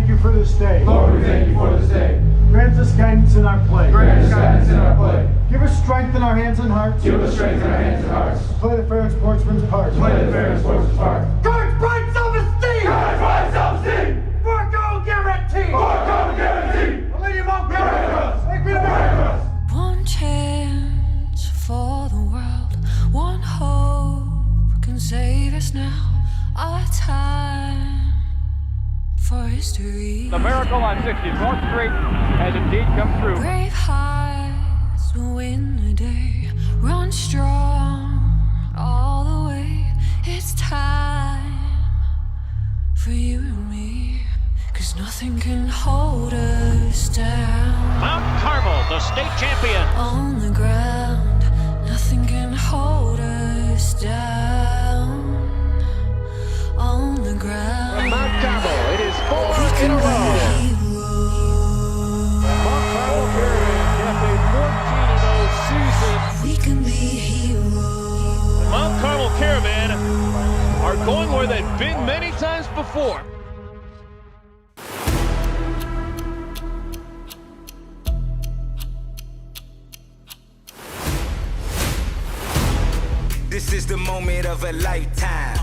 thank you for this day. Lord, we thank you for this day. Grant us guidance in our play. Grant us guidance in our play. Give us strength in our hands and hearts. Give us strength in our hands and hearts. Play the fair and sportsman's part. Play the fair and sportsman's part. Guard pride, self-esteem! Guard pride, self-esteem! For goal guarantee! For goal guarantee! Lady Mount One chance for the world, one hope can save us now. Our time for history. The miracle on 64th Street has indeed come true. Brave hearts will win the day. Run strong all the way. It's time for you and me, 'cause nothing can hold us down. Mount Carmel, the state champion. On the ground, nothing can hold us down. On the ground. From Mount Carmel, it is 4 in a row. Mount Carmel Caravan kept a 14-0 season. We can be heroes. The Mount Carmel Caravan are going where they've been many times before. This is the moment of a lifetime.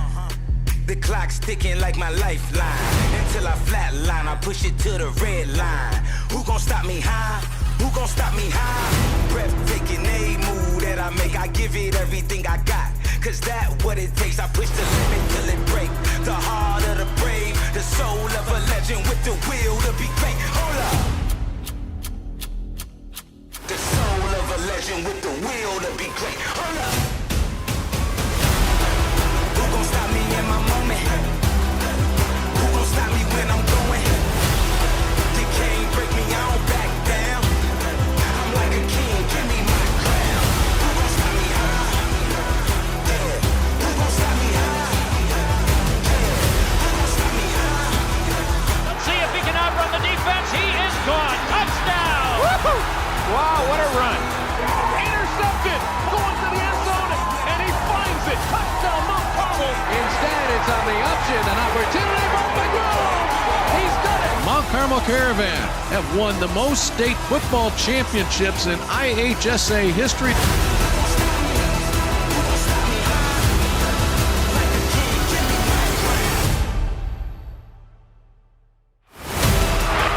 The clock's ticking like my lifeline. Until I flatline, I push it to the red line. Who gon' stop me high? Who gon' stop me high? Breathtaking, a move that I make. I give it everything I got. 'Cause that what it takes. I push the limit till it break. The heart of the brave, the soul of a legend with the will to be great. Hold up. The soul of a legend with the will to be great. Hold up. Who gon' stop me in my moment? Who gon' stop me when I'm going? You can't break me, I don't back down. I'm like a king, give me my crown. Who gon' stop me high? Yeah. Who gon' stop me high? Yeah. Who gon' stop me high? Let's see if he can outrun the defense. He is gone. Touchdown! Woo-hoo! Wow, what a run. Intercepted, going to the end zone, and he finds it. Touchdown, Mount Carmel. Instead, it's on the option, an opportunity for McGraw. He's done it. Mount Carmel Caravan have won the most state football championships in IHSA history.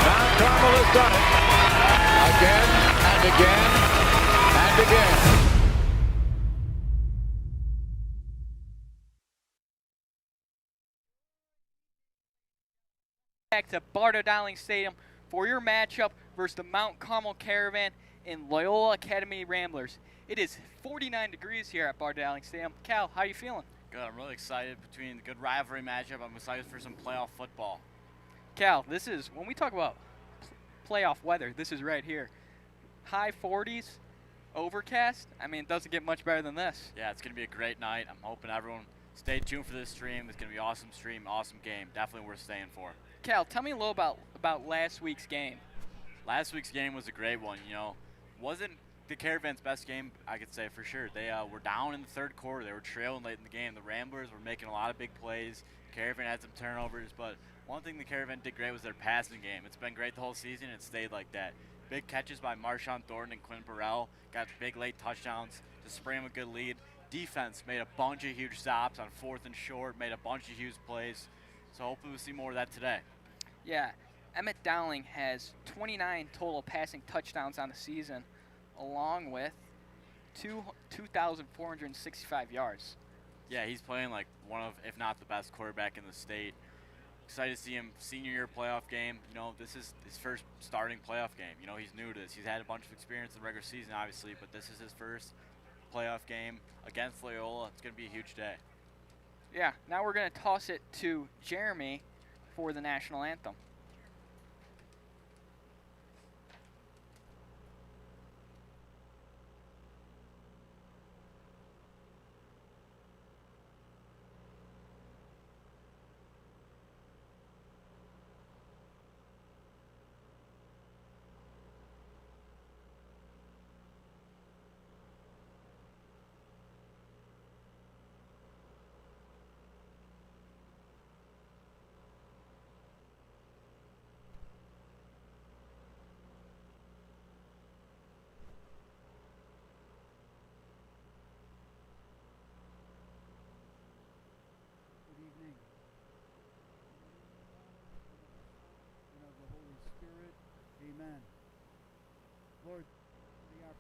Mount Carmel has done it. Again and again and again. Back to Bartow-Dowling Stadium for your matchup versus the Mount Carmel Caravan and Loyola Academy Ramblers. It is 49 degrees here at Bartow-Dowling Stadium. Cal, how are you feeling? Good. I'm really excited between the good rivalry matchup. I'm excited for some playoff football. Cal, this is, when we talk about playoff weather, this is right here. High 40s, overcast. I mean, it doesn't get much better than this. Yeah, it's going to be a great night. I'm hoping everyone stay tuned for this stream. It's going to be an awesome stream, awesome game. Definitely worth staying for. Cal, tell me a little about last week's game. Last week's game was a great one. You know, wasn't the Caravan's best game, I could say for sure. They were down in the third quarter. They were trailing late in the game. The Ramblers were making a lot of big plays. Caravan had some turnovers, but one thing the Caravan did great was their passing game. It's been great the whole season, and it stayed like that. Big catches by Marshawn Thornton and Quinn Burrell. Got big late touchdowns to spring them a good lead. Defense made a bunch of huge stops on 4th and short, made a bunch of huge plays. So hopefully we'll see more of that today. Yeah, Emmett Dowling has 29 total passing touchdowns on the season, along with 2,465 yards. Yeah, he's playing like one of, if not the best quarterback in the state. Excited to see him senior year playoff game. You know, this is his first starting playoff game. You know, he's new to this. He's had a bunch of experience in the regular season, obviously, but this is his first playoff game against Loyola. It's going to be a huge day. Yeah, now we're going to toss it to Jeremy for the national anthem.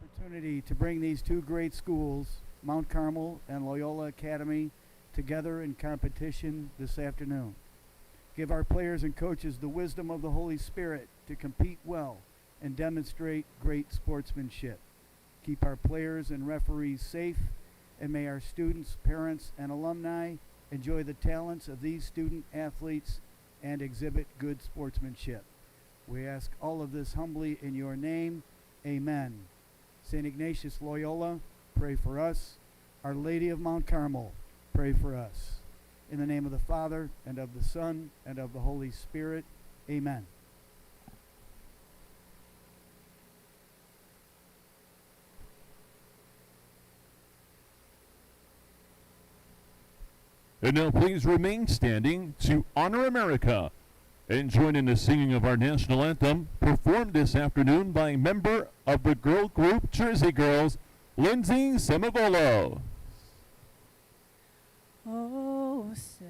opportunity to bring these two great schools, Mount Carmel and Loyola Academy, together in competition this afternoon. Give our players and coaches the wisdom of the Holy Spirit to compete well and demonstrate great sportsmanship. Keep our players and referees safe, and may our students, parents, and alumni enjoy the talents of these student athletes and exhibit good sportsmanship. We ask all of this humbly in your name. Amen. St. Ignatius Loyola, pray for us. Our Lady of Mount Carmel, pray for us. In the name of the Father, and of the Son, and of the Holy Spirit. Amen. And now please remain standing to honor America and join in the singing of our national anthem, performed this afternoon by a member of the girl group Jersey Girls, Lindsay Semivolo. Oh, say,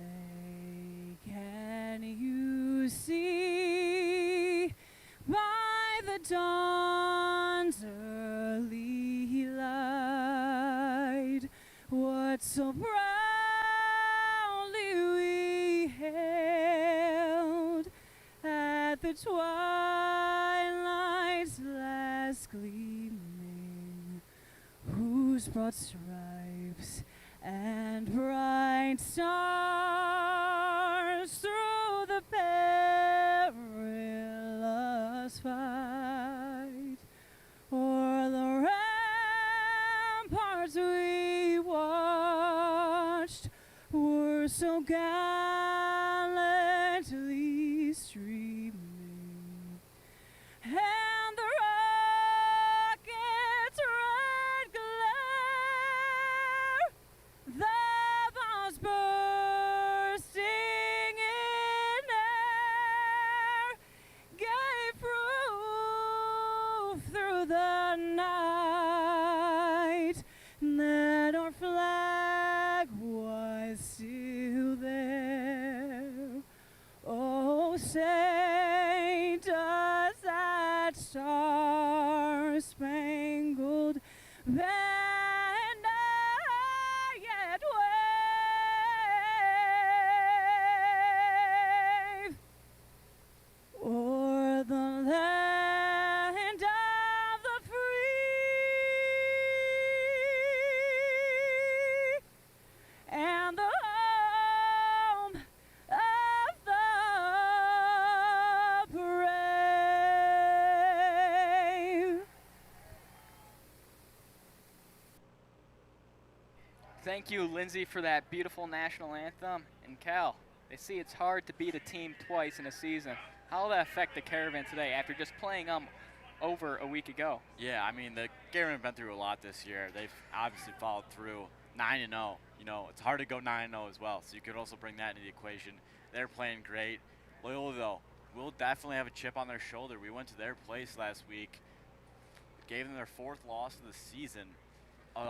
can you see by the dawn's early light what so proudly we hailed at the twilight's last gleaming, whose broad stripes and bright stars through the perilous fight o'er the ramparts we watched were so gallantly streaming, and the rocket's red glare, the bombs bursting in air, gave proof through the night that our flag was still there. Oh, say does that star-spangled banner yet wave o'er the land of the free and the home of the brave. Thank you, Lindsay, for that beautiful national anthem. And Cal, they see it's hard to beat a team twice in a season. How will that affect the Caravan today after just playing them over a week ago? Yeah, I mean, the Caravan have been through a lot this year. They've obviously followed through 9-0. You know, it's hard to go 9-0 as well, so you could also bring that into the equation. They're playing great. Loyola, though, will definitely have a chip on their shoulder. We went to their place last week, gave them their 4th loss of the season.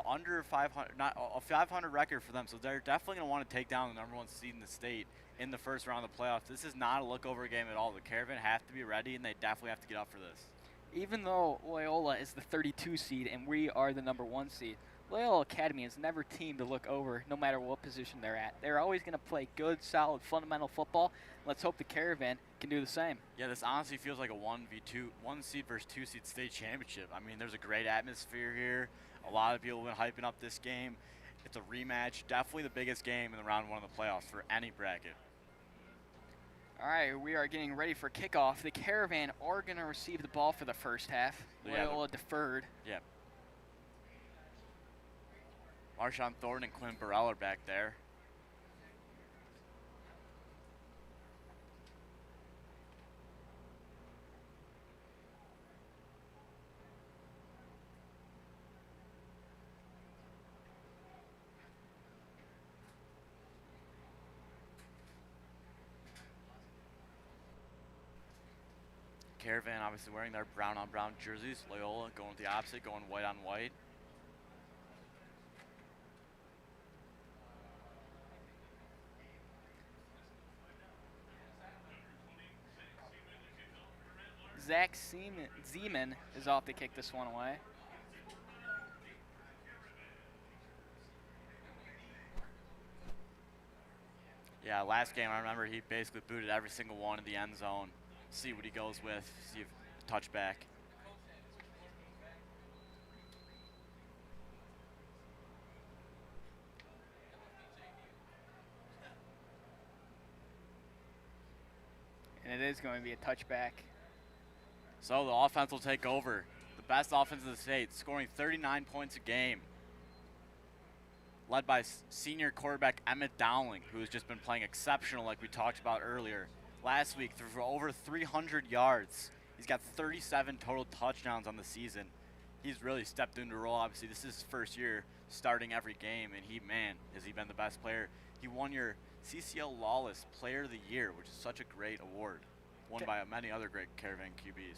Under 500, not a 500 record for them, so they're definitely going to want to take down the #1 seed in the state in the first round of the playoffs. This is not a look-over game at all. The Caravan have to be ready, and they definitely have to get up for this. Even though Loyola is the 32 seed and we are the #1 seed, Loyola Academy is never a team to look over no matter what position they're at. They're always going to play good, solid, fundamental football. Let's hope the Caravan can do the same. Yeah, this honestly feels like a 1v2, 1 seed versus 2 seed state championship. I mean, there's a great atmosphere here. A lot of people have been hyping up this game. It's a rematch, definitely the biggest game in the round 1 of the playoffs for any bracket. All right, we are getting ready for kickoff. The Caravan are going to receive the ball for the first half. Yeah, Loyola deferred. Yeah. Marshawn Thornton and Quinn Burrell are back there. Caravan obviously wearing their brown on brown jerseys. Loyola going with the opposite, going white on white. Zach Zeman is off to kick this one away. Yeah, last game I remember he basically booted every single one in the end zone. See what he goes with, see if touchback. And it is going to be a touchback. So the offense will take over. The best offense in the state, scoring 39 points a game. Led by senior quarterback Emmett Dowling, who has just been playing exceptional like we talked about earlier. Last week, threw for over 300 yards. He's got 37 total touchdowns on the season. He's really stepped into the role. Obviously, this is his first year starting every game, and has he been the best player. He won your CCL Lawless Player of the Year, which is such a great award, won by many other great Caravan QBs.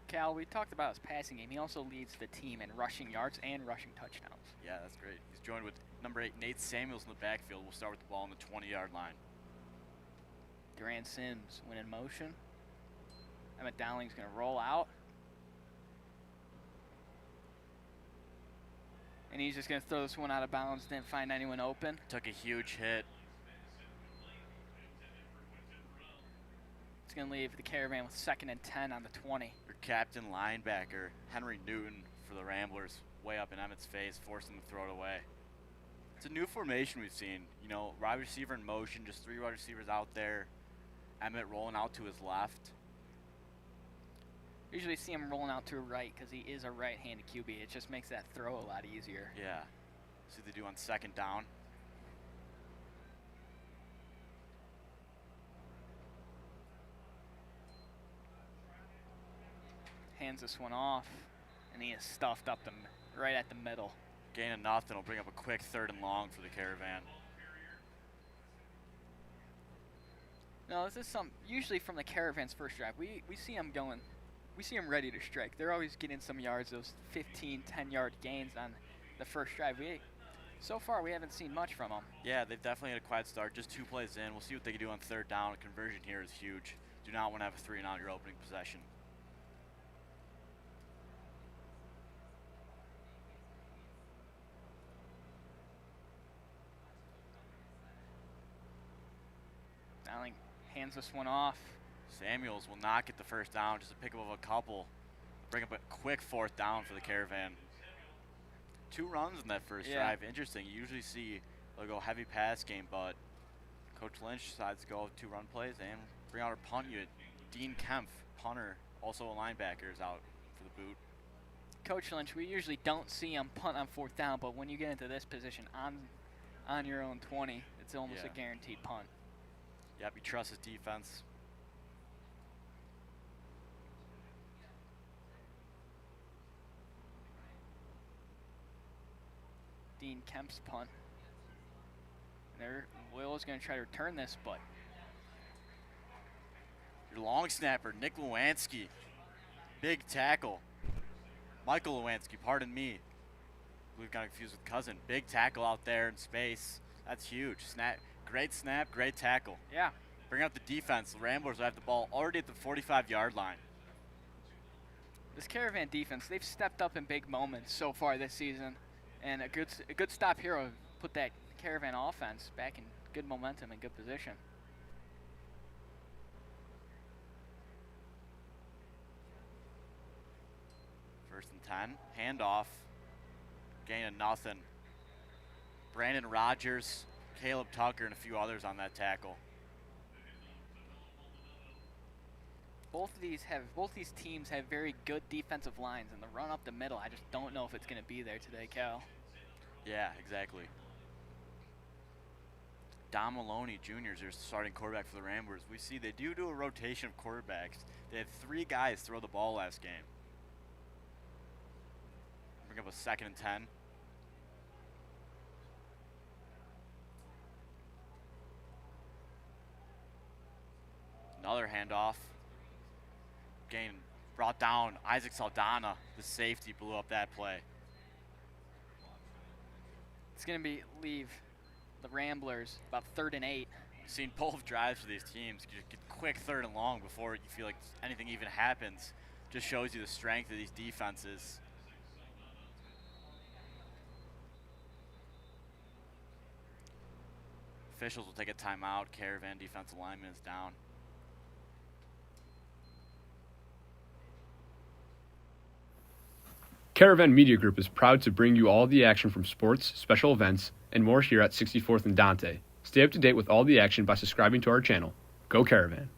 Cal, we talked about his passing game. He also leads the team in rushing yards and rushing touchdowns. Yeah, that's great. He's joined with number 8, Nate Samuels in the backfield. We'll start with the ball on the 20-yard line. Durant Sims went in motion. Emmett Dowling's going to roll out. And he's just going to throw this one out of bounds. Didn't find anyone open. Took a huge hit. It's going to leave the Caravan with 2nd and 10 on the 20. Your captain linebacker, Henry Newton, for the Ramblers, way up in Emmett's face, forced him to throw it away. It's a new formation we've seen. You know, wide receiver in motion, just 3 wide receivers out there. Emmett rolling out to his left. Usually see him rolling out to a right because he is a right-handed QB. It just makes that throw a lot easier. Yeah. See what they do on 2nd down. Hands this one off, and he is stuffed up right at the middle. Gain of nothing will bring up a quick 3rd and long for the Caravan. No, this is usually from the Caravan's first drive. We see him going, we see him ready to strike. They're always getting some yards, those 15, 10-yard gains on the first drive. So far, we haven't seen much from them. Yeah, they've definitely had a quiet start, just 2 plays in. We'll see what they can do on 3rd down. A conversion here is huge. Do not want to have a 3-and-out your opening possession. Dowling hands this one off. Samuels will not get the 1st down, just a pick up of a couple. Bring up a quick 4th down for the Caravan. 2 runs in that first drive. Interesting. You usually see they'll go heavy pass game, but Coach Lynch decides to go 2-run plays and bring out a punt unit. Dean Kempf, punter, also a linebacker, is out for the boot. Coach Lynch, we usually don't see him punt on 4th down, but when you get into this position on your own 20, it's almost a guaranteed punt. Yep, you trust his defense. Dean Kemp's punt. Loyola's going to try to return this, but your long snapper, Nick Lewanski. Big tackle. Michael Lewanski, pardon me. We've got confused with cousin. Big tackle out there in space. That's huge. Great snap, great tackle. Yeah. Bring out the defense. The Ramblers have the ball already at the 45-yard line. This Caravan defense, they've stepped up in big moments so far this season. And a good stop here will put that Caravan offense back in good momentum and good position. First and 10. Handoff. Gain of nothing. Brandon Rogers, Caleb Tucker, and a few others on that tackle. Both these teams have very good defensive lines, and the run up the middle, I just don't know if it's going to be there today, Cal. Yeah, exactly. Don Maloney Jr. is your starting quarterback for the Ramblers. We see they do a rotation of quarterbacks. They had 3 guys throw the ball last game. Bring up a 2nd and 10. Another handoff. Gain brought down. Isaac Saldana, the safety, blew up that play. It's going to leave the Ramblers about 3rd and 8. We've seen both drives for these teams. You get quick 3rd and long before you feel like anything even happens. Just shows you the strength of these defenses. officials will take a timeout. Caravan defensive lineman is down. Caravan Media Group is proud to bring you all the action from sports, special events, and more here at 64th and Dante. Stay up to date with all the action by subscribing to our channel. Go Caravan!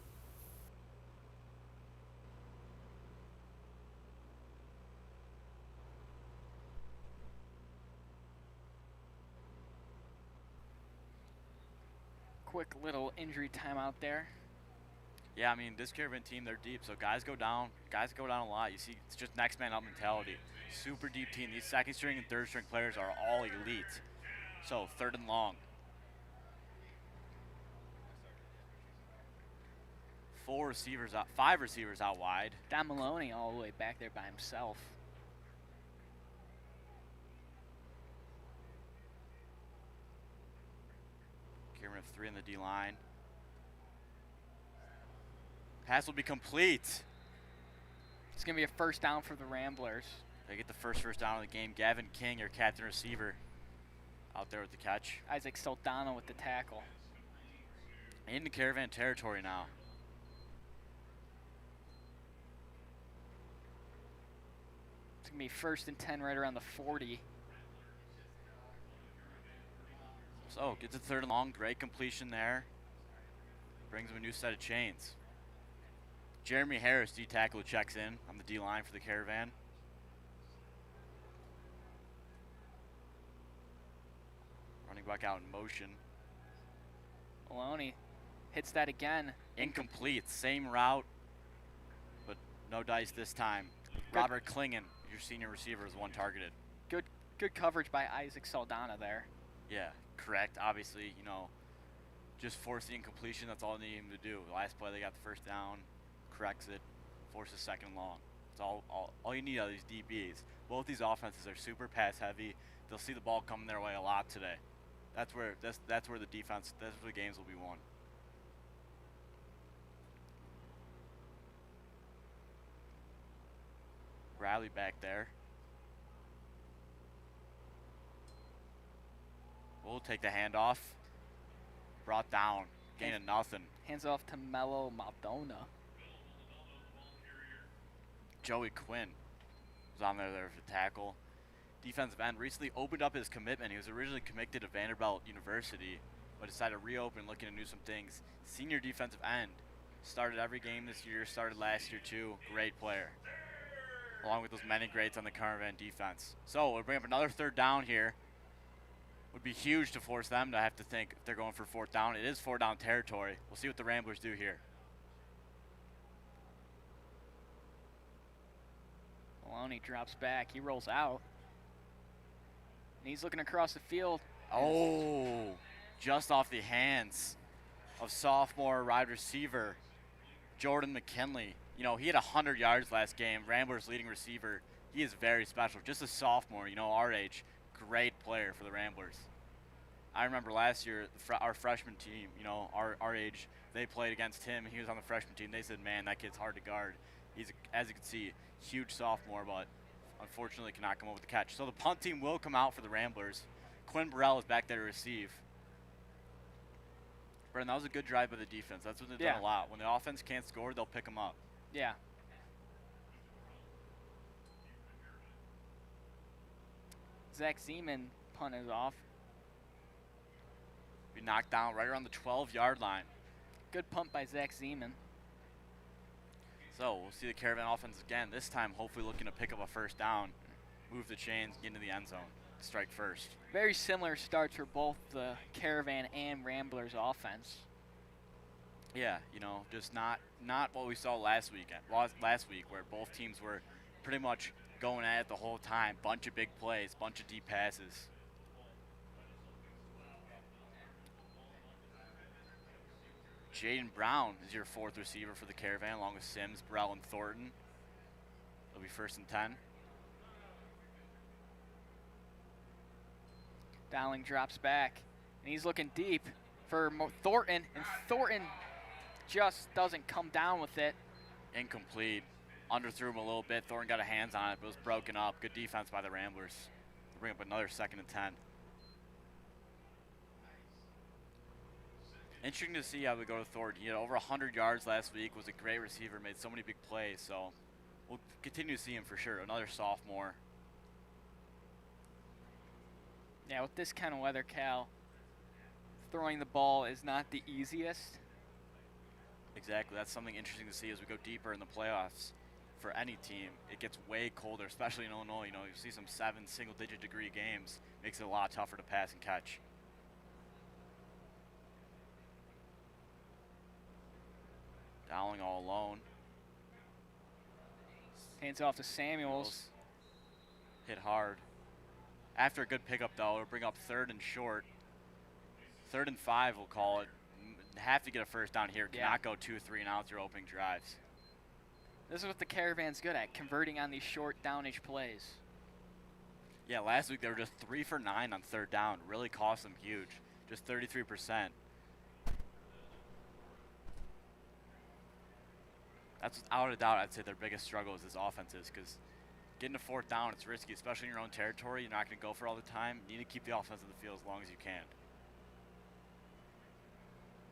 Quick little injury timeout there. Yeah, I mean, this Caravan team, they're deep, so guys go down a lot. You see, it's just next man up mentality. Super deep team. These second string and third string players are all elite. So 3rd and long. 5 receivers out wide. Don Maloney all the way back there by himself. Caravan have 3 in the D line. Pass will be complete. It's going to be a first down for the Ramblers. They get the first down of the game. Gavin King, your captain receiver, out there with the catch. Isaac Saldana with the tackle. Into Caravan territory now. It's going to be 1st and 10 right around the 40. So, gets it 3rd and long. Great completion there. Brings him a new set of chains. Jeremy Harris, D-tackle, checks in on the D-line for the Caravan. Running back out in motion. Maloney hits that again. Incomplete. Same route, but no dice this time. Good. Robert Klingen, your senior receiver, is the one targeted. Good coverage by Isaac Saldana there. Yeah, correct. Obviously, just force the incompletion. That's all they need him to do. The last play, they got the 1st down. Corrects it, forces 2nd long. It's all you need out of these DBs. Both these offenses are super pass heavy. They'll see the ball coming their way a lot today. That's where the defense, that's where the games will be won. Riley back there. We'll take the handoff. Brought down, gaining nothing. Hands off to Mello Maldona. Joey Quinn was on there for the tackle. Defensive end recently opened up his commitment. He was originally committed to Vanderbilt University, but decided to reopen, looking to do some things. Senior defensive end. Started every game this year, started last year too. Great player. Along with those many greats on the Caravan defense. So we'll bring up another 3rd down here. Would be huge to force them to have to think if they're going for 4th down. It is 4th down territory. We'll see what the Ramblers do here. Maloney drops back. He rolls out. And he's looking across the field. Oh, just off the hands of sophomore wide receiver Jordan McKinley. He had 100 yards last game. Ramblers leading receiver. He is very special. Just a sophomore, our age. Great player for the Ramblers. I remember last year, our freshman team, our age, they played against him. He was on the freshman team. They said, man, that kid's hard to guard. He's, as you can see, huge sophomore, but unfortunately cannot come up with the catch. So the punt team will come out for the Ramblers. Quinn Burrell is back there to receive. Brendan, that was a good drive by the defense. That's what they've done a lot. When the offense can't score, they'll pick them up. Yeah. Zach Zeman punted off. Be knocked down right around the 12-yard line. Good punt by Zach Zeman. So we'll see the Caravan offense again. This time, hopefully looking to pick up a 1st down, move the chains, get into the end zone, strike first. Very similar starts for both the Caravan and Ramblers offense. Yeah, just not what we saw last week, where both teams were pretty much going at it the whole time. Bunch of big plays, bunch of deep passes. Jaden Brown is your 4th receiver for the Caravan, along with Sims, Burrell, and Thornton. It'll be 1st and 10. Dowling drops back, and he's looking deep for Thornton, and Thornton just doesn't come down with it. Incomplete. Underthrew him a little bit. Thornton got a hands on it, but it was broken up. Good defense by the Ramblers. We'll bring up another 2nd and 10. Interesting to see how we go to Thornton. He had over 100 yards last week, was a great receiver, made so many big plays, so we'll continue to see him for sure. Another sophomore. Yeah, with this kind of weather, Cal, throwing the ball is not the easiest. Exactly. That's something interesting to see as we go deeper in the playoffs. For any team, it gets way colder, especially in Illinois. You know, you see some 7 single-digit degree games. Makes it a lot tougher to pass and catch. Dowling all alone. Hands off to Samuels. Hit hard. After a good pickup, though, it'll bring up 3rd and short. 3rd and 5, we'll call it. Have to get a first down here. Cannot go 2, 3 and out through opening drives. This is what the Caravan's good at, converting on these short downage plays. Yeah, last week they were just 3 for 9 on 3rd down. Really cost them huge. Just 33%. That's without a doubt, I'd say their biggest struggle is this offense is because getting to 4th down, it's risky, especially in your own territory. You're not going to go for it all the time. You need to keep the offense on the field as long as you can.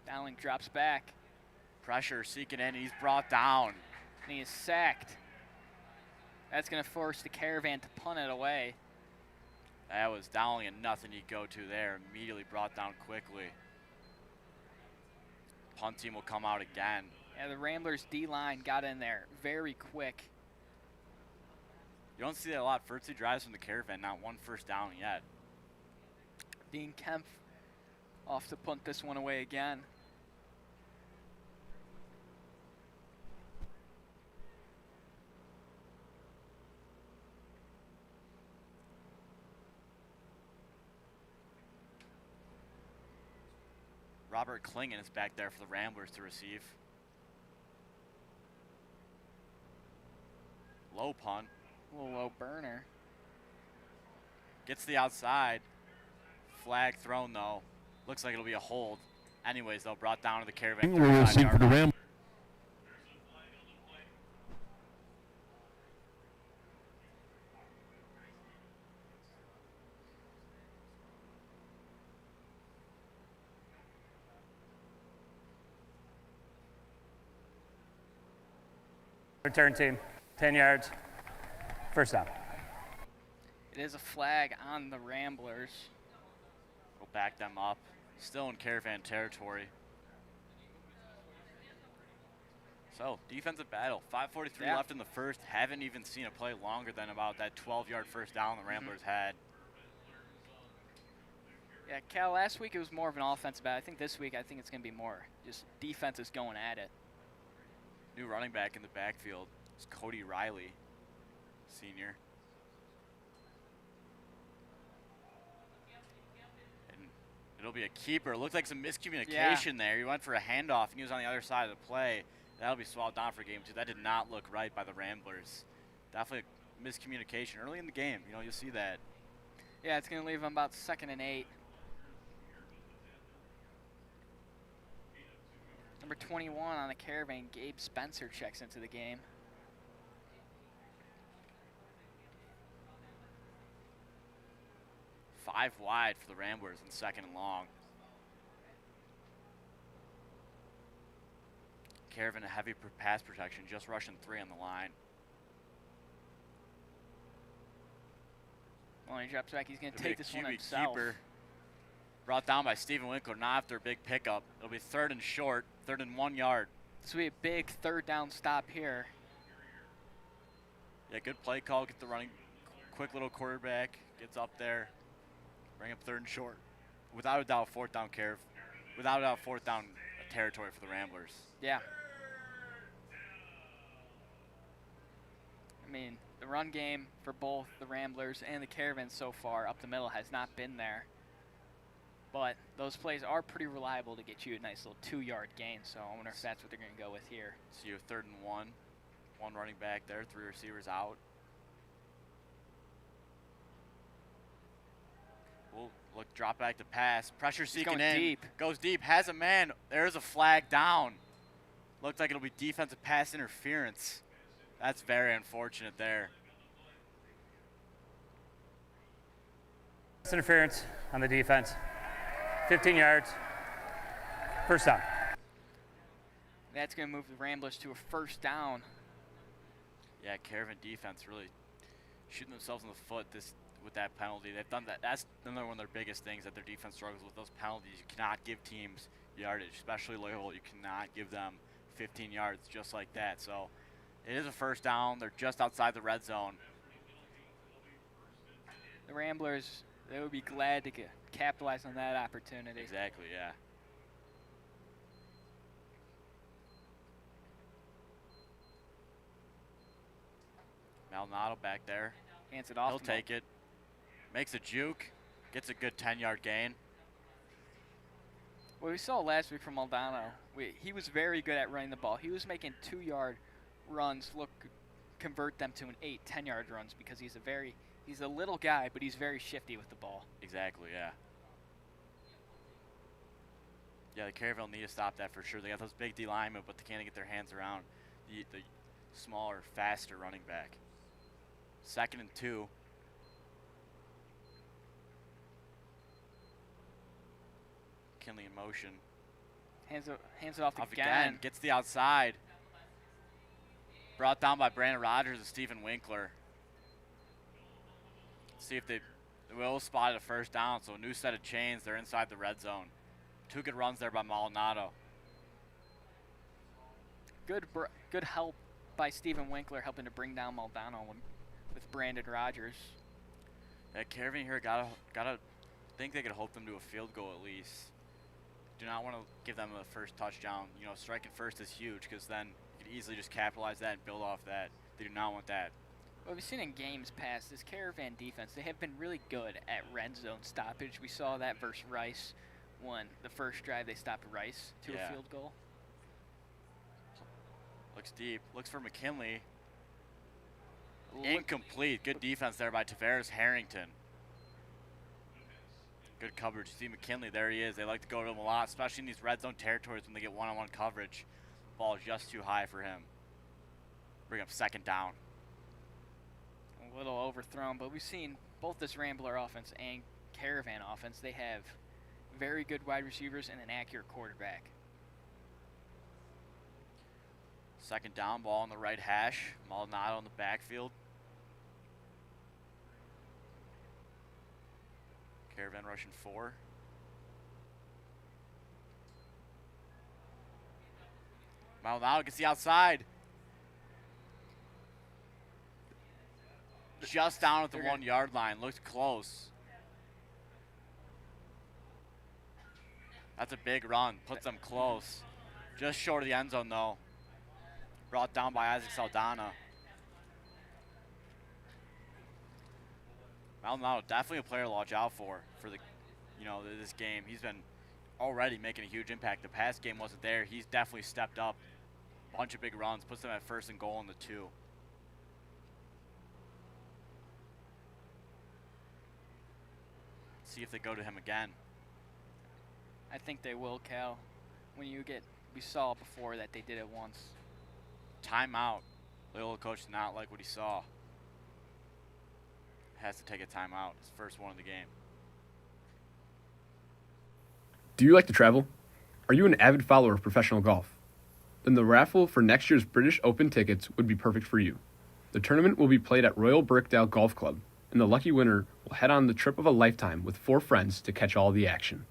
Dowling drops back. Pressure seeking in, and he's brought down. And he is sacked. That's going to force the Caravan to punt it away. That was Dowling and nothing he'd go to there. Immediately brought down quickly. Punt team will come out again. Yeah, the Ramblers D-line got in there very quick. You don't see that a lot. First 2 drives from the Caravan, not 1 first down yet. Dean Kempf off to punt this one away again. Robert Klingen is back there for the Ramblers to receive. Low punt. A little low burner. Gets the outside. Flag thrown though. Looks like it'll be a hold. Anyways, though, brought down to the Caravan. We'll receive for the Ramblers. Return team, 10 yards, first down. It is a flag on the Ramblers. We'll back them up. Still in Caravan territory. So, defensive battle. 5:43 left in the first. Haven't even seen a play longer than about that 12-yard first down the Ramblers had. Yeah, Cal, last week it was more of an offensive battle. I think this week, I think it's going to be more just defenses going at it. New running back in the backfield is Cody Riley, senior. And it'll be a keeper. Looked like some miscommunication there. He went for a handoff, and he was on the other side of the play. That'll be swallowed down for game 2. That did not look right by the Ramblers. Definitely a miscommunication early in the game. You know, you'll see that. Yeah, it's going to leave them about 2nd and 8. Number 21 on the Caravan, Gabe Spencer, checks into the game. Five wide for the Ramblers in 2nd and long. Caravan a heavy pass protection, just rushing 3 on the line. Well, he drops back. He's going to take this one himself. Keeper. Brought down by Stephen Winkler, not after a big pickup. It'll be 3rd and short, 3rd and 1 yard. This will be a big 3rd down stop here. Yeah, good play call. Get the running, quick little quarterback. Gets up there. Bring up 3rd and short. Without a doubt, 4th down without a doubt, 4th down territory for the Ramblers. Yeah. I mean, the run game for both the Ramblers and the Caravan so far up the middle has not been there. But those plays are pretty reliable to get you a nice little 2-yard gain, so I wonder if that's what they're going to go with here. So you have 3rd and 1. 1 running back there, 3 receivers out. We'll look, drop back to pass. Pressure seeking in. Deep. Goes deep, has a man. There's a flag down. Looks like it'll be defensive pass interference. That's very unfortunate there. Interference on the defense. 15 yards. First down. That's going to move the Ramblers to a first down. Yeah, Caravan defense really shooting themselves in the foot with that penalty. They've done that. That's another one of their biggest things that their defense struggles with, those penalties. You cannot give teams yardage, especially Loyola. You cannot give them 15 yards just like that. So it is a first down. They're just outside the red zone. The Ramblers, they would be glad to capitalize on that opportunity. Exactly, yeah. Maldonado back there. Hands it off. He'll take it. Makes a juke. Gets a good 10-yard gain. What we saw last week from Maldonado, he was very good at running the ball. He was making 2-yard runs convert them to an 8, 10-yard runs because he's a little guy, but he's very shifty with the ball. Exactly, yeah. Yeah, the Caravan need to stop that for sure. They got those big D linemen, but they can't get their hands around the smaller, faster running back. 2nd and 2. Kinley in motion. Hands it off again. Gets the outside. Brought down by Brandon Rogers and Stephen Winkler. See if they will spot a first down. So a new set of chains. They're inside the red zone. 2 good runs there by Maldonado. Good help by Stephen Winkler, helping to bring down Maldonado with Brandon Rogers. That Caravan here gotta think they could hope them to a field goal at least. Do not want to give them a first touchdown. You know, striking first is huge because then you could easily just capitalize that and build off that. They do not want that. Well, we've seen in games past, this Caravan defense, they have been really good at red zone stoppage. We saw that versus Rice when the first drive they stopped Rice to a field goal. Looks deep. Looks for McKinley. Incomplete. Good defense there by Tavares Harrington. Good coverage. You see McKinley, there he is. They like to go to him a lot, especially in these red zone territories when they get one-on-one coverage. Ball is just too high for him. Bring up 2nd down. A little overthrown, but we've seen both this Rambler offense and Caravan offense, they have very good wide receivers and an accurate quarterback. 2nd down, ball on the right hash. Maldonado in the backfield. Caravan rushing 4. Maldonado gets the outside. Just down at the 1-yard line. Looks close. That's a big run. Puts them close. Just short of the end zone, though. Brought down by Isaac Saldana. Maldonado, definitely a player to watch out for this game. He's been already making a huge impact. The past game wasn't there. He's definitely stepped up. Bunch of big runs. Puts them at 1st and goal in the 2. See if they go to him again. I think they will, Cal. We saw before that they did it once. Timeout. Loyola coach did not like what he saw. Has to take a timeout. His first one of the game. Do you like to travel? Are you an avid follower of professional golf? Then the raffle for next year's British Open tickets would be perfect for you. The tournament will be played at Royal Birkdale Golf Club, and the lucky winner will head on the trip of a lifetime with 4 friends to catch all the action.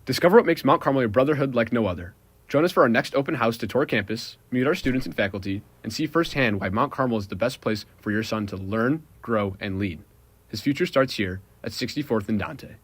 Discover what makes Mount Carmel a brotherhood like no other. Join us for our next open house to tour campus, meet our students and faculty, and see firsthand why Mount Carmel is the best place for your son to learn, grow, and lead. His future starts here at 64th and Dante.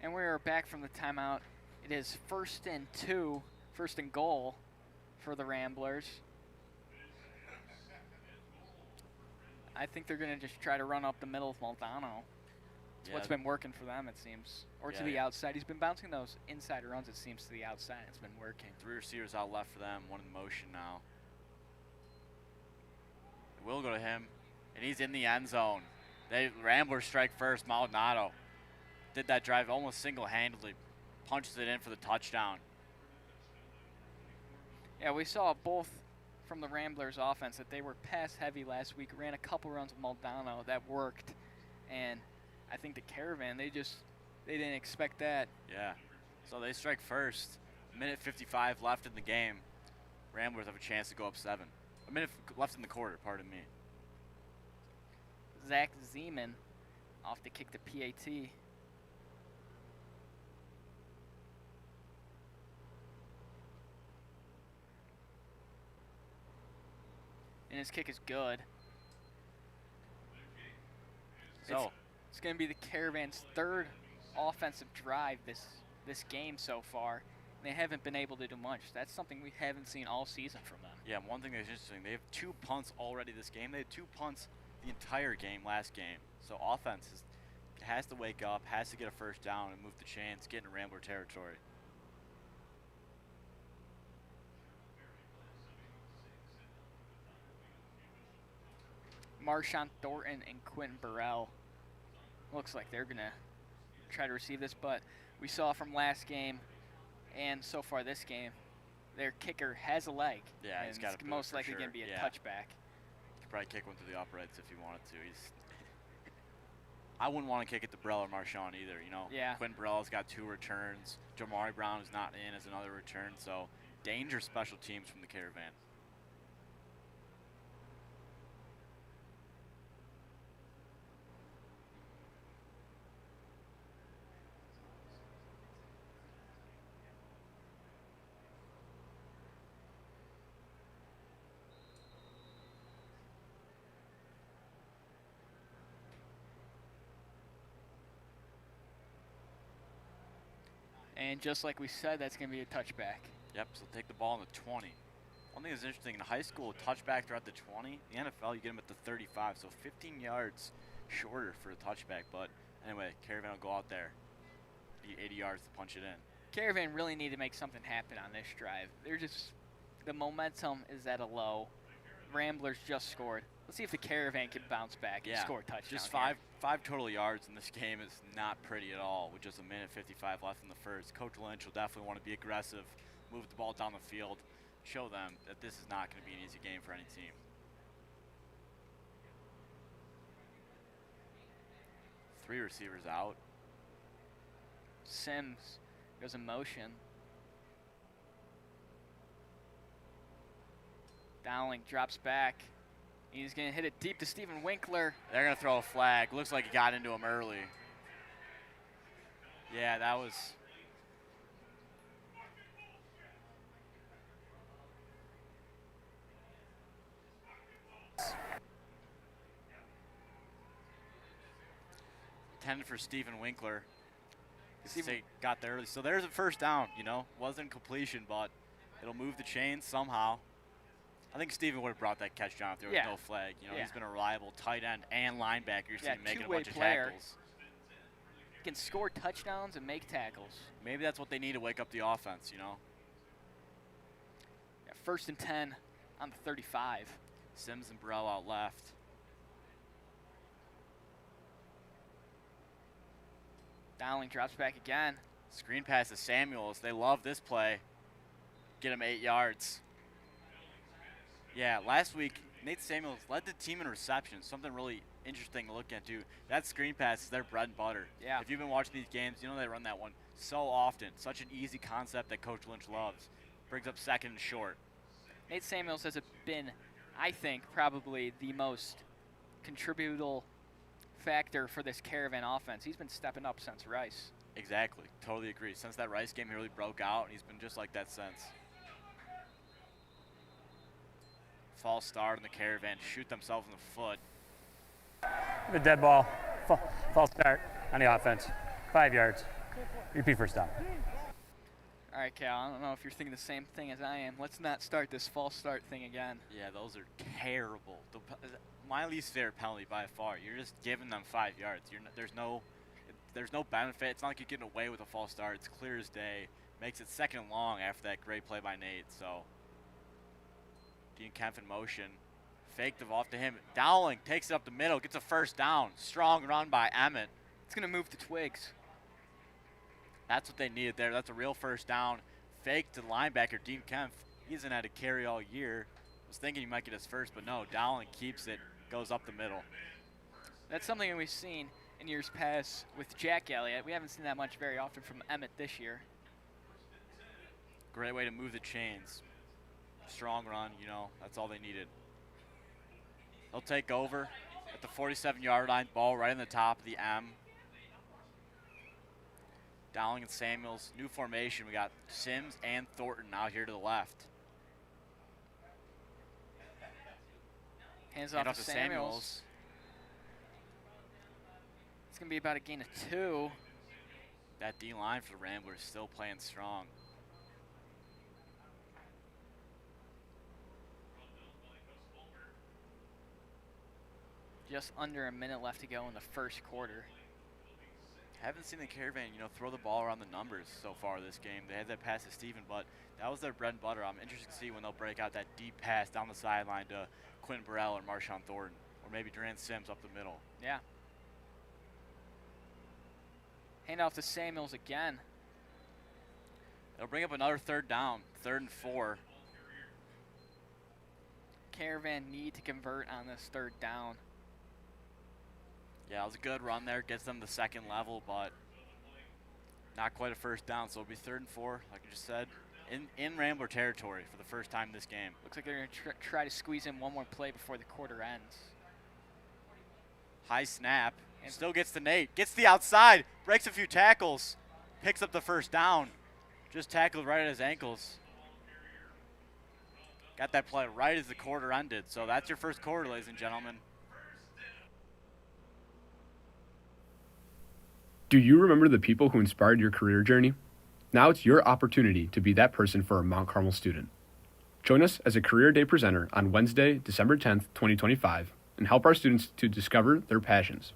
And we're back from the timeout. It is 1st and 2, 1st and goal for the Ramblers. I think they're going to just try to run up the middle of Maldonado. It's what's been working for them, it seems. Or to the outside. He's been bouncing those inside runs, it seems, to the outside. It's been working. 3 receivers out left for them, one in motion now. It will go to him, and he's in the end zone. Ramblers strike first. Maldonado did that drive almost single-handedly. Punches it in for the touchdown. Yeah, we saw both from the Ramblers offense that they were pass heavy last week, ran a couple runs with Maldonado that worked, and I think the Caravan, they didn't expect that. Yeah, so they strike first. Minute 55 left in the game. Ramblers have a chance to go up 7. A minute left in the quarter, pardon me. Zach Zeman off to kick the PAT. And his kick is good. So it's going to be the Caravan's 3rd offensive drive this game so far. They haven't been able to do much. That's something we haven't seen all season from them. Yeah, one thing that's interesting, they have 2 punts already this game. They had 2 punts the entire game last game. So offense has to wake up, has to get a first down and move the chains, get in Rambler territory. Marshawn Thornton and Quentin Burrell. Looks like they're going to try to receive this, but we saw from last game and so far this game, their kicker has a leg. Yeah, he's got it's most likely going to be a touchback. He could probably kick one through the uprights if he wanted to. I wouldn't want to kick it to Burrell or Marshawn either, you know. Yeah. Quentin Burrell's got 2 returns. Jamari Brown is not in as another return, so dangerous special teams from the Caravan. And just like we said, that's going to be a touchback. Yep, so take the ball in the 20. One thing that's interesting, in high school, a touchback throughout the 20. The NFL, you get them at the 35, so 15 yards shorter for a touchback. But anyway, Caravan will go out there. Need 80 yards to punch it in. Caravan really need to make something happen on this drive. The momentum is at a low. Ramblers just scored. Let's see if the Caravan can bounce back and score a touchdown. Just five total yards in this game is not pretty at all with just a minute 55 left in the first. Coach Lynch will definitely want to be aggressive, move the ball down the field, show them that this is not going to be an easy game for any team. Three receivers out. Sims goes in motion. Dowling drops back. He's going to hit it deep to Stephen Winkler. They're going to throw a flag. Looks like he got into him early. Yeah, that was... intended for Stephen Winkler. Got there early. So there's a first down, you know. Wasn't completion, but it'll move the chains somehow. I think Steven would have brought that catch down if there was no flag. You know, he's been a reliable tight end and linebacker. You're seeing making a bunch of tackles. He can score touchdowns and make tackles. Maybe that's what they need to wake up the offense, you know. Yeah, 1st and 10 on the 35. Sims and Burrell out left. Dowling drops back again. Screen pass to Samuels. They love this play. Get him 8 yards. Yeah, last week, Nate Samuels led the team in receptions, something really interesting to look at, too. That screen pass is their bread and butter. Yeah. If you've been watching these games, you know they run that one so often. Such an easy concept that Coach Lynch loves. Brings up 2nd and short. Nate Samuels has been, I think, probably the most contributable factor for this Caravan offense. He's been stepping up since Rice. Exactly. Totally agree. Since that Rice game, he really broke out, and he's been just like that since. False start on the Caravan, shoot themselves in the foot. The dead ball, false start on the offense. 5 yards. Repeat first down. All right, Cal, I don't know if you're thinking the same thing as I am. Let's not start this false start thing again. Yeah, those are terrible. My least favorite penalty by far. You're just giving them 5 yards. There's no benefit. It's not like you're getting away with a false start. It's clear as day. Makes it 2nd and long after that great play by Nate. So, Dean Kempf in motion. Faked it off to him. Dowling takes it up the middle, gets a first down. Strong run by Emmett. It's going to move to Twigs. That's what they needed there. That's a real first down. Fake to linebacker Dean Kempf. He hasn't had a carry all year. Was thinking he might get his first, but no. Dowling keeps it, goes up the middle. That's something that we've seen in years past with Jack Elliott. We haven't seen that much very often from Emmett this year. Great way to move the chains. Strong run, that's all they needed. They'll take over at the 47-yard line. Ball right in the top of the M. Dowling and Samuels. New formation. We got Sims and Thornton out here to the left. Hands off to Samuels. It's going to be about a gain of 2. That D-line for the Ramblers still playing strong. Just under a minute left to go in the first quarter. Haven't seen the Caravan, throw the ball around the numbers so far this game. They had that pass to Steven, but that was their bread and butter. I'm interested to see when they'll break out that deep pass down the sideline to Quentin Burrell or Marshawn Thornton, or maybe Durant Sims up the middle. Yeah. Hand off to Samuels again. It'll bring up another 3rd down, 3rd and 4. Caravan need to convert on this 3rd down. Yeah, it was a good run there. Gets them to 2nd level, but not quite a first down. So it'll be 3rd and 4, like I just said, in Rambler territory for the first time this game. Looks like they're going to try to squeeze in one more play before the quarter ends. High snap. And still gets to Nate. Gets the outside. Breaks a few tackles. Picks up the first down. Just tackled right at his ankles. Got that play right as the quarter ended. So that's your first quarter, ladies and gentlemen. Do you remember the people who inspired your career journey? Now it's your opportunity to be that person for a Mount Carmel student. Join us as a Career Day presenter on Wednesday, December 10th, 2025, and help our students to discover their passions.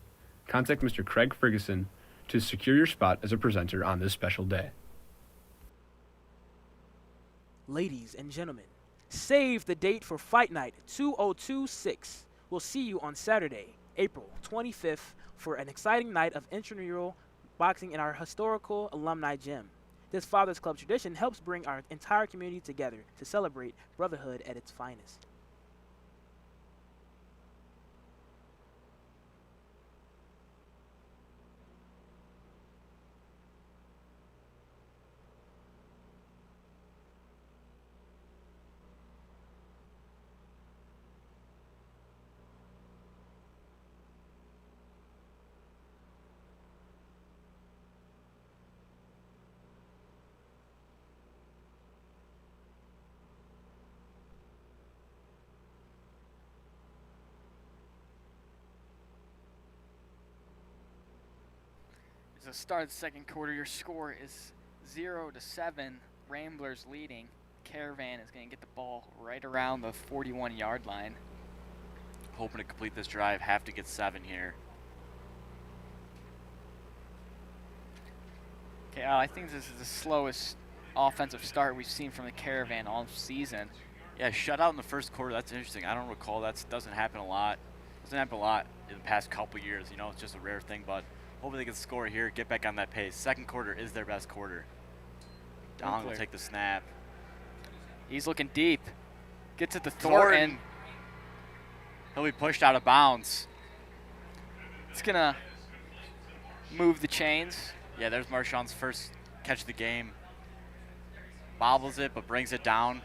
Contact Mr. Craig Ferguson to secure your spot as a presenter on this special day. Ladies and gentlemen, save the date for Fight Night 2026. We'll see you on Saturday, April 25th, for an exciting night of intramural boxing in our historical alumni gym. This Fathers Club tradition helps bring our entire community together to celebrate brotherhood at its finest. As the start of the second quarter, your score is 0-7. Ramblers leading. Caravan is going to get the ball right around the 41-yard line. Hoping to complete this drive. Have to get 7 here. Okay, I think this is the slowest offensive start we've seen from the Caravan all season. Yeah, shutout in the first quarter. That's interesting. I don't recall. That doesn't happen a lot. Doesn't happen a lot in the past couple years. It's just a rare thing, but hopefully they can score here, get back on that pace. Second quarter is their best quarter. Dong will take the snap. He's looking deep. Gets it to Thornton. He'll be pushed out of bounds. It's going to move the chains. Yeah, there's Marshawn's first catch of the game. Bobbles it, but brings it down.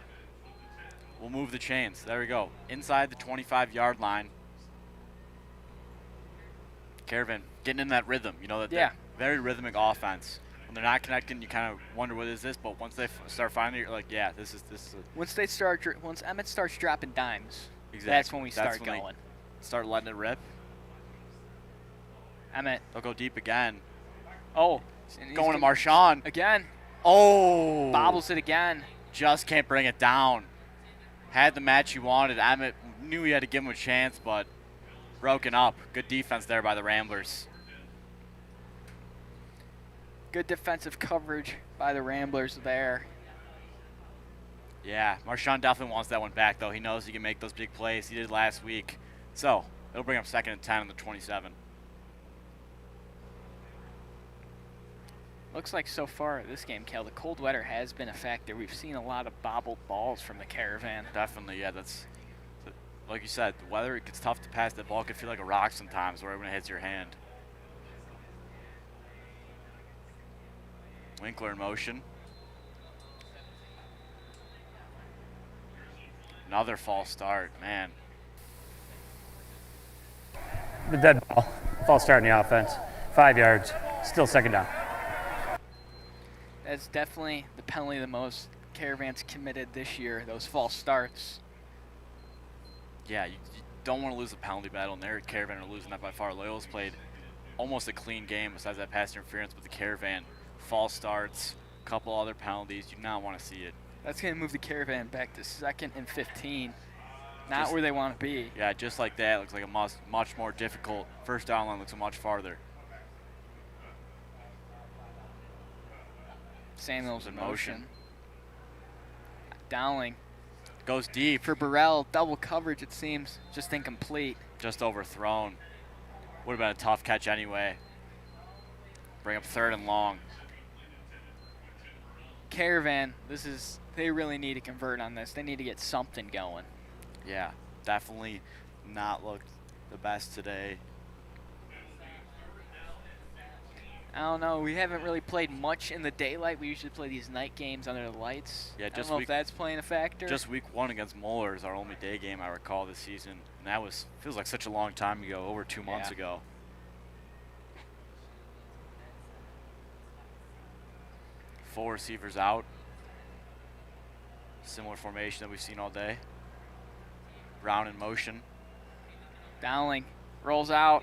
We'll move the chains. There we go. Inside the 25-yard line. Caravan getting in that rhythm. That very rhythmic offense. When they're not connecting, you kind of wonder what is this, but once they start finding it, you're like, yeah, this is. Once Emmett starts dropping dimes, that's when we start going. Start letting it rip. Emmett. They'll go deep again. Oh. Going to Marshawn. Again. Oh! Bobbles it again. Just can't bring it down. Had the match he wanted. Emmett knew he had to give him a chance, but broken up. Good defense there by the Ramblers. Good defensive coverage by the Ramblers there. Yeah, Marshawn definitely wants that one back, though. He knows he can make those big plays. He did last week. So it'll bring up 2nd and 10 on the 27. Looks like so far this game, Cal, the cold weather has been a factor. We've seen a lot of bobbled balls from the Caravan. Definitely, yeah. That's like you said. The weather, it gets tough to pass. The ball can feel like a rock sometimes, where when it hits your hand. Winkler in motion. Another false start, man. The dead ball. False start in the offense. 5 yards. Still 2nd down. That's definitely the penalty the most Caravan's committed this year, those false starts. Yeah, you don't want to lose a penalty battle, and their Caravan are losing that by far. Loyola's played almost a clean game besides that pass interference with the Caravan. False starts, a couple other penalties. You do not want to see it. That's going to move the Caravan back to 2nd and 15. Not where they want to be. Yeah, just like that. Looks like a much more difficult. First down line looks much farther. Samuel's in motion. Dowling. Goes deep. For Burrell, double coverage, it seems. Just incomplete. Just overthrown. Would have been a tough catch anyway. Bring up 3rd and long. Caravan, they really need to convert on this. They need to get something going. Yeah, definitely not looked the best today. I don't know. We haven't really played much in the daylight. We usually play these night games under the lights. Yeah, I don't know if that's playing a factor. Just week 1 against Moeller is our only day game I recall this season. And that feels like such a long time ago, over 2 months ago. Four receivers out. Similar formation that we've seen all day. Brown in motion. Dowling rolls out,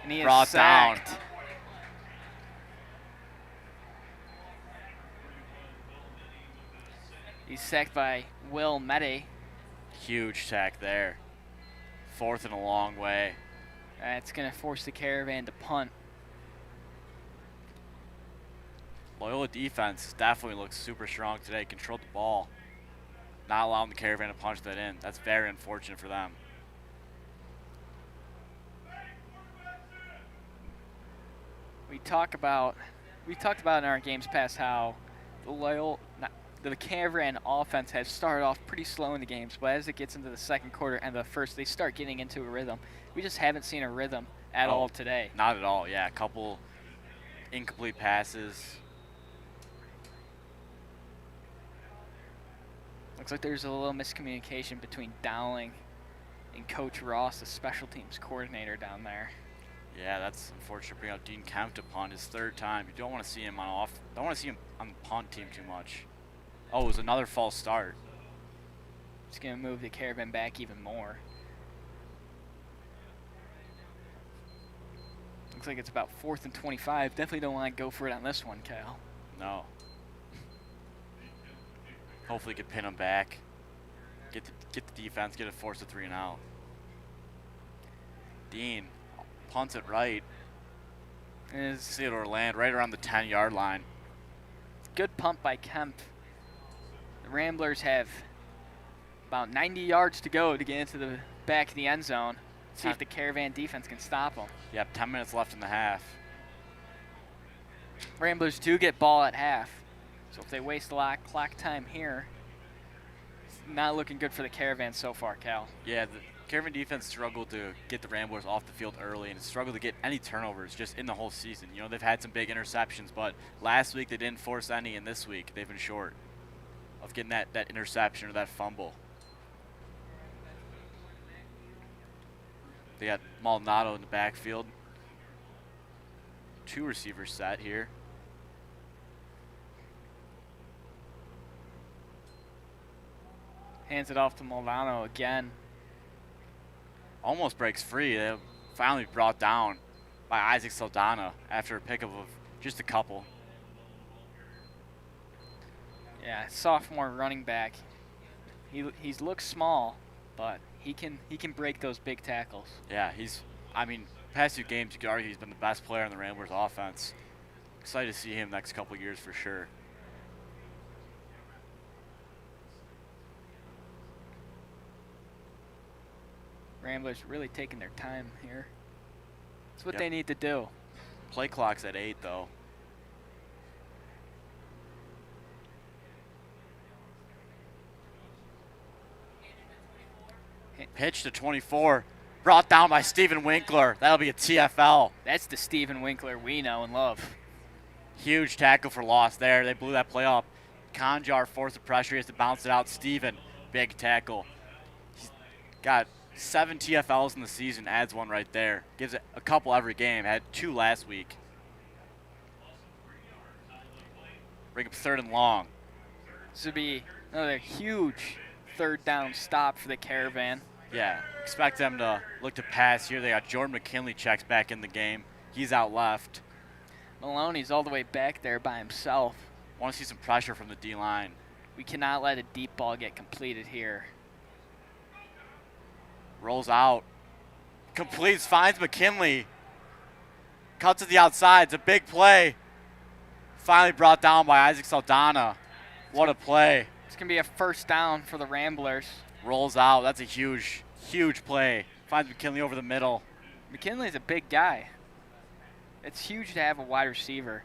and he brought is sacked. down. He's sacked by Will Mede. Huge sack there. 4th and a long way. That's going to force the Caravan to punt. Loyola defense definitely looks super strong today. Controlled the ball. Not allowing the Caravan to punch that in. That's very unfortunate for them. We talked about in our games past how the Caravan offense has started off pretty slow in the games, but as it gets into the 2nd quarter and the first, they start getting into a rhythm. We just haven't seen a rhythm at all today. Not at all, yeah. A couple incomplete passes. Looks like there's a little miscommunication between Dowling and Coach Ross, the special teams coordinator down there. Yeah, that's unfortunate. Bring out Dean Kemp to punt his 3rd time. You don't want to see him on the punt team too much. Oh, it was another false start. It's going to move the Caravan back even more. Looks like it's about 4th and 25. Definitely don't want to go for it on this one, Cal. No. Hopefully get pin him back. Get the defense, get it forced to 3 and out. Dean punts it right. See it or land right around the 10-yard line. Good punt by Kemp. The Ramblers have about 90 yards to go to get into the back of the end zone. See if the Caravan defense can stop them. Yep, 10 minutes left in the half. Ramblers do get ball at half. So if they waste a lot of clock time here, it's not looking good for the Caravan so far, Cal. Yeah, the Caravan defense struggled to get the Ramblers off the field early and struggled to get any turnovers just in the whole season. You know, they've had some big interceptions, but last week they didn't force any, and this week they've been short of getting that interception or that fumble. They got Maldonado in the backfield. 2 receivers set here. Hands it off to Maldonado again. Almost breaks free. They finally brought down by Isaac Saldana after a pickup of just a couple. Yeah, sophomore running back. He looks small, but he can break those big tackles. Yeah, past 2 games you could argue he's been the best player in the Ramblers offense. Excited to see him next couple years for sure. Ramblers really taking their time here. That's what they need to do. Play clock's at 8 though. Pitch to 24. Brought down by Steven Winkler. That'll be a TFL. That's the Steven Winkler we know and love. Huge tackle for loss there. They blew that play up. Conjar forced the pressure. He has to bounce it out. Steven, big tackle. He's got 7 TFLs in the season. Adds 1 right there. Gives it a couple every game. Had 2 last week. Bring up 3rd and long. This would be another huge 3rd down stop for the Caravan. Yeah, expect them to look to pass here. They got Jordan McKinley checks back in the game. He's out left. Maloney's all the way back there by himself. Want to see some pressure from the D-line. We cannot let a deep ball get completed here. Rolls out. Completes, finds McKinley. Cuts to the outside. It's a big play. Finally brought down by Isaac Saldana. What a play. It's going to be a 1st down for the Ramblers. Rolls out. That's a huge, huge play. Finds McKinley over the middle. McKinley's a big guy. It's huge to have a wide receiver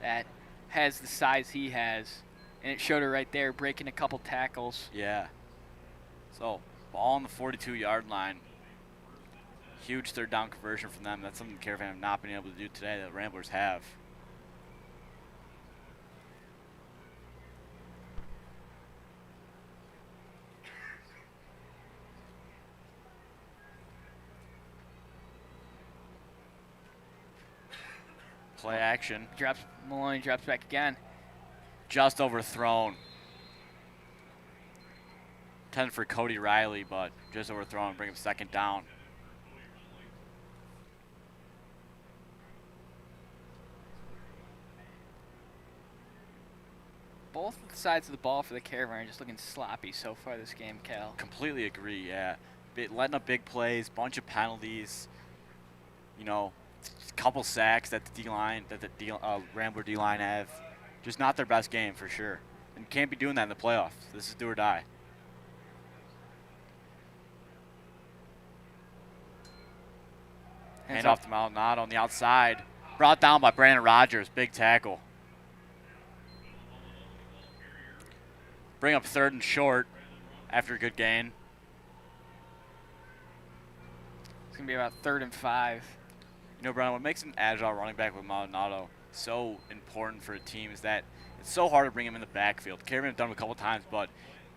that has the size he has. And it showed it right there, breaking a couple tackles. Yeah. So, ball on the 42-yard line. Huge 3rd down conversion from them. That's something the Caravan have not been able to do today that the Ramblers have. Play action. Maloney drops back again. Just overthrown. 10 for Cody Riley, but just overthrown. Bring him 2nd down. Both sides of the ball for the Caravan are just looking sloppy so far this game, Cal. Completely agree, yeah. Letting up big plays, bunch of penalties. You know, couple sacks that the D-line, that the Rambler D-line have. Just not their best game for sure. And can't be doing that in the playoffs. This is do or die. Hand off to Maldonado on the outside. Brought down by Brandon Rogers. Big tackle. Bring up 3rd and short after a good gain. It's going to be about 3rd and 5. You know, Brian, what makes an agile running back with Maldonado so important for a team is that it's so hard to bring him in the backfield. Caravan have done it a couple times, but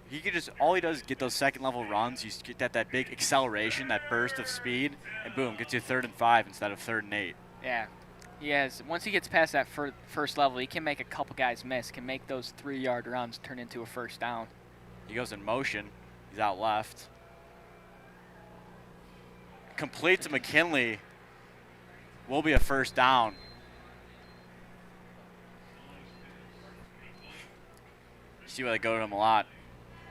he could just, all he does is get those 2nd-level runs. You get that big acceleration, that burst of speed, and boom, gets you 3rd and 5 instead of 3rd and 8. Yeah, he has. Once he gets past that 1st level, he can make a couple guys miss, can make those 3-yard runs turn into a 1st down. He goes in motion. He's out left. Complete to McKinley. Will be a 1st down. See why they go to him a lot.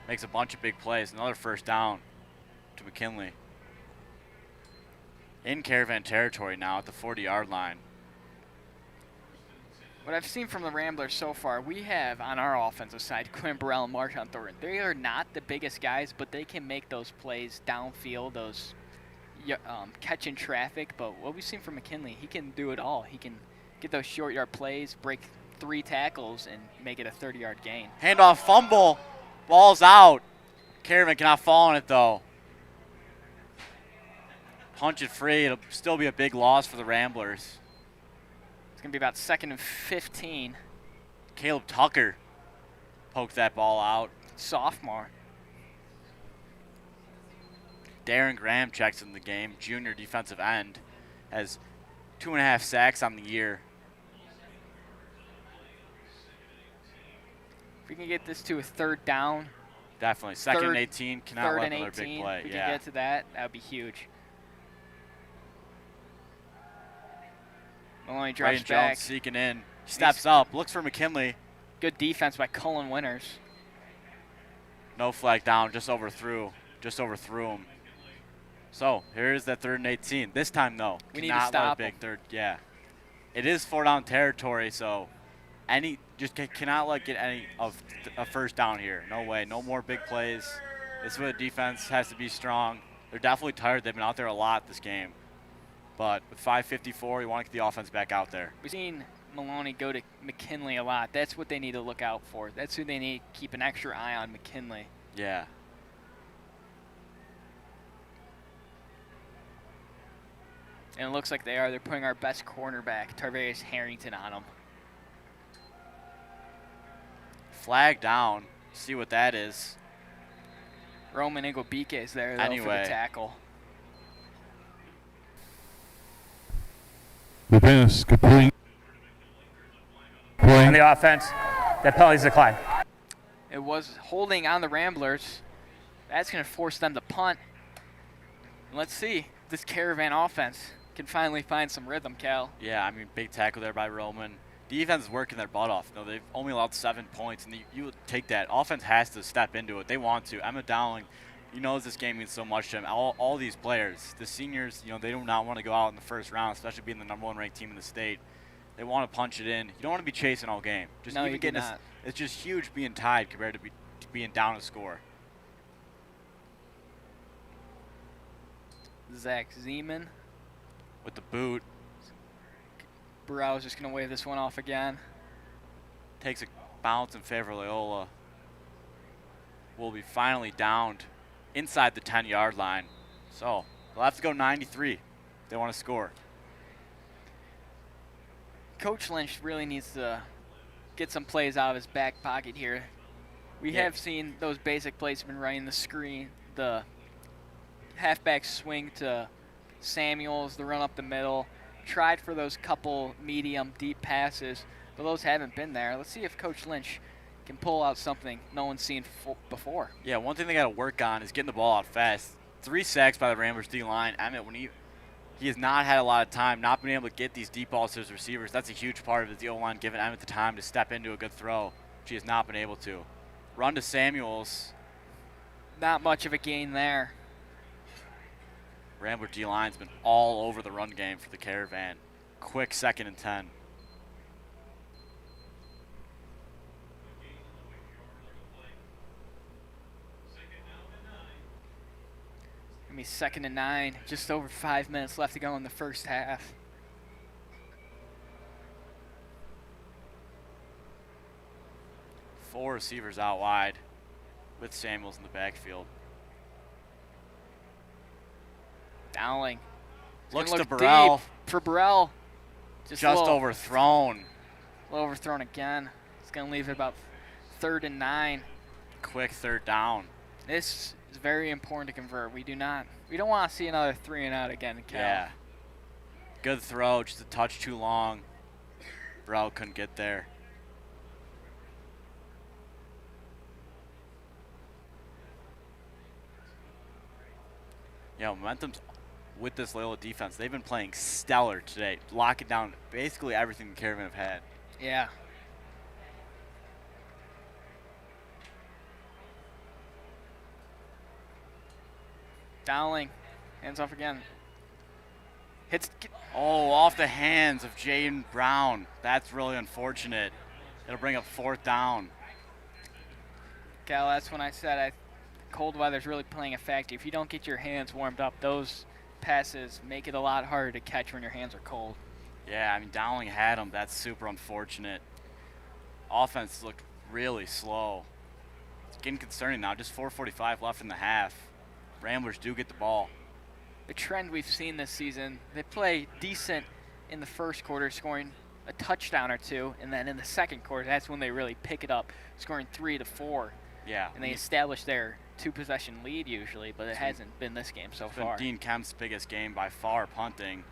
Makes a bunch of big plays. Another 1st down to McKinley. In Caravan territory now at the 40-yard line. What I've seen from the Ramblers so far, we have on our offensive side Quinn Burrell and Marshawn Thornton. They are not the biggest guys, but they can make those plays downfield, those catching traffic. But what we've seen from McKinley, he can do it all. He can get those short yard plays, break 3 tackles, and make it a 30-yard gain. Handoff fumble. Ball's out. Caravan cannot fall on it, though. Punch it free. It'll still be a big loss for the Ramblers. It's going to be about 2nd and 15. Caleb Tucker poked that ball out. Sophomore. Darren Graham checks in the game. Junior defensive end. Has 2.5 sacks on the year. If we can get this to a 3rd down. Definitely. 2nd and 18. Cannot let another big play. If we can get to that, that would be huge. Maloney drops back. Jones seeking in. Steps up. Looks for McKinley. Good defense by Cullen Winters. No flag down, just overthrew him. So here's that 3rd and 18. This time, though, we need to stop big third. Yeah, it is 4-down territory, so cannot get any of a first down here. No way, no more big plays. This is where the defense has to be strong. They're definitely tired. They've been out there a lot this game, but with 5:54, you want to get the offense back out there. We've seen Maloney go to McKinley a lot. That's what they need to look out for. That's who they need to keep an extra eye on, McKinley. Yeah. And it looks like they are. They're putting our best cornerback, Tarvarius Harrington, on him. Flag down. See what that is. Roman Igobike is there, though, anyway. for the tackle. The pass complete. Play. On the offense, that penalty's declined. It was holding on the Ramblers. That's going to force them to punt. And let's see if this Caravan offense can finally find some rhythm, Cal. Yeah, I mean, big tackle there by Roman. Defense is working their butt off. No, they've only allowed 7 points, and you would take that. Offense has to step into it. They want to. Emmett Dowling, he knows this game means so much to him. All these players, the seniors, they do not want to go out in the first round, especially being the #1 ranked team in the state. They want to punch it in. You don't want to be chasing all game. No, you do not. It's just huge being tied compared to being down a score. Zach Zeman with the boot. Burrell's just going to wave this one off again. Takes a bounce in favor of Loyola. Will be finally downed inside the 10-yard line. So they'll have to go 93 if they want to score. Coach Lynch really needs to get some plays out of his back pocket here. We have seen those basic plays have been running the screen, the halfback swing to Samuels, the run up the middle. Tried for those couple medium, deep passes, but those haven't been there. Let's see if Coach Lynch can pull out something no one's seen before. Yeah, one thing they got to work on is getting the ball out fast. 3 sacks by the Ramblers D-line. Emmett, when he has not had a lot of time, not been able to get these deep balls to his receivers. That's a huge part of his O-line, giving Emmett the time to step into a good throw, which he has not been able to. Run to Samuels. Not much of a gain there. Rambler D-line's been all over the run game for the Caravan. Quick 2nd and 10. Gonna be 2nd and 9. Just over 5 minutes left to go in the first half. Four receivers out wide with Samuels in the backfield. Dowling. Looks to Burrell. For Burrell. Just overthrown. A little overthrown again. It's going to leave it about 3rd and 9. Quick 3rd down. This is very important to convert. We don't want to see another 3 and out again, Cal. Yeah. Good throw, just a touch too long. Burrell couldn't get there. Yeah, momentum's with this Loyola defense. They've been playing stellar today, locking down basically everything the Caravan have had. Yeah. Dowling, hands off again. Off the hands of Jaden Brown. That's really unfortunate. It'll bring up 4th down. Cal, that's when I said cold weather's really playing a factor. If you don't get your hands warmed up, those passes make it a lot harder to catch when your hands are cold. Yeah, I mean, Dowling had them. That's super unfortunate. Offense looked really slow. It's getting concerning now. Just 4:45 left in the half. Ramblers do get the ball. The trend we've seen this season, they play decent in the first quarter, scoring a touchdown or 2, and then in the second quarter, that's when they really pick it up, scoring 3 to 4. Yeah. And they establish their 2-possession lead usually, but it hasn't been this game so far. Dean Kemp's biggest game by far, punting.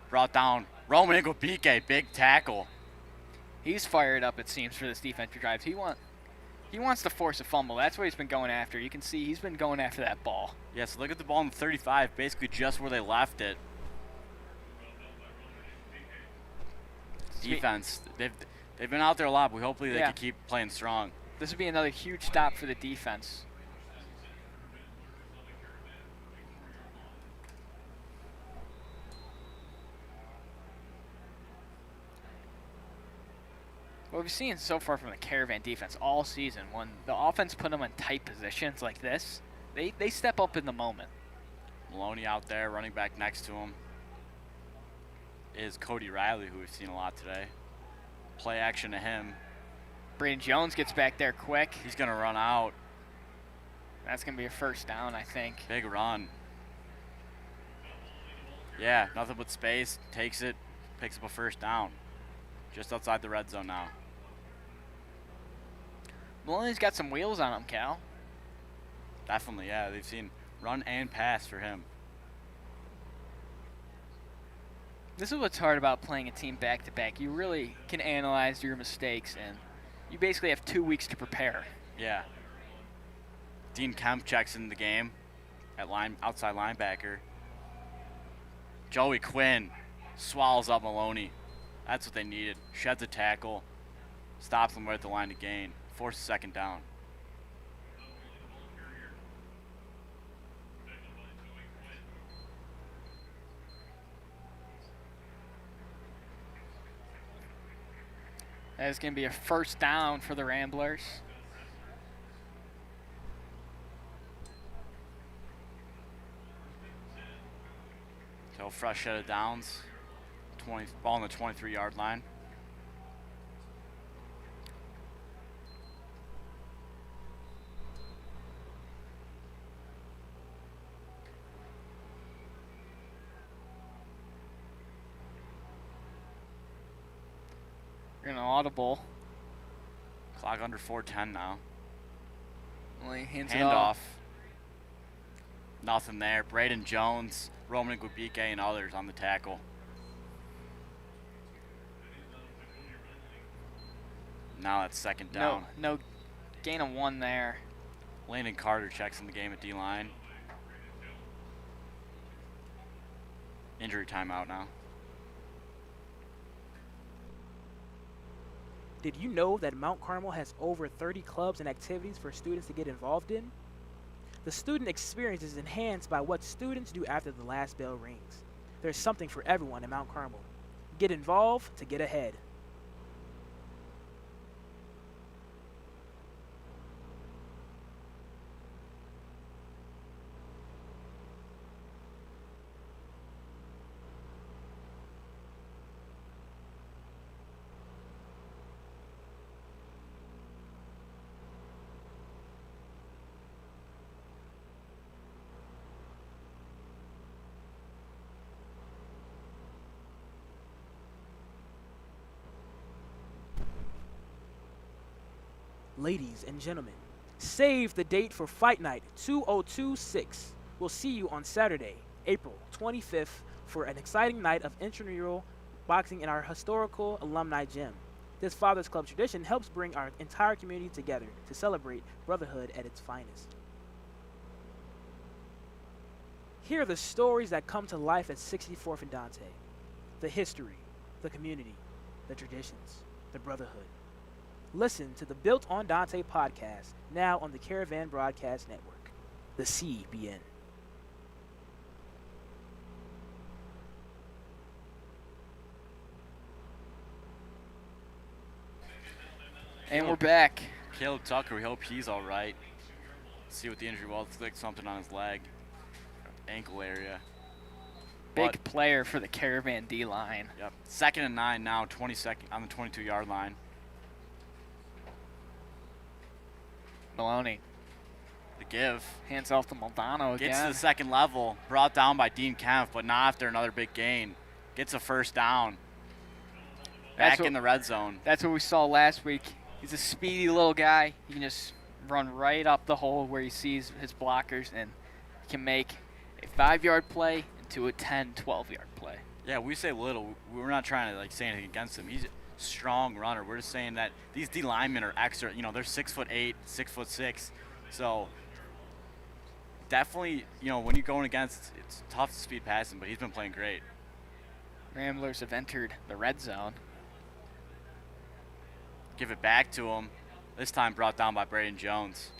Brought down Roman Igobike, big tackle. He's fired up, it seems, for this defensive drive. He wants to force a fumble. That's what he's been going after. You can see he's been going after that ball. Yeah, so look at the ball in the 35, basically just where they left it. Defense, They've been out there a lot, but hopefully they can keep playing strong. This would be another huge stop for the defense. What we've seen so far from the Caravan defense all season, when the offense put them in tight positions like this, they step up in the moment. Maloney out there, running back next to him is Cody Riley, who we've seen a lot today. Play action to him. Braden Jones gets back there quick. He's going to run out. That's going to be a first down, I think. Big run. Yeah, nothing but space. Takes it, picks up a first down. Just outside the red zone now. Maloney's got some wheels on him, Cal. Definitely, yeah. They've seen run and pass for him. This is what's hard about playing a team back-to-back. You really can analyze your mistakes, and you basically have 2 weeks to prepare. Yeah. Dean Kemp checks in the game at outside linebacker. Joey Quinn swallows up Maloney. That's what they needed. Sheds a tackle. Stops them right at the line to gain. Forces second down. That is going to be a first down for the Ramblers. So fresh set of downs. Ball on the 23-yard line. You're going to audible. Clock under 4:10 now. Well, he hands Hand it off. Nothing there. Braden Jones, Roman Gwabike, and others on the tackle. Now that's second down. No gain of 1 there. Landon Carter checks in the game at D-line. Injury timeout now. Did you know that Mount Carmel has over 30 clubs and activities for students to get involved in? The student experience is enhanced by what students do after the last bell rings. There's something for everyone in Mount Carmel. Get involved to get ahead. Ladies and gentlemen, save the date for Fight Night 2026. We'll see you on Saturday, April 25th for an exciting night of intramural boxing in our historical alumni gym. This Fathers Club tradition helps bring our entire community together to celebrate brotherhood at its finest. Here are the stories that come to life at 64th and Dante. The history, the community, the traditions, the brotherhood. Listen to the Built on Dante podcast, now on the Caravan Broadcast Network, the CBN. And we're back. Caleb Tucker, we hope he's all right. See what the injury was. Looks like something on his leg, ankle area. Big player for the Caravan D-line. Yep. 2nd and 9 now, 22nd on the 22-yard line. Maloney. The give. Hands off to Maldonado again. Gets to the second level. Brought down by Dean Kemp, but not after another big gain. Gets a first down. Back in the red zone. That's what we saw last week. He's a speedy little guy. He can just run right up the hole where he sees his blockers and can make a 5-yard play into a 10, 12-yard play. Yeah, we say little. We're not trying to say anything against him. He's strong runner. We're just saying that these D linemen are extra. You know, they're 6'8", 6'6". So definitely, you know, when you're going against, it's tough to speed past him. But he's been playing great. Ramblers have entered the red zone. Give it back to him. This time brought down by Braden Jones.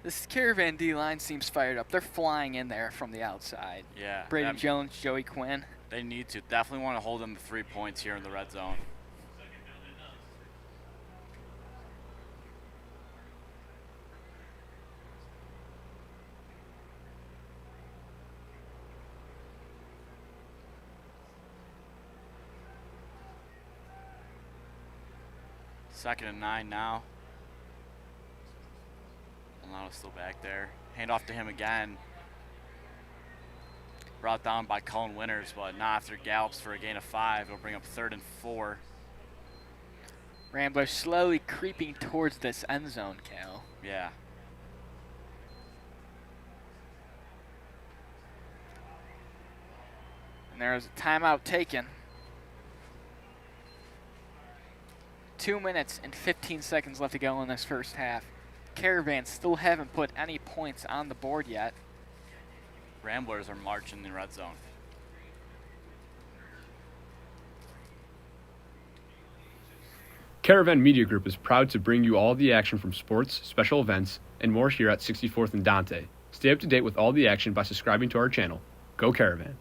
This Caravan D-line seems fired up. They're flying in there from the outside. Yeah. Braden Jones, Joey Quinn. They need to. Definitely want to hold them to 3 points here in the red zone. Second and 9 now. Milano's still back there. Hand off to him again. Brought down by Cullen Winters, but not after gallops for a gain of 5. It'll bring up 3rd and 4. Ramblers slowly creeping towards this end zone, Cal. Yeah. And there's a timeout taken. 2 minutes and 15 seconds left to go in this first half. Caravan still haven't put any points on the board yet. Ramblers are marching in the red zone. Caravan Media Group is proud to bring you all the action from sports, special events, and more here at 64th and Dante. Stay up to date with all the action by subscribing to our channel. Go Caravan!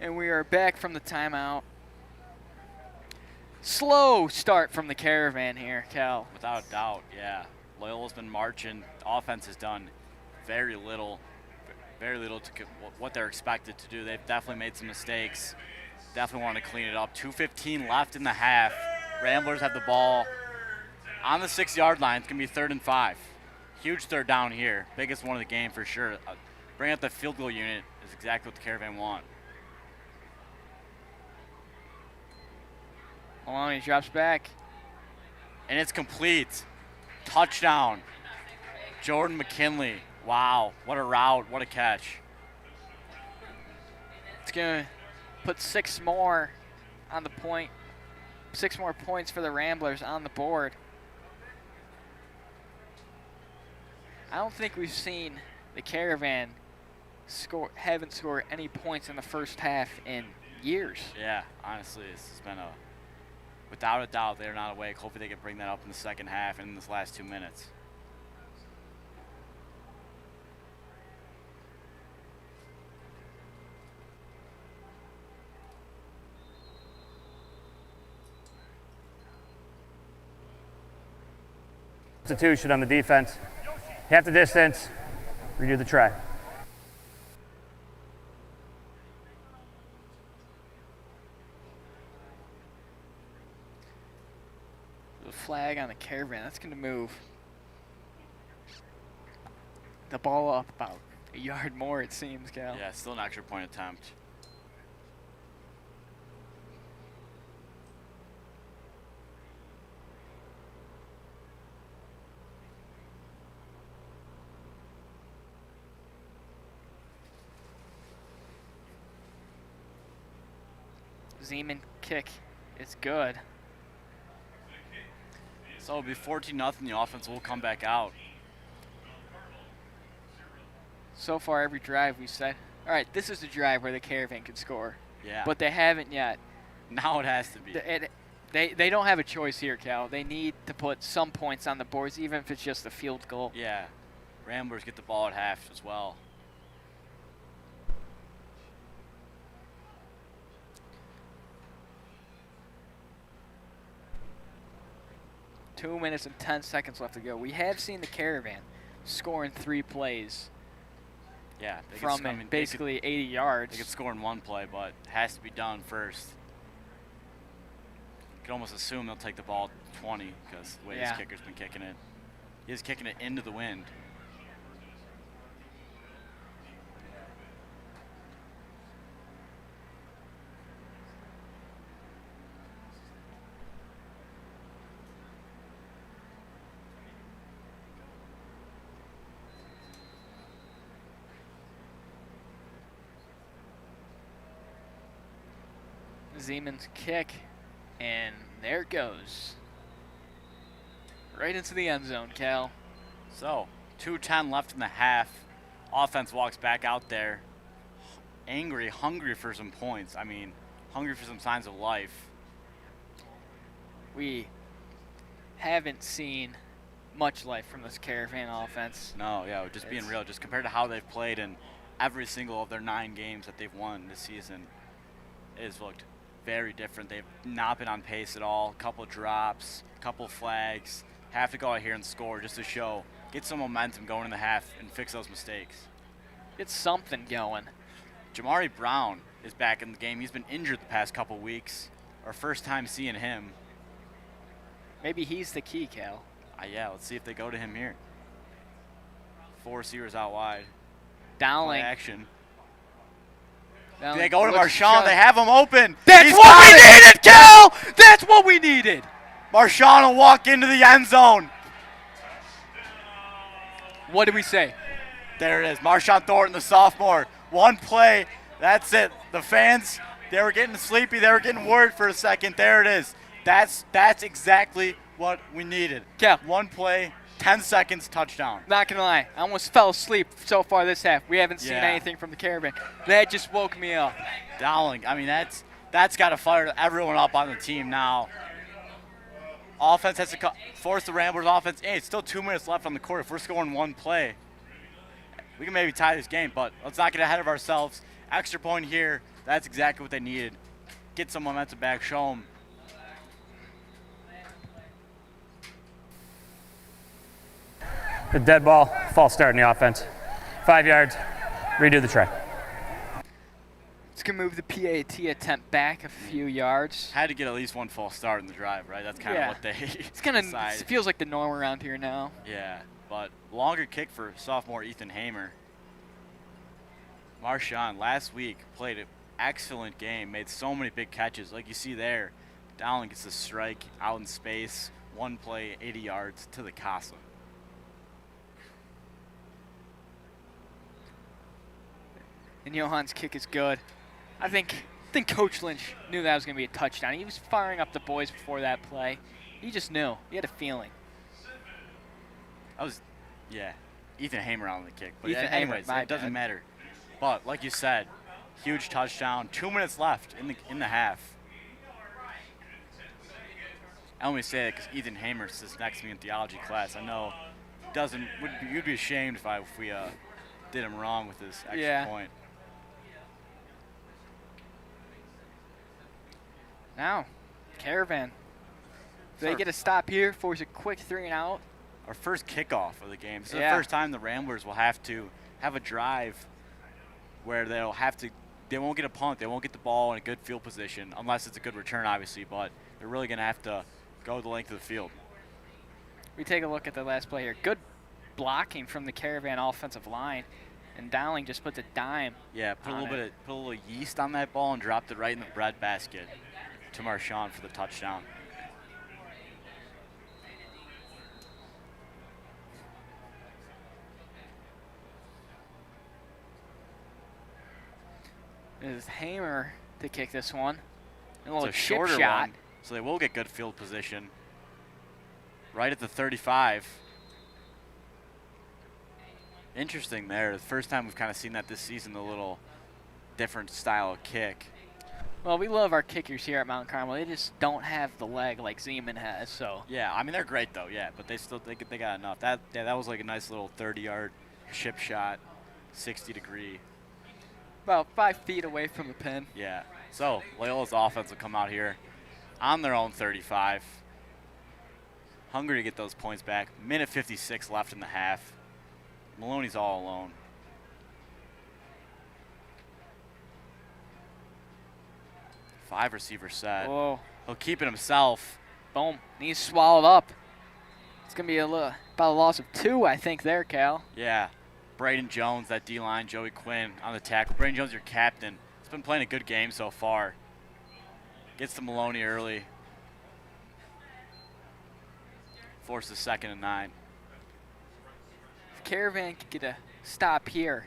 And we are back from the timeout. Slow start from the Caravan here, Cal. Without a doubt, yeah. Loyola's been marching. The offense has done very little to what they're expected to do. They've definitely made some mistakes. Definitely want to clean it up. 2:15 left in the half. Ramblers have the ball on the 6-yard line. It's going to be 3rd and 5. Huge third down here. Biggest one of the game for sure. Bring up the field goal unit is exactly what the Caravan want. Maloney drops back. And it's complete. Touchdown. Jordan McKinley. Wow, what a route, what a catch. It's going to put 6 more on the point. 6 more points for the Ramblers on the board. I don't think we've seen the Caravan haven't scored any points in the first half in years. Yeah, honestly, this has been without a doubt, they're not awake. Hopefully they can bring that up in the second half and in this last 2 minutes. Substitution on the defense. Half the distance, redo the try. The flag on the Caravan, that's going to move the ball up about a yard more, it seems, Cal. Yeah, still an extra point attempt. Zeman kick is good. So it'll be 14-0. The offense will come back out. So far, every drive we said, all right, this is the drive where the Caravan could score. Yeah. But they haven't yet. Now it has to be. They don't have a choice here, Cal. They need to put some points on the boards, even if it's just a field goal. Yeah. Ramblers get the ball at half as well. Two 2 minutes and 10 seconds left to go. We have seen the Caravan score in 3 plays. Yeah, from basically 80 yards. They could score in 1 play, but it has to be done first. can almost assume they'll take the ball 20 because the way his kicker's been kicking it. He's kicking it into the wind. Zeman's kick, and there it goes. Right into the end zone, Cal. So, 2:10 left in the half. Offense walks back out there, angry, hungry for some points. I mean, hungry for some signs of life. We haven't seen much life from this Caravan offense. No, yeah, just being real. Just compared to how they've played in every single of their 9 games that they've won this season, it has looked very different. They've not been on pace at all. Couple drops, couple flags. Have to go out here and score just to show, get some momentum going in the half and fix those mistakes. Get something going. Jamari Brown is back in the game. He's been injured the past couple weeks. Our first time seeing him. Maybe he's the key, Cal. Yeah, let's see if they go to him here. 4 receivers out wide. Dowling. Play action. Dowling. They go to Looks Marshawn. shut. They have him open. That's what we needed, Cal! That's what we needed. Marshawn will walk into the end zone. What did we say? There it is. Marshawn Thornton, the sophomore. One play. That's it. The fans, they were getting sleepy. They were getting worried for a second. There it is. That's exactly what we needed. Cal. One play, 10 seconds, touchdown. Not gonna lie, I almost fell asleep so far this half. We haven't seen anything from the Caravan. That just woke me up. Dowling, I mean, that's got to fire everyone up on the team now. Offense has to force the Ramblers offense. Hey, it's still 2 minutes left on the court. If we're scoring one play, we can maybe tie this game, but let's not get ahead of ourselves. Extra point here. That's exactly what they needed. Get some momentum back, show them. The dead ball, false start in the offense. 5 yards, redo the try. It's going to move the PAT attempt back a few yards. Had to get at least one false start in the drive, right? That's kind of what they It's kind of it feels like the norm around here now. Yeah, but longer kick for sophomore Ethan Hamer. Marshawn last week played an excellent game, made so many big catches. Like you see there, Dowling gets the strike out in space, one play, 80 yards to the casa. And Johan's kick is good. I think Coach Lynch knew that was going to be a touchdown. He was firing up the boys before that play. He just knew. He had a feeling. Ethan Hamer on the kick. But Anyways, it doesn't matter. But like you said, huge touchdown. 2 minutes left in the half. I only say that because Ethan Hamer sits next to me in theology class. I know you'd be ashamed if we did him wrong with this extra point. Now, Caravan. They get a stop here, force a quick 3 and out. Our first kickoff of the game. This is the first time the Ramblers will have to have a drive where they won't get a punt, they won't get the ball in a good field position, unless it's a good return, obviously, but they're really going to have to go the length of the field. We take a look at the last play here. Good blocking from the Caravan offensive line, and Dowling just puts a dime. Yeah, put a little yeast on that ball and dropped it right in the bread basket to Marshawn for the touchdown. It is Hamer to kick this one. A little it's a chip shorter shot. one, so they will get good field position. Right at the 35. Interesting there. The first time we've kind of seen that this season, a little different style of kick. Well, we love our kickers here at Mount Carmel. They just don't have the leg like Zeman has. So yeah, I mean they're great though. Yeah, but they got enough. That was like a nice little 30-yard chip shot, 60-degree. About 5 feet away from the pin. Yeah. So Loyola's offense will come out here on their own 35. Hungry to get those points back. Minute 56 left in the half. Maloney's all alone. Five receiver set. Whoa. He'll keep it himself. Boom. And he's swallowed up. It's going to be about a loss of 2, I think, there, Cal. Yeah. Braden Jones, that D-line, Joey Quinn on the tackle. Braden Jones, your captain. He's been playing a good game so far. Gets to Maloney early. Forces 2nd and 9. If Caravan could get a stop here.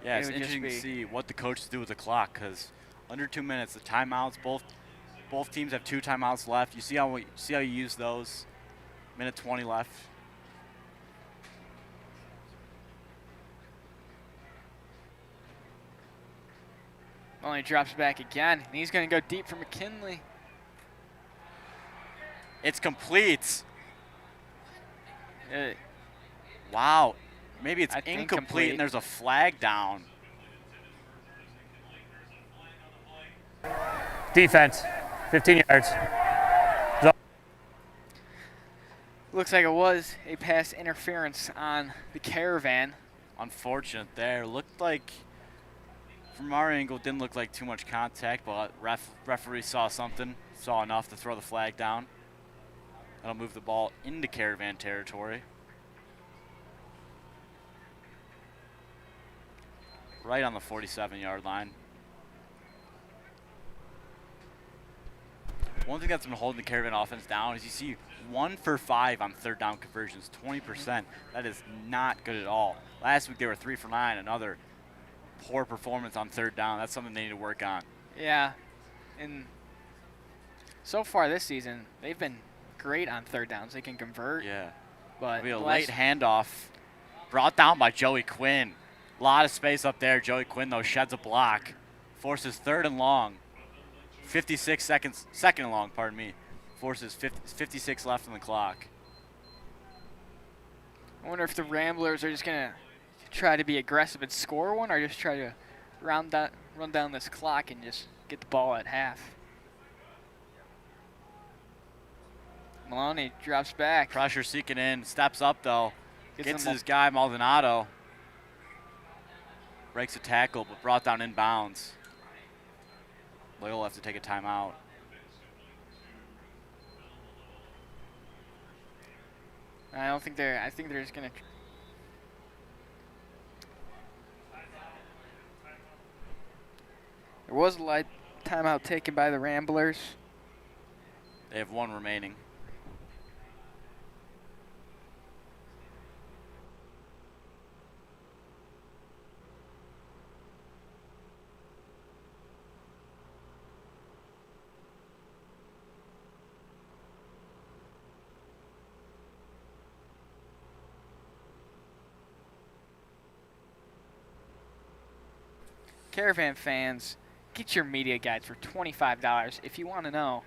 Yeah, it's interesting to see what the coaches do with the clock, because under 2 minutes, the timeouts, both teams have 2 timeouts left. You see how you use those. Minute 20 left. Only drops back again, and he's going to go deep for McKinley. It's complete. Wow. Maybe it's incomplete and there's a flag down. Defense, 15 yards. Looks like it was a pass interference on the Caravan. Unfortunate there. Looked like, from our angle, didn't look like too much contact, but referee saw something, saw enough to throw the flag down. That'll move the ball into Caravan territory. Right on the 47-yard line. One thing that's been holding the Caravan offense down is you see 1 for 5 on 3rd down conversions, 20%. That is not good at all. Last week they were 3 for 9, another poor performance on 3rd down. That's something they need to work on. Yeah, and so far this season, they've been great on 3rd downs. They can convert. Yeah. But it'll be a late handoff brought down by Joey Quinn. A lot of space up there. Joey Quinn, though, sheds a block. Forces 3rd and long. 56 seconds, 2nd and long, pardon me. Forces 56 left on the clock. I wonder if the Ramblers are just going to try to be aggressive and score one, or just try to run down this clock and just get the ball at half. Maloney drops back. Pressure seeking in, steps up though. Gets him his guy Maldonado. Breaks a tackle, but brought down inbounds. Loyola will have to take a timeout. I think they're just gonna. There was a light timeout taken by the Ramblers. They have 1 remaining. Caravan fans, get your media guides for $25 if you want to know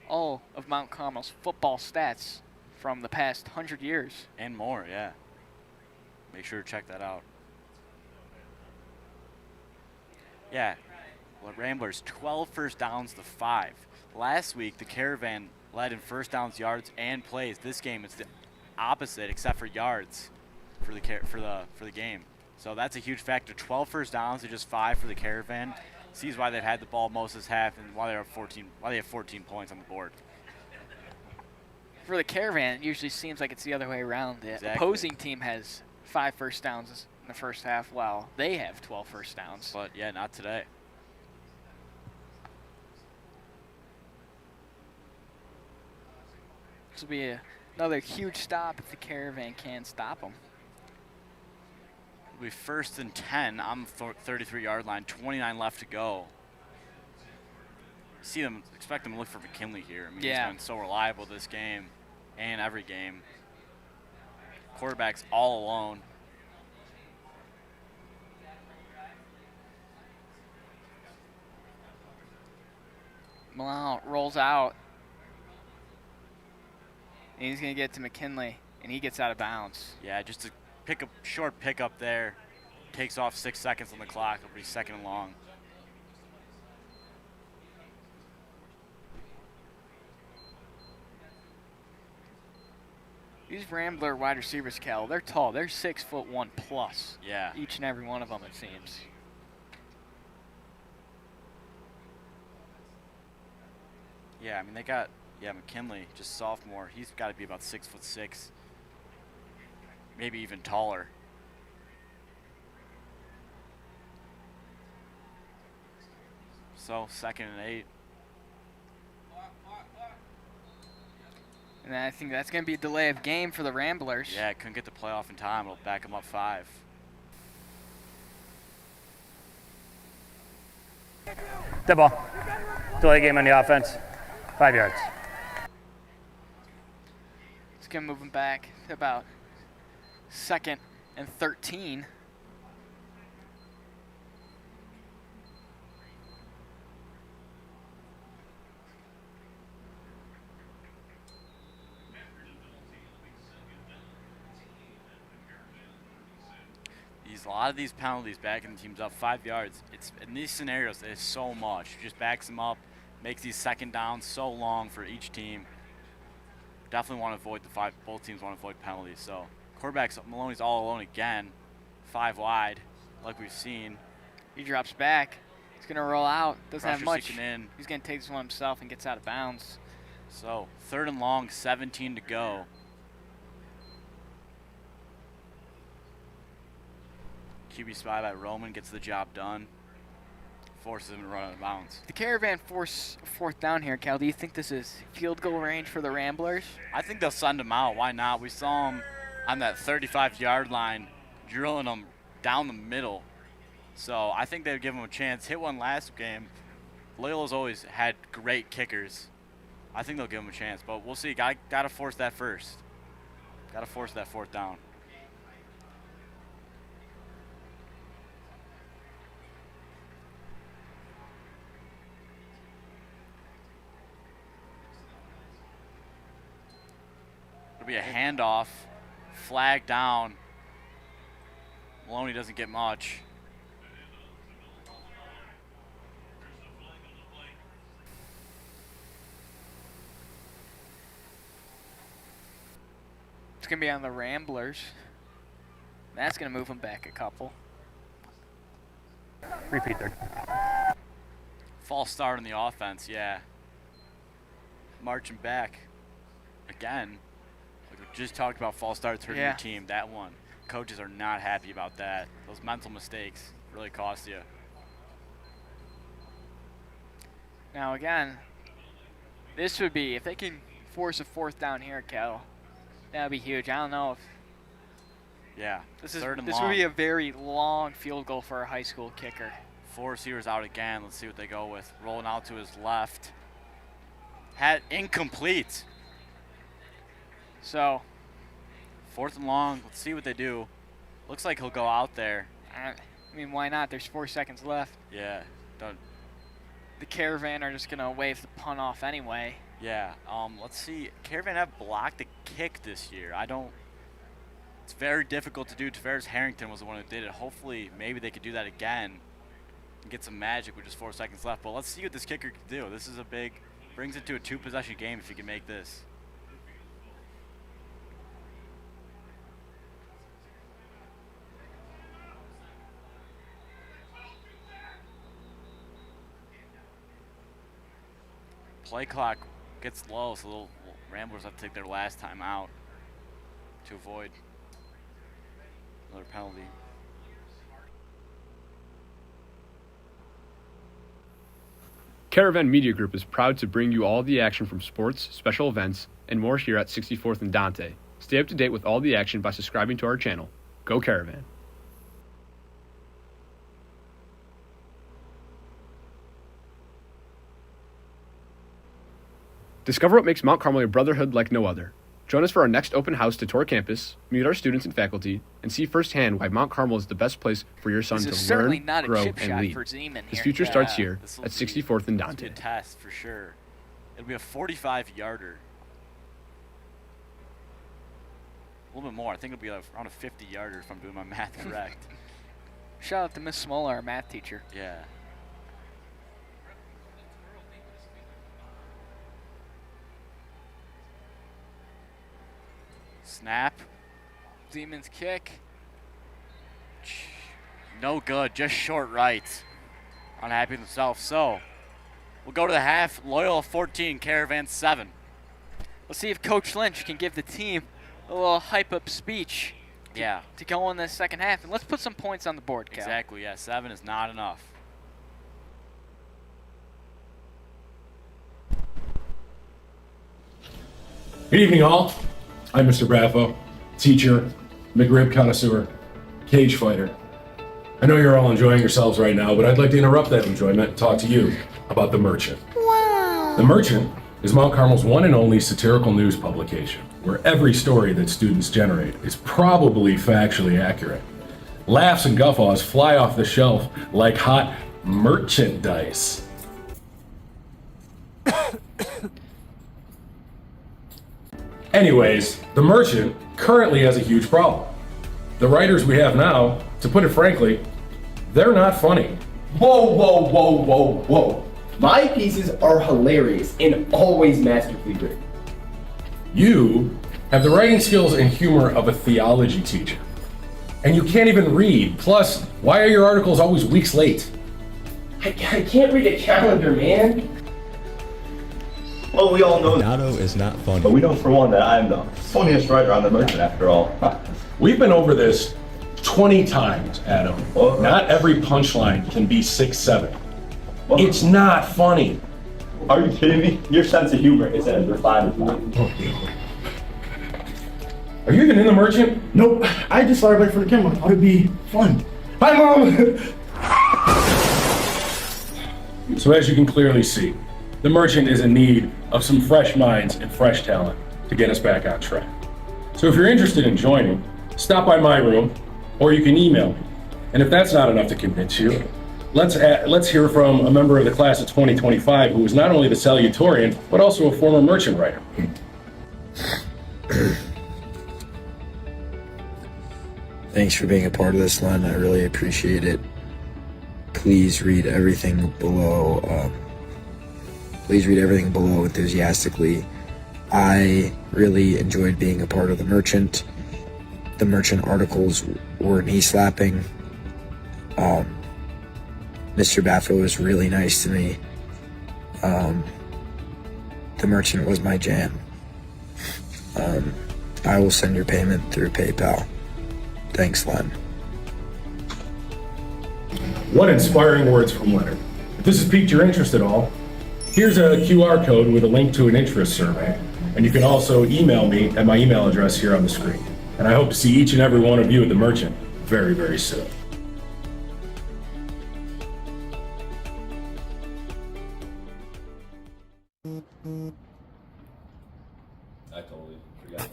all of Mount Carmel's football stats from the past 100 years. And more, yeah. Make sure to check that out. Yeah, well, Ramblers, 12 first downs to 5. Last week, the Caravan led in first downs, yards, and plays. This game, it's the opposite, except for yards for the game. So that's a huge factor. 12 first downs to just 5 for the Caravan. Sees why they've had the ball most of this half and why they have 14 points on the board. For the Caravan, it usually seems like it's the other way around. The Exactly. opposing team has 5 first downs in the first half, while they have 12 first downs. But yeah, not today. This will be another huge stop if the Caravan can stop them. It'll be 1st and 10 on the 33-yard line, 29 left to go. Expect them to look for McKinley here. I mean, Yeah. He's been so reliable this game and every game. Quarterback's all alone. Malone rolls out. And he's going to get to McKinley, and he gets out of bounds. Yeah, just a short pickup there. Takes off 6 seconds on the clock. It'll be 2nd and long. These Rambler wide receivers, Cal, they're tall. They're 6'1" plus. Yeah. Each and every one of them, it seems. Yeah, I mean, they got, McKinley, just sophomore. He's got to be about 6'6", maybe even taller. So, 2nd and 8. And I think that's going to be a delay of game for the Ramblers. Yeah, couldn't get the playoff in time. It'll back them up 5. Dead ball. Delay game on the offense. 5 yards. It's going to move them back to about 2nd and 13. A lot of these penalties backing the teams up 5 yards. It's in these scenarios, it's so much. It just backs them up, makes these second downs so long for each team. Definitely want to avoid both teams want to avoid penalties. So quarterback Maloney's all alone again, 5 wide, like we've seen. He drops back. He's going to roll out. Doesn't have much. In. He's going to take this one himself and gets out of bounds. So 3rd and long, 17 to go. QB spy by Roman gets the job done. Forces him to run out of bounds. The Caravan force 4th down here, Cal. Do you think this is field goal range for the Ramblers? I think they'll send him out. Why not? We saw him on that 35-yard line drilling them down the middle. So I think they'd give him a chance. Hit one last game. Loyola's always had great kickers. I think they'll give him a chance, but we'll see. Got to force that first. Got to force that 4th down. Be a handoff, flag down. Maloney doesn't get much. It's going to be on the Ramblers. That's going to move them back a couple. Repeat there. False start on the offense, yeah. Marching back again. Just talked about false starts hurting your team. That one. Coaches are not happy about that. Those mental mistakes really cost you. Now again, this would be, if they can force a 4th down here, Cal, that would be huge. I don't know if... Yeah, this would be a very long field goal for a high school kicker. 4 receivers out again. Let's see what they go with. Rolling out to his left. Had incomplete. So, 4th and long. Let's see what they do. Looks like he'll go out there. I mean, why not? There's 4 seconds left. Yeah. Don't. The Caravan are just going to wave the punt off anyway. Yeah. Let's see. Caravan have blocked a kick this year. It's very difficult to do. Tavares Harrington was the one who did it. Hopefully, maybe they could do that again and get some magic with just 4 seconds left. But let's see what this kicker can do. This is brings it to a 2-possession game if he can make this. Play clock gets low, so the Ramblers have to take their last time out to avoid another penalty. Caravan Media Group is proud to bring you all the action from sports, special events, and more here at 64th and Dante. Stay up to date with all the action by subscribing to our channel. Go Caravan! Discover what makes Mount Carmel a brotherhood like no other. Join us for our next open house to tour campus, meet our students and faculty, and see firsthand why Mount Carmel is the best place for your son to learn, grow, and lead. His future starts here at 64th and Dante. This will be a test for sure. It'll be a 45-yarder. A little bit more. I think it'll be around a 50-yarder if I'm doing my math correct. Shout out to Miss Smola, our math teacher. Yeah. Snap. Zeman's kick. No good. Just short right. Unhappy with himself. So We'll go to the half. Loyola 14, Caravan 7. Let's see if Coach Lynch can give the team a little hype-up speech to go in the second half. And let's put some points on the board, Cal. Exactly, yeah. 7 is not enough. Good evening, all. I'm Mr. Braffo, teacher, McRib connoisseur, cage fighter. I know you're all enjoying yourselves right now, but I'd like to interrupt that enjoyment and talk to you about The Merchant. Wow. The Merchant is Mount Carmel's one and only satirical news publication, where every story that students generate is probably factually accurate. Laughs and guffaws fly off the shelf like hot merchandise. Anyways, The Merchant currently has a huge problem. The writers we have now, to put it frankly, they're not funny. Whoa, whoa, whoa, whoa, whoa. My pieces are hilarious and always masterfully written. You have the writing skills and humor of a theology teacher. And you can't even read. Plus, why are your articles always weeks late? I can't read a calendar, man. Well, we all know Nato is not funny. But we know for one that I'm the funniest writer on The Merchant after all. We've been over this 20 times, Adam. Not every punchline can be 6-7. It's not funny. Are you kidding me? Your sense of humor isn't as refined as mine. Are you even in The Merchant? Nope. I just started right for the camera. Thought it'd be fun. Hi, Mom! So as you can clearly see, The Merchant is in need of some fresh minds and fresh talent to get us back on track. So if you're interested in joining, stop by my room, or you can email me. And if that's not enough to convince you, let's hear from a member of the class of 2025 who is not only the salutatorian, but also a former Merchant writer. Thanks for being a part of this, Len. I really appreciate it. Please read everything below. Please read everything below enthusiastically. I really enjoyed being a part of The Merchant. The Merchant articles were knee-slapping. Mr. Baffo was really nice to me. The Merchant was my jam. I will send your payment through PayPal. Thanks, Len. What inspiring words from Leonard. If this has piqued your interest at all, here's a QR code with a link to an interest survey. And you can also email me at my email address here on the screen. And I hope to see each and every one of you at The Merchant very, very soon. I totally forgot.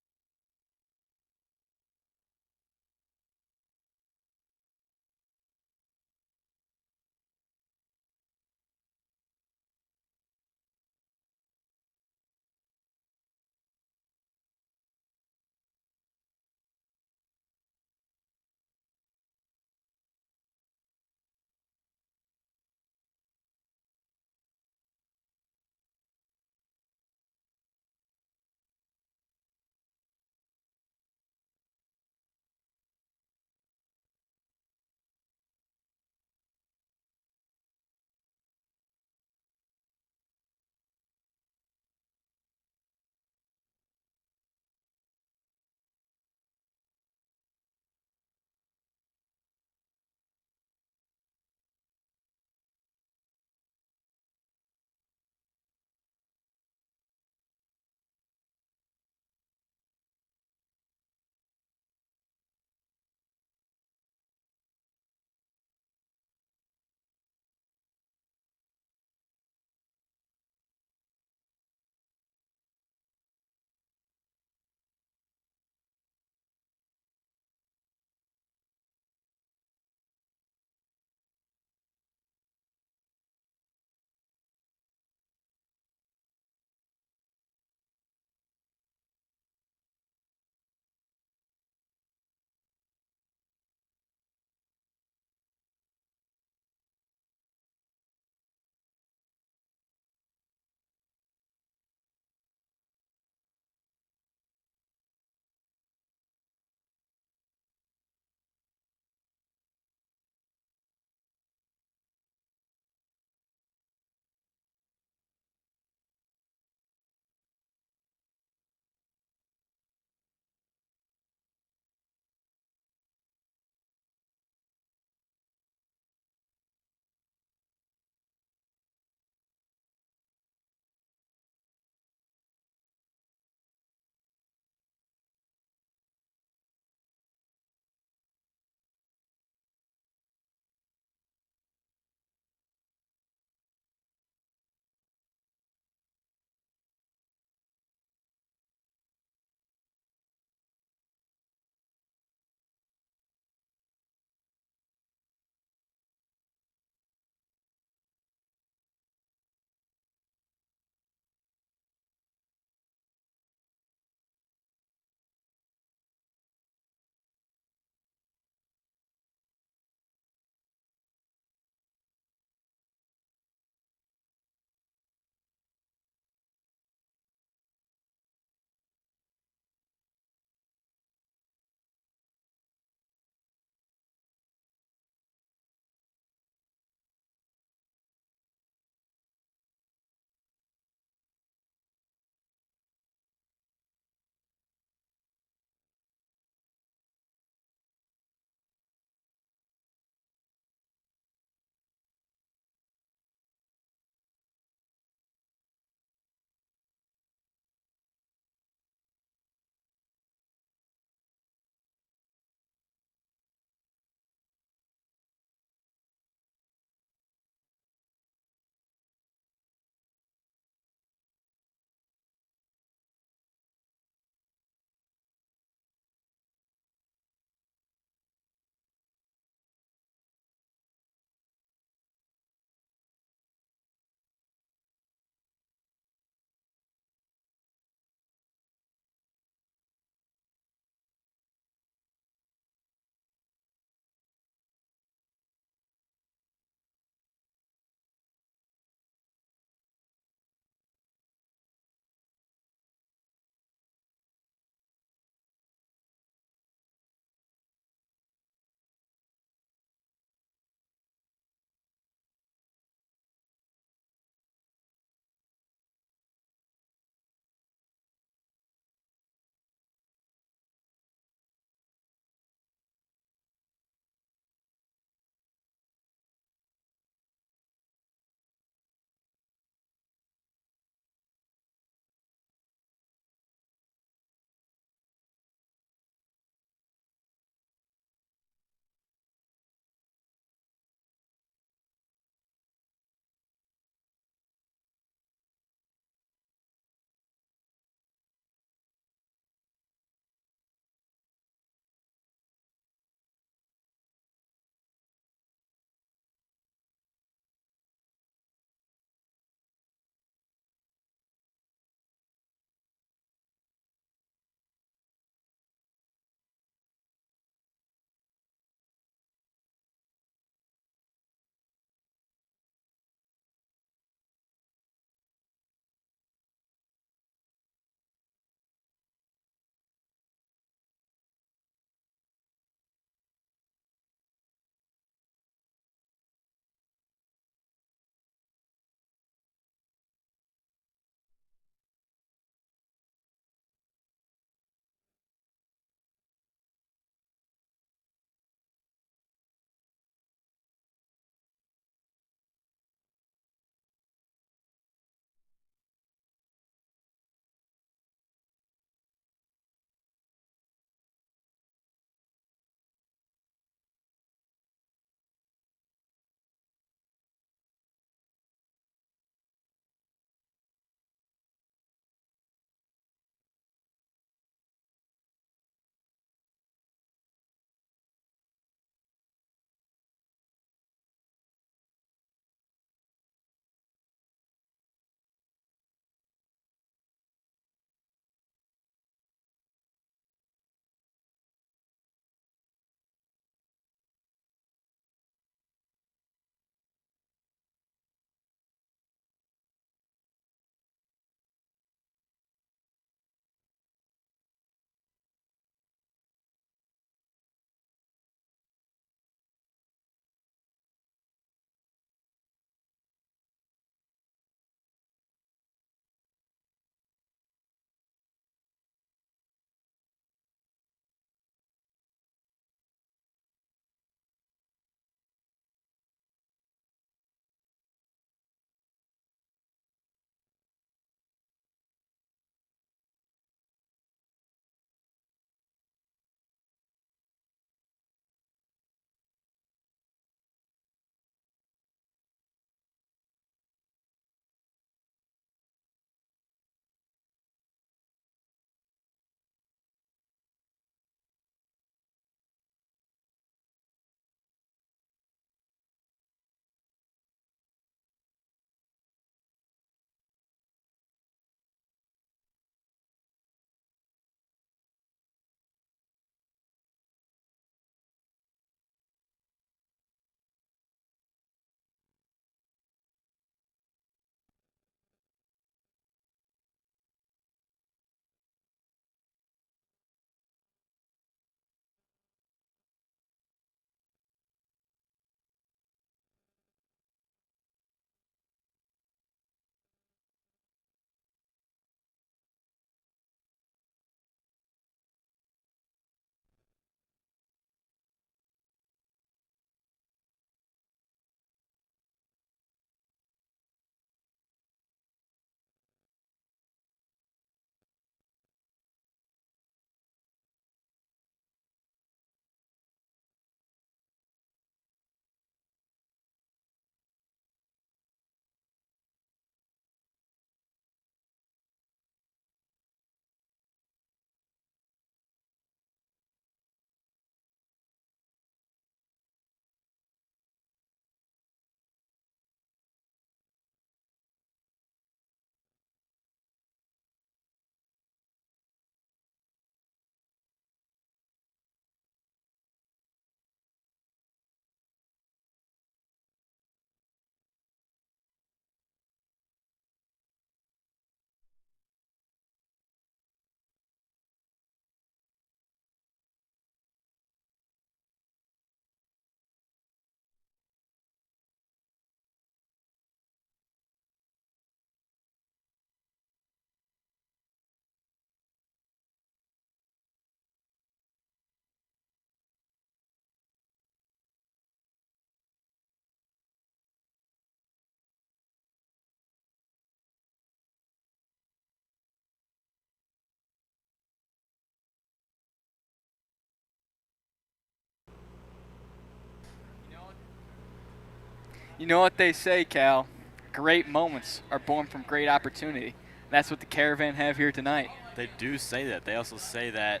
You know what they say, Cal? Great moments are born from great opportunity. That's what the Caravan have here tonight. They do say that. They also say that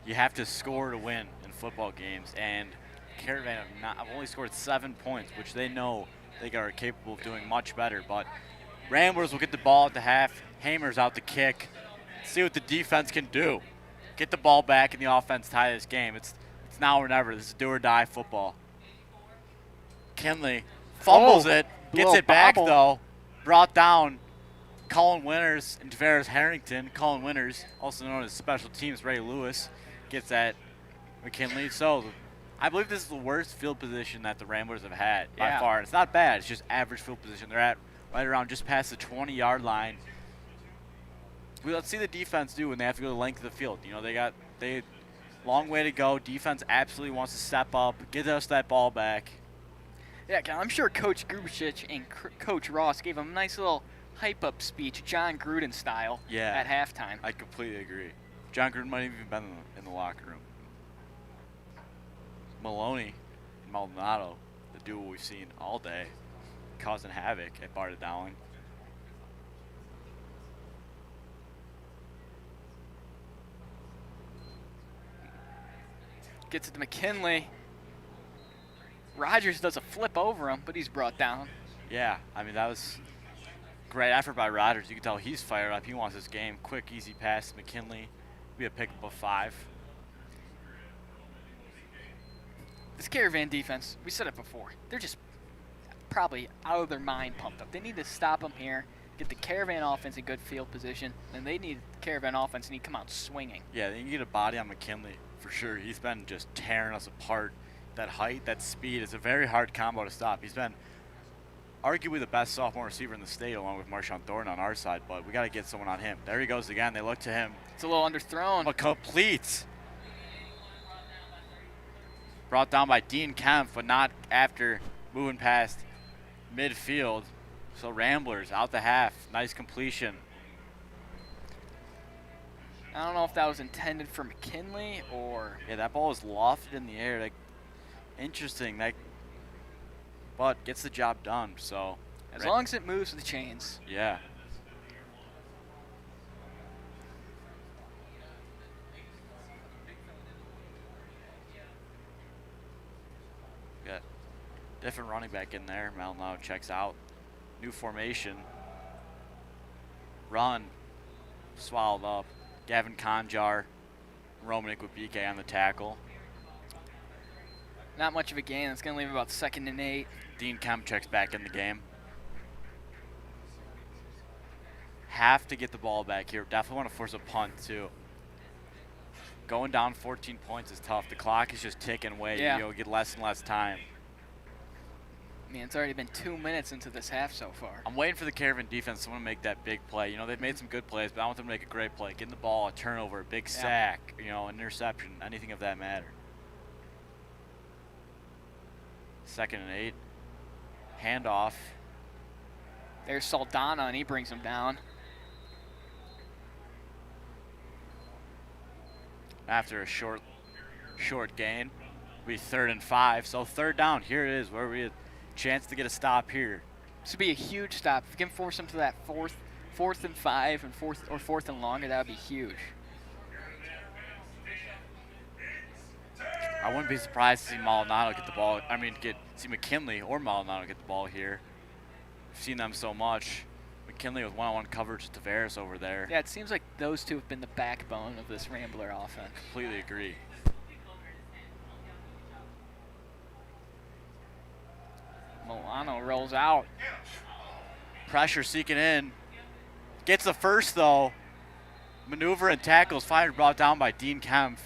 you have to score to win in football games, and Caravan have only scored 7 points, which they know they are capable of doing much better. But Ramblers will get the ball at the half. Hamer's out the kick. See what the defense can do. Get the ball back, and the offense tie this game. It's now or never. This is do or die football. Kinley fumbles it, gets it back though. Brought down Colin Winters and Tavares Harrington. Colin Winters, also known as special teams Ray Lewis, gets at McKinley. So I believe this is the worst field position that the Ramblers have had by far. It's not bad. It's just average field position. They're at right around just past the 20-yard line. Let's see the defense do when they have to go the length of the field. You know, they long way to go. Defense absolutely wants to step up, get us that ball back. Yeah, Cal, I'm sure Coach Grubicic and Coach Ross gave him a nice little hype-up speech, John Gruden style, at halftime. I completely agree. John Gruden might have even been in the locker room. Maloney and Maldonado, the duo we've seen all day, causing havoc at Barta Dowling. Gets it to McKinley. Rogers does a flip over him, but he's brought down. Yeah, I mean, that was great effort by Rogers. You can tell he's fired up. He wants this game. Quick, easy pass to McKinley. Be a pickup of 5. This Caravan defense, we said it before, they're just probably out of their mind pumped up. They need to stop them here, get the Caravan offense in good field position, and they need Caravan offense need to come out swinging. Yeah, they can get a body on McKinley for sure. He's been just tearing us apart. That height, that speed, is a very hard combo to stop. He's been arguably the best sophomore receiver in the state, along with Marshawn Thornton on our side, but we got to get someone on him. There he goes again. They look to him. It's a little underthrown. But complete. Brought down by Dean Kemp, but not after moving past midfield. So Ramblers out the half. Nice completion. I don't know if that was intended for McKinley or... Yeah, that ball was lofted in the air. Like, interesting. But gets the job done, so. As long as it moves the chains. Yeah. Got different running back in there. Maldonado checks out. New formation. Run. Swallowed up. Gavin Conjar. Romanik with BK on the tackle. Not much of a gain. It's going to leave about 2nd and 8. Dean Kemp checks back in the game. Have to get the ball back here. Definitely want to force a punt, too. Going down 14 points is tough. The clock is just ticking away. Yeah. You get less and less time. I mean, it's already been 2 minutes into this half so far. I'm waiting for the Caravan defense to want to make that big play. You know, they've made some good plays, but I want them to make a great play. Getting the ball, a turnover, a big sack, you know, an interception, anything of that matter. 2nd and 8. Handoff. There's Saldana, and he brings him down. After a short gain, it'll be 3rd and 5. So 3rd down, here it is, where we had a chance to get a stop here. This would be a huge stop. If we can force them to that 4th and 5 and 4th and longer, that would be huge. I wouldn't be surprised to see Maldonado get the ball. I mean, see McKinley or Maldonado get the ball here. We've seen them so much. McKinley with one-on-one coverage with Tavares over there. Yeah, it seems like those two have been the backbone of this Rambler offense. Completely agree. Milano rolls out. Pressure seeking in. Gets the first, though. Maneuver and tackles finally brought down by Dean Kempf.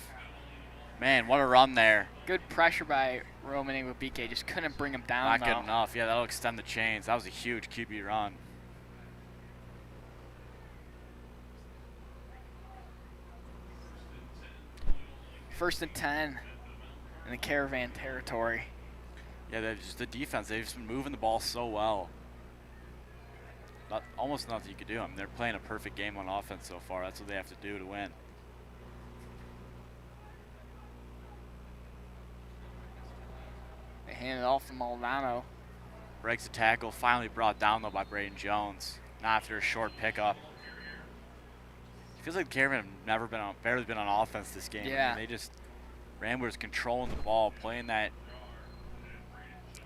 Man, what a run there. Good pressure by Roman with BK. Just couldn't bring him down. Not good enough. Yeah, that'll extend the chains. That was a huge QB run. First and 10 in the Caravan territory. Yeah, the defense, they've just been moving the ball so well. Almost nothing you could do. I mean, they're playing a perfect game on offense so far. That's what they have to do to win. They hand it off to Maldonado. Breaks a tackle, finally brought down though by Braden Jones. Not after a short pickup. Feels like the Caravan have barely been on offense this game. Yeah. I mean, they just, Ramblers controlling the ball, playing that.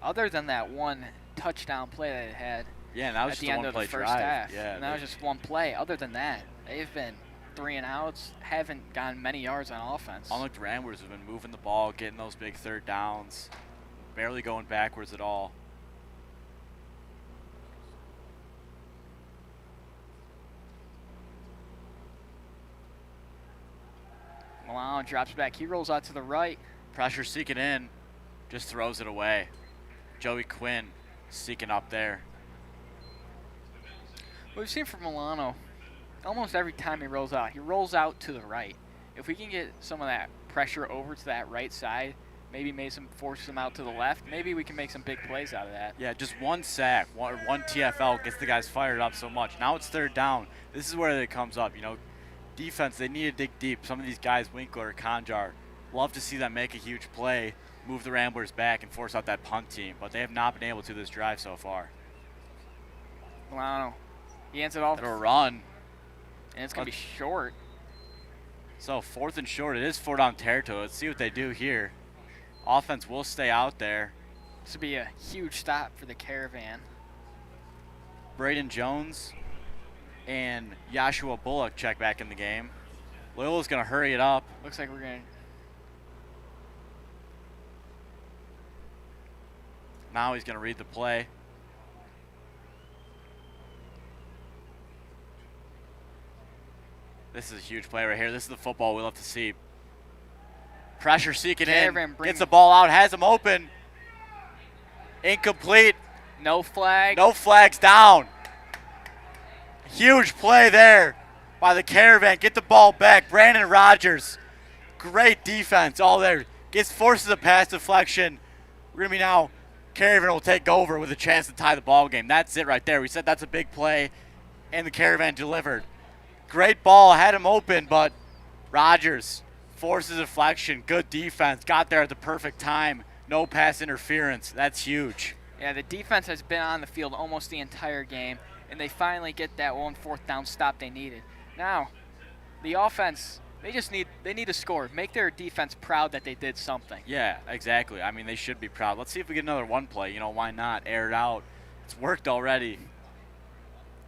Other than that one touchdown play that it had. Yeah, and that was at just the end of the first drive. half. Yeah, and that was just one play. Other than that, they've been 3 and outs, haven't gotten many yards on offense. Unlike the Ramblers have been moving the ball, getting those big third downs, barely going backwards at all. Milano drops back. He rolls out to the right. Pressure seeking in, just throws it away. Joey Quinn seeking up there. We've seen from Milano, almost every time he rolls out to the right. If we can get some of that pressure over to that right side, maybe force them out to the left, maybe we can make some big plays out of that. Yeah, just one sack, one TFL gets the guys fired up so much. Now it's third down. This is where it comes up, you know. Defense, they need to dig deep. Some of these guys, Winkler, Conjar, love to see them make a huge play, move the Ramblers back, and force out that punt team. But they have not been able to this drive so far. Milano, he ends it off. It'll run. And it's going to be short. So 4th and short. It is 4-down territory. Let's see what they do here. Offense will stay out there. This would be a huge stop for the Caravan. Braden Jones and Joshua Bullock check back in the game. Loyola's going to hurry it up. Looks like we're going to. Now he's going to read the play. This is a huge play right here. This is the football we love to see. Pressure seeking in. Gets the ball out. Has him open. Incomplete. No flag. No flags down. Huge play there by the Caravan. Get the ball back. Brandon Rogers. Great defense all there. Forces a pass deflection. We're going to be now, Caravan will take over with a chance to tie the ball game. That's it right there. We said that's a big play, and the Caravan delivered. Great ball. Had him open, but Rogers forces a deflection. Good defense. Got there at the perfect time. No pass interference. That's huge. Yeah, the defense has been on the field almost the entire game, and they finally get that 1 4th down stop they needed. Now, the offense, they need to score. Make their defense proud that they did something. Yeah, exactly. I mean, they should be proud. Let's see if we get another one play. You know, why not? Air it out. It's worked already.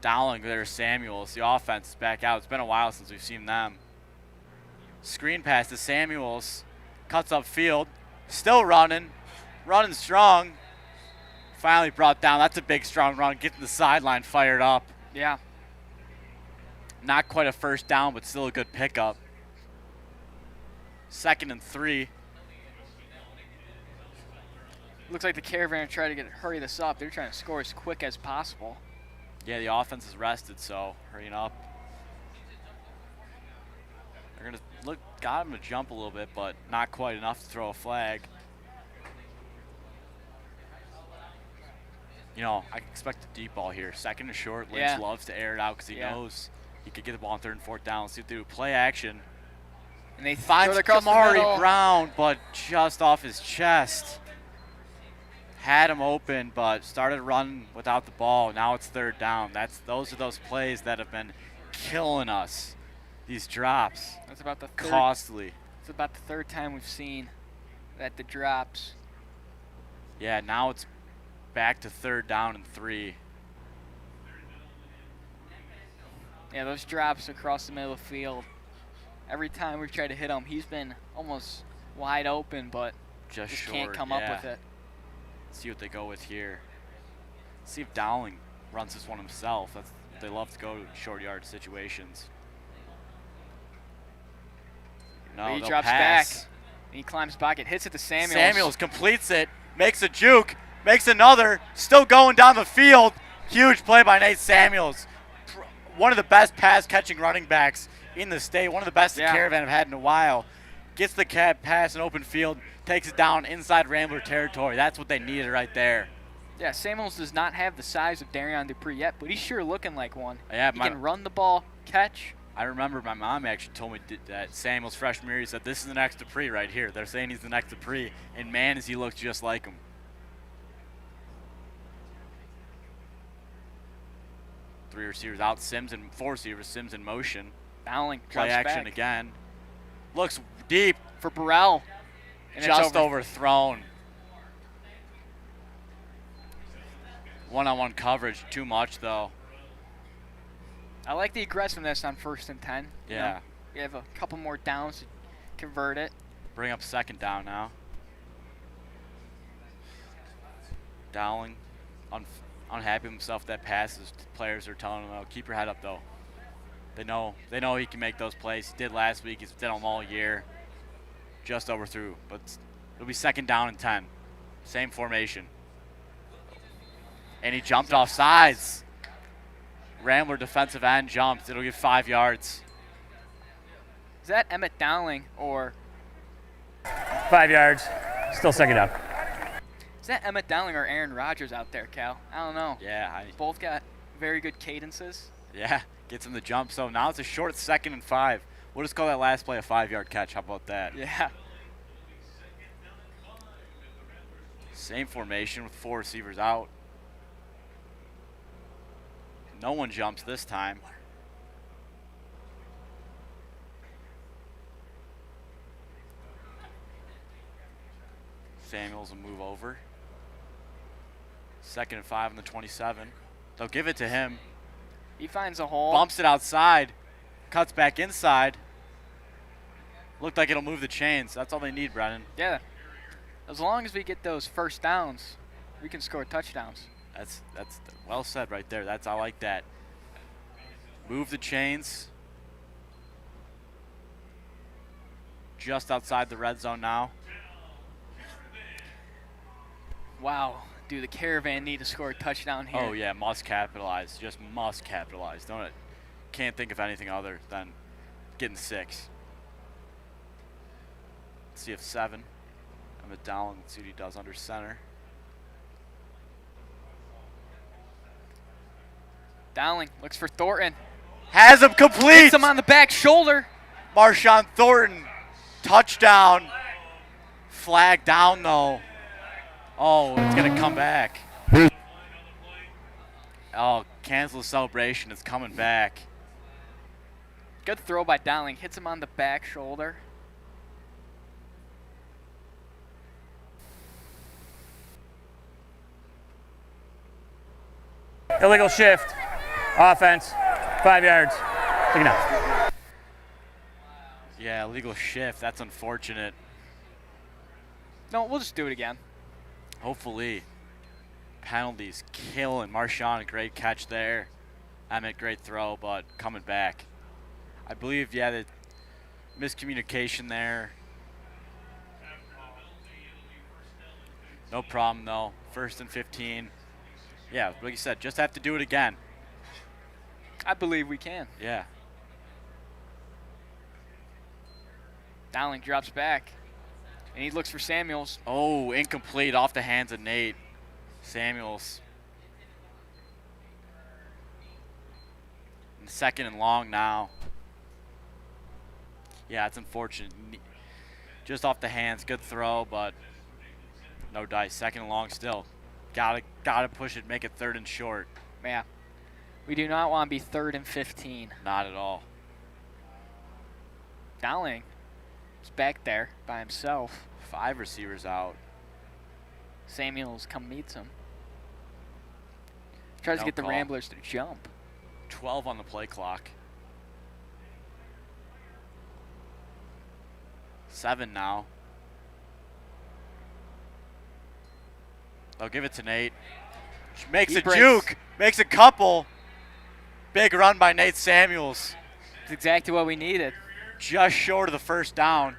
Dowling, there's Samuels. The offense is back out. It's been a while since we've seen them. Screen pass to Samuels. Cuts upfield. Still running. Running strong. Finally brought down. That's a big, strong run. Getting the sideline fired up. Yeah. Not quite a first down, but still a good pickup. 2nd and 3. Looks like the Caravan are trying to hurry this up. They're trying to score as quick as possible. Yeah, the offense is rested, so hurrying up. They're going to got him to jump a little bit, but not quite enough to throw a flag. You know, I expect a deep ball here. 2nd and short. Lynch loves to air it out because he knows he could get the ball on 3rd and 4th down. Let's see what they do. Play action. And they finds Kamari Brown, but just off his chest. Had him open, but started running without the ball. Now it's 3rd down. Those are those plays that have been killing us. These drops. That's about the costly. It's about the 3rd time we've seen that the drops. Yeah, now it's back to 3rd down and 3. Yeah, those drops across the middle of the field. Every time we try to hit him, he's been almost wide open, but just short, can't come up with it. Let's see what they go with here. Let's see if Dowling runs this one himself. They love to go to short yard situations. No, he drops back. He climbs back. It hits it to Samuels. Samuels completes it, makes a juke, makes another, still going down the field. Huge play by Nate Samuels. One of the best pass-catching running backs in the state. One of the best the Caravan have had in a while. Gets the pass in open field, takes it down inside Rambler territory. That's what they needed right there. Yeah, Samuels does not have the size of Darion Dupree yet, but he's sure looking like one. Yeah, he can run the ball, catch. I remember my mom actually told me that Samuels freshman year, he said, this is the next Dupree right here. They're saying he's the next Dupree, and man, does he look just like him. 3 receivers out. Sims and 4 receivers. Sims in motion. Dowling Play drops action back again. Looks deep. for Burrell. And Just it's over. overthrown. One-on-one coverage. Too much, though. I like the aggressiveness on 1st and 10. Yeah. You know, you have a couple more downs to convert it. Bring up 2nd down now. Dowling unhappy with himself that passes. Players are telling him, oh, keep your head up, though. They know he can make those plays. He did last week. He's did them all year. Just overthrew. But it'll be 2nd down and 10. Same formation. And he jumped off sides. Rambler defensive end jumps. It'll get 5 yards. Is that Emmett Dowling or 5 yards. Still 2nd down. is that Emmett Dowling or Aaron Rodgers out there, Cal? I don't know. Yeah. Both got very good cadences. Yeah. Gets him the jump. So now it's a short 2nd and 5. We'll just call that last play a 5-yard catch. How about that? Yeah. Same formation with 4 receivers out. No one jumps this time. Samuels will move over. 2nd and 5 on the 27. They'll give it to him. He finds a hole. Bumps it outside. Cuts back inside. Looked like it'll move the chains. That's all they need, Brennan. Yeah. As long as we get those 1st downs, we can score touchdowns. That's well said right there. I like that. Move the chains. Just outside the red zone now. Wow. Do the Caravan need to score a touchdown here? Oh, yeah, must capitalize. Just must capitalize. Can't think of anything other than getting 6. Let's see if 7. Emmett Dowling, let's see what he does under center. Dowling looks for Thornton. Has him complete. Hits him on the back shoulder. Marshawn Thornton, touchdown. Flag down, though. Oh, it's going to come back. Oh, cancel the celebration. It's coming back. Good throw by Dowling. Hits him on the back shoulder. Illegal shift. Offense. 5 yards. 2nd down. Yeah, illegal shift. That's unfortunate. No, we'll just do it again. Hopefully. Penalties killing. Marshawn, a great catch there. Emmett, great throw, but coming back. I believe, yeah, the miscommunication there. No problem, though. 1st and 15. Yeah, like you said, just have to do it again. I believe we can. Yeah. Dowling drops back. And he looks for Samuels. Oh, incomplete off the hands of Nate. Samuels. And 2nd and long now. Yeah, it's unfortunate. Just off the hands. Good throw, but no dice. 2nd and long still. Gotta push it, make it 3rd and short. Yeah. We do not want to be 3rd and 15. Not at all. Dowling is back there by himself. 5 receivers out. Samuels meets him. Tries to No get the call. Ramblers to jump. 12 on the play clock. 7 now. They'll give it to Nate. Makes He a breaks. juke. Makes a couple. Big run by Nate Samuels. It's exactly what we needed. Just short of the 1st down.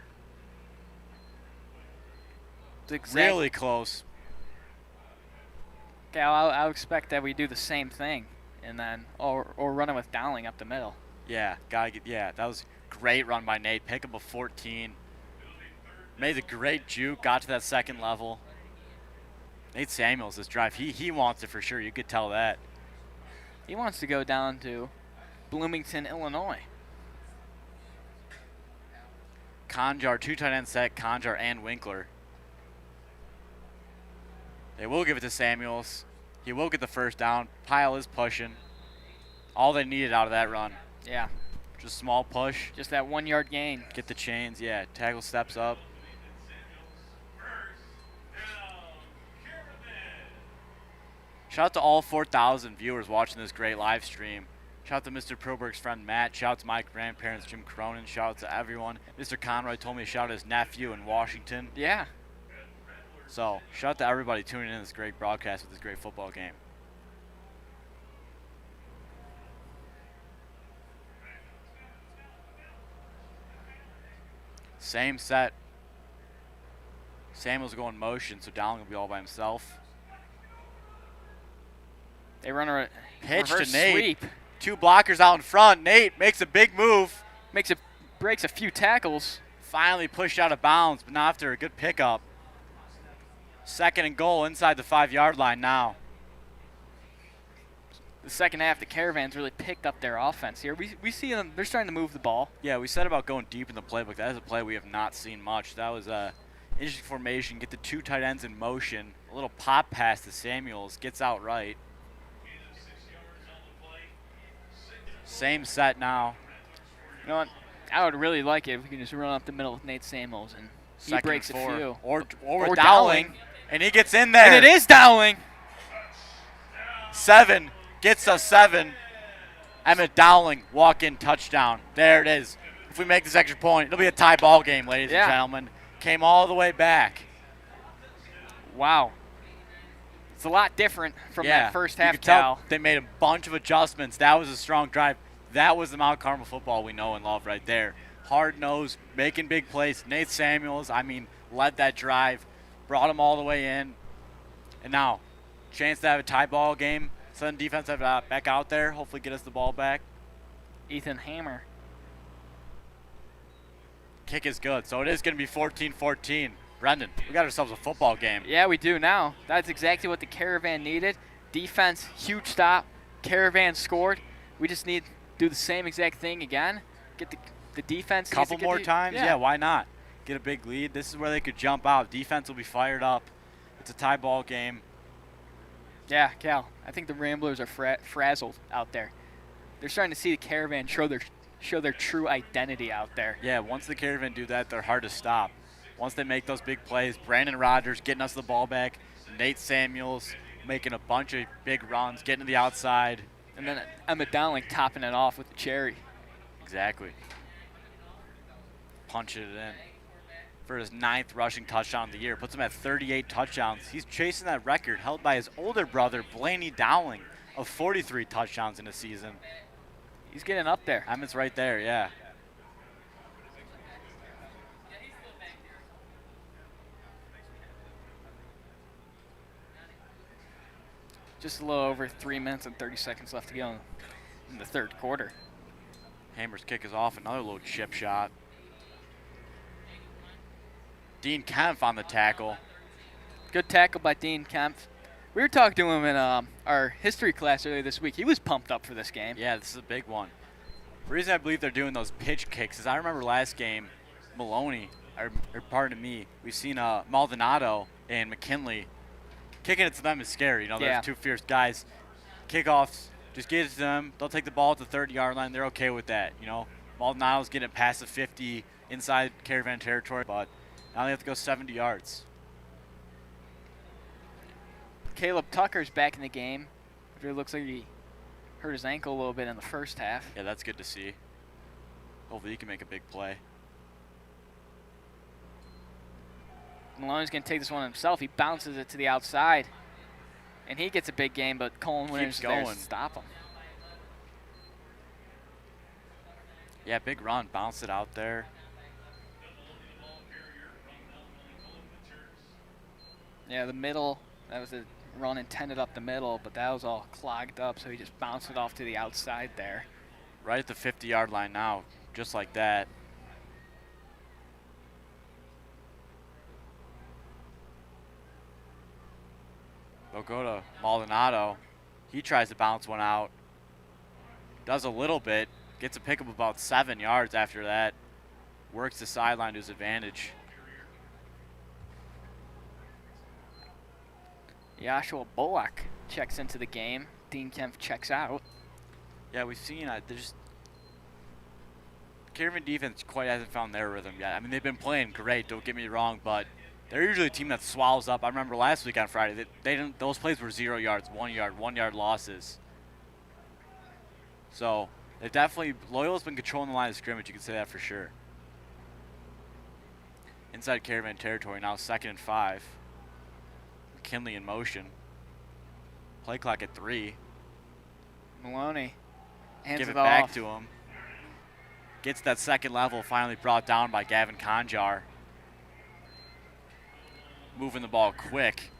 It's Really close. Okay, I'll expect that we do the same thing, and then or run it with Dowling up the middle. Yeah, that was great run by Nate. Pick up a 14. Made a great juke. Got to that 2nd level. Nate Samuels, this drive, he wants it for sure. You could tell that. He wants to go down to Bloomington, Illinois. Conjar, 2 tight end set, Conjar and Winkler. They will give it to Samuels. He will get the 1st down. Pyle is pushing. All they needed out of that run. Yeah. Just small push. Just that 1 yard gain. Get the chains, yeah. Tackle steps up. Shout out to all 4,000 viewers watching this great live stream. Shout out to Mr. Proberg's friend Matt. Shout out to my grandparents, Jim Cronin. Shout out to everyone. Mr. Conroy told me to shout out his nephew in Washington. Yeah. So, shout out to everybody tuning in to this great broadcast with this great football game. Same set. Samuel's going motion, so Dowling will be all by himself. They run a pitch reverse to Nate. Sweep. 2 blockers out in front. Nate makes a big move. Breaks a few tackles. Finally pushed out of bounds, but not after a good pickup. 2nd and goal inside the 5-yard line now. The second half, the Caravans really picked up their offense here. We see them, they're starting to move the ball. Yeah, we said about going deep in the playbook. That is a play we have not seen much. That was a interesting formation. Get the 2 tight ends in motion. A little pop pass to Samuels. Gets out right. Same set now. You know what? I would really like it if we could just run up the middle with Nate Samuels and he breaks a few. Or Dowling. And he gets in there. And it is Dowling. 7. Gets a 7. Emmett Dowling, walk-in touchdown. There it is. If we make this extra point, it'll be a tie ball game, ladies and gentlemen. Came all the way back. Wow. It's a lot different from that first half, Cal. They made a bunch of adjustments. That was a strong drive. That was the Mount Carmel football we know and love right there. Hard-nosed, making big plays. Nate Samuels, led that drive. Brought him all the way in. And now, chance to have a tie ball game. Sudden defense have back out there. Hopefully get us the ball back. Ethan Hammer. Kick is good. So it is going to be 14-14. Brendan, we got ourselves a football game. Yeah, we do now. That's exactly what the Caravan needed. Defense, huge stop. Caravan scored. We just need to do the same exact thing again. Get the defense. Couple more times? Yeah, why not? Get a big lead. This is where they could jump out. Defense will be fired up. It's a tie ball game. Yeah, Cal, I think the Ramblers are frazzled out there. They're starting to see the Caravan show their true identity out there. Yeah, once the Caravan do that, they're hard to stop. Once they make those big plays, Brandon Rogers getting us the ball back, Nate Samuels making a bunch of big runs, getting to the outside. And then Emmett Dowling topping it off with the cherry. Exactly. Punching it in for his 9th rushing touchdown of the year. Puts him at 38 touchdowns. He's chasing that record held by his older brother, Blaney Dowling, of 43 touchdowns in a season. He's getting up there. Emmett's right there, yeah. Just a little over 3 minutes and 30 seconds left to go in the third quarter. Hammer's kick is off. Another little chip shot. Dean Kempf on the tackle. Good tackle by Dean Kempf. We were talking to him in our history class earlier this week. He was pumped up for this game. Yeah, this is a big one. The reason I believe they're doing those pitch kicks is I remember last game, Maloney, or pardon me, we've seen Maldonado and McKinley. Kicking it to them is scary. You know, they're 2 fierce guys. Kickoffs, just get it to them. They'll take the ball at the 30-yard line. They're okay with that. You know, Maldonado's getting it past the 50 inside Caravan territory, but now they have to go 70 yards. Caleb Tucker's back in the game. It looks like he hurt his ankle a little bit in the first half. Yeah, that's good to see. Hopefully he can make a big play. Maloney's going to take this one himself. He bounces it to the outside. And he gets a big game, but Colin Winters is there to stop him. Yeah, big run. Bounced it out there. Yeah, the middle, that was a run intended up the middle, but that was all clogged up, so he just bounced it off to the outside there. Right at the 50-yard line now, just like that. They'll go to Maldonado. He tries to bounce one out. Does a little bit. Gets a pickup about 7 yards after that. Works the sideline to his advantage. Joshua Bullock checks into the game. Dean Kempf checks out. Yeah, we've seen there's Caravan defense quite hasn't found their rhythm yet. I mean, they've been playing great, don't get me wrong, but they're usually a team that swallows up. I remember last week on Friday, they didn't. Those plays were 0 yards, 1 yard losses. So they definitely, Loyola's been controlling the line of scrimmage. You can say that for sure. Inside Caravan territory now, 2nd and 5. McKinley in motion. Play clock at 3. Maloney hands Give it off. back to him. Gets that second level, finally brought down by Gavin Conjar. Moving the ball quick.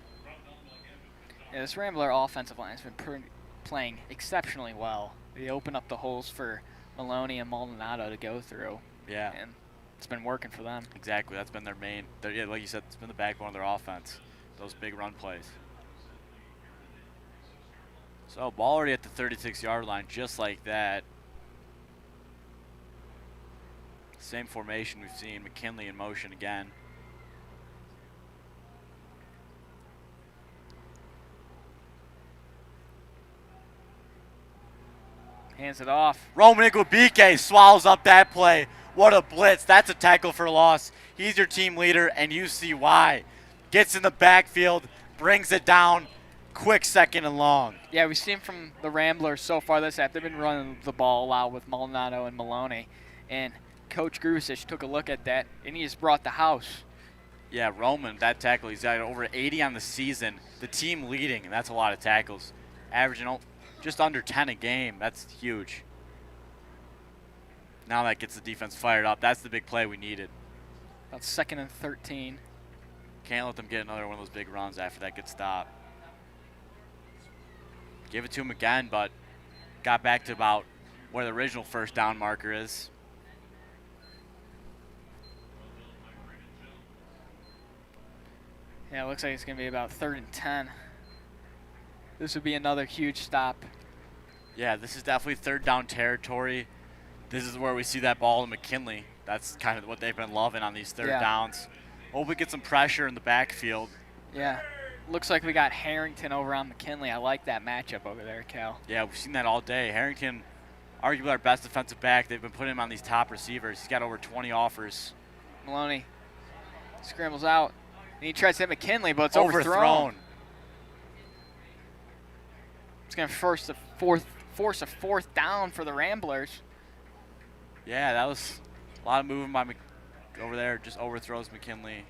Yeah, this Rambler offensive line has been playing exceptionally well. They open up the holes for Maloney and Maldonado to go through. Yeah. And it's been working for them. Exactly. That's been their main, yeah, like you said, it's been the backbone of their offense. Those big run plays. So ball already at the 36-yard line, just like that. Same formation we've seen. McKinley in motion again. Hands it off. Roman Iguabike swallows up that play. What a blitz. That's a tackle for loss. He's your team leader, and you see why. Gets in the backfield, brings it down. Quick 2nd and long. Yeah, we've seen from the Ramblers so far this half, they've been running the ball a lot with Maldonado and Maloney. And Coach Grusich took a look at that, and he just brought the house. Yeah, Roman, that tackle, he's got over 80 on the season. The team leading, and that's a lot of tackles. Averaging just under 10 a game. That's huge. Now that gets the defense fired up. That's the big play we needed. About 2nd and 13. Can't let them get another one of those big runs after that gets stopped. Give it to him again, but got back to about where the original first down marker is. Yeah, it looks like it's going to be about 3rd and 10. This would be another huge stop. Yeah, this is definitely 3rd down territory. This is where we see that ball to McKinley. That's kind of what they've been loving on these 3rd downs. Hope we get some pressure in the backfield. Yeah. Looks like we got Harrington over on McKinley. I like that matchup over there, Cal. Yeah, we've seen that all day. Harrington, arguably our best defensive back. They've been putting him on these top receivers. He's got over 20 offers. Maloney scrambles out. And he tries to hit McKinley, but it's overthrown. It's going to force a 4th down for the Ramblers. Yeah, that was a lot of moving by over there. Just overthrows McKinley.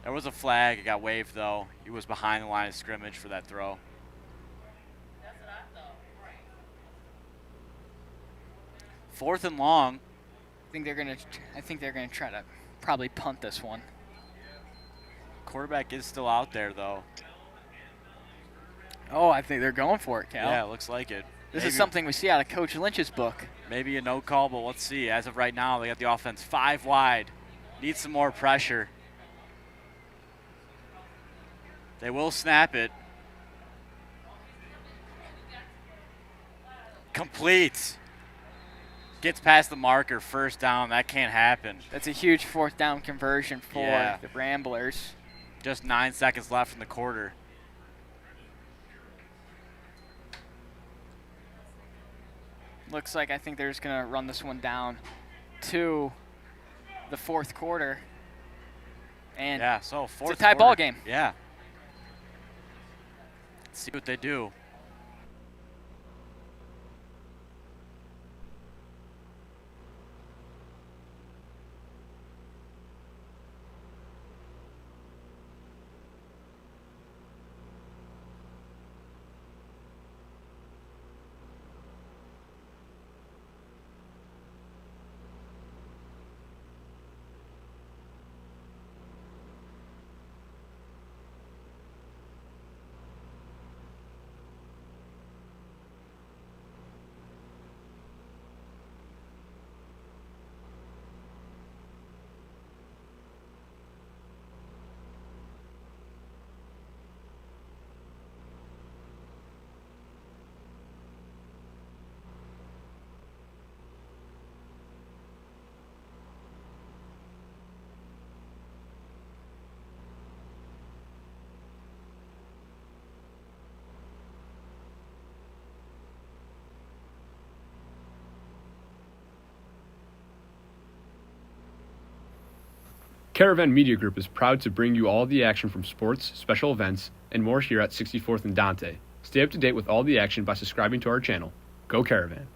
There was a flag. It got waved, though. He was behind the line of scrimmage for that throw. Fourth and long. I think they're gonna try to probably punt this one. Quarterback is still out there, though. Oh, I think they're going for it, Cal. Yeah, it looks like it. This is something we see out of Coach Lynch's book. Maybe a no call, but let's see. As of right now, they got the offense 5 wide. Need some more pressure. They will snap it. Complete. Gets past the marker, 1st down. That can't happen. That's a huge 4th down conversion for the Ramblers. Just 9 seconds left in the quarter. Looks like I think they're just going to run this one down to the 4th quarter. And yeah, so 4th it's a tie ball game. Yeah. Let's see what they do. Caravan Media Group is proud to bring you all the action from sports, special events, and more here at 64th and Dante. Stay up to date with all the action by subscribing to our channel. Go Caravan!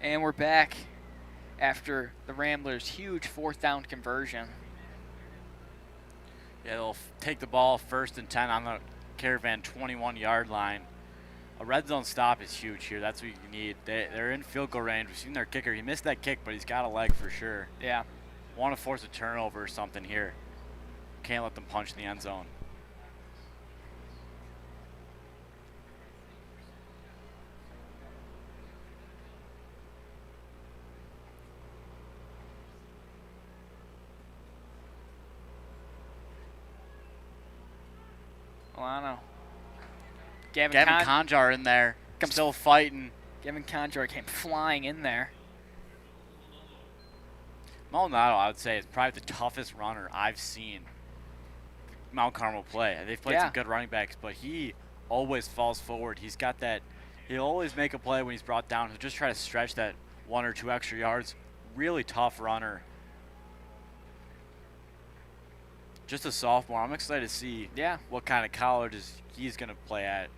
And we're back after the Ramblers' huge 4th down conversion. Yeah, they'll take the ball 1st and 10 on the Caravan 21-yard line. A red zone stop is huge here. That's what you need. They're in field goal range. We've seen their kicker. He missed that kick, but he's got a leg for sure. Yeah. Want to force a turnover or something here. Can't let them punch in the end zone. Milano. Gavin Conjar in there, still fighting. Gavin Conjar came flying in there. Maldonado, I would say, is probably the toughest runner I've seen Mount Carmel play. They've played some good running backs, but he always falls forward. He's got that. He'll always make a play when he's brought down. He'll just try to stretch that 1 or 2 extra yards. Really tough runner. Just a sophomore. I'm excited to see what kind of college he's going to play at.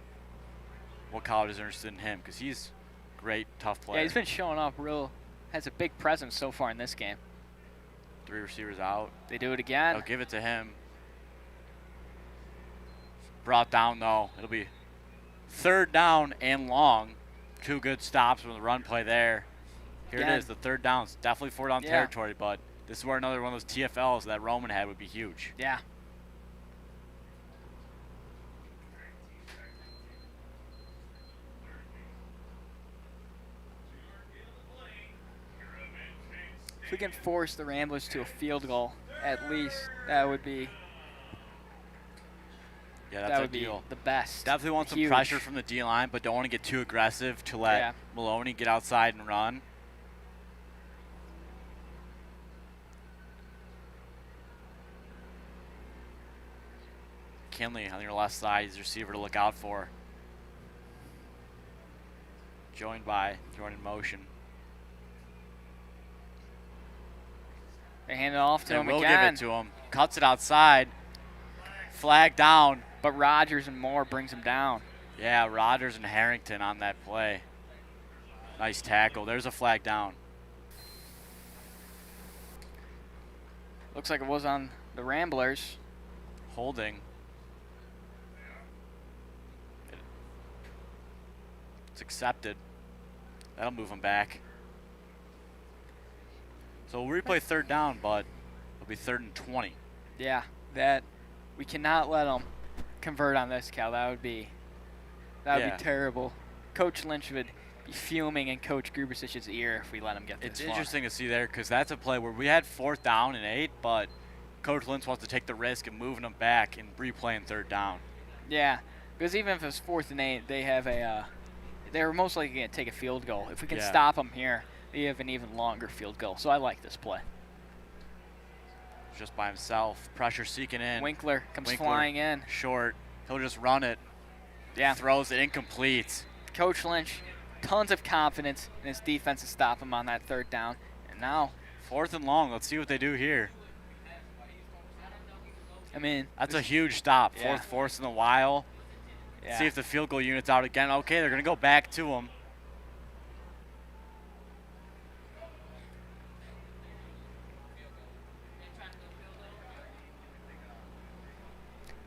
What college is interested in him, because he's a great, tough player. Yeah, he's been showing up has a big presence so far in this game. 3 receivers out. They do it again. They'll give it to him. Brought down, though. It'll be 3rd down and long. 2 good stops from the run play there. Here it is, the 3rd down. It's definitely 4 down territory, but this is where another one of those TFLs that Roman had would be huge. Yeah. If we can force the Ramblers to a field goal, at least, that would be that would be the best. Definitely want some pressure from the D-line, but don't want to get too aggressive to let Maloney get outside and run. Kinley on your left side is the receiver to look out for. Joined by throwing in motion. They hand it off to him again. Will give it to him. Cuts it outside. Flag down. But Rogers and Moore brings him down. Yeah, Rogers and Harrington on that play. Nice tackle. There's a flag down. Looks like it was on the Ramblers. Holding. It's accepted. That'll move him back. So we'll replay 3rd down, but it'll be 3rd and 20. Yeah, we cannot let them convert on this, Cal. That would be terrible. Coach Lynch would be fuming in Coach Grubasich's ear if we let him get this It's far. interesting to see there, because that's a play where we had 4th down and 8, but Coach Lynch wants to take the risk of moving them back and replaying 3rd down. Yeah, because even if it's 4th and 8, they have they're most likely going to take a field goal. If we can stop them here, they have an even longer field goal. So I like this play. Just by himself. Pressure seeking in. Winkler comes flying in. Short. He'll just run it. Yeah. Throws it incomplete. Coach Lynch, tons of confidence in his defense to stop him on that 3rd down. And now 4th and long. Let's see what they do here. I mean, that's a huge stop. 4th in a while. Yeah. See if the field goal unit's out again. Okay, they're going to go back to him.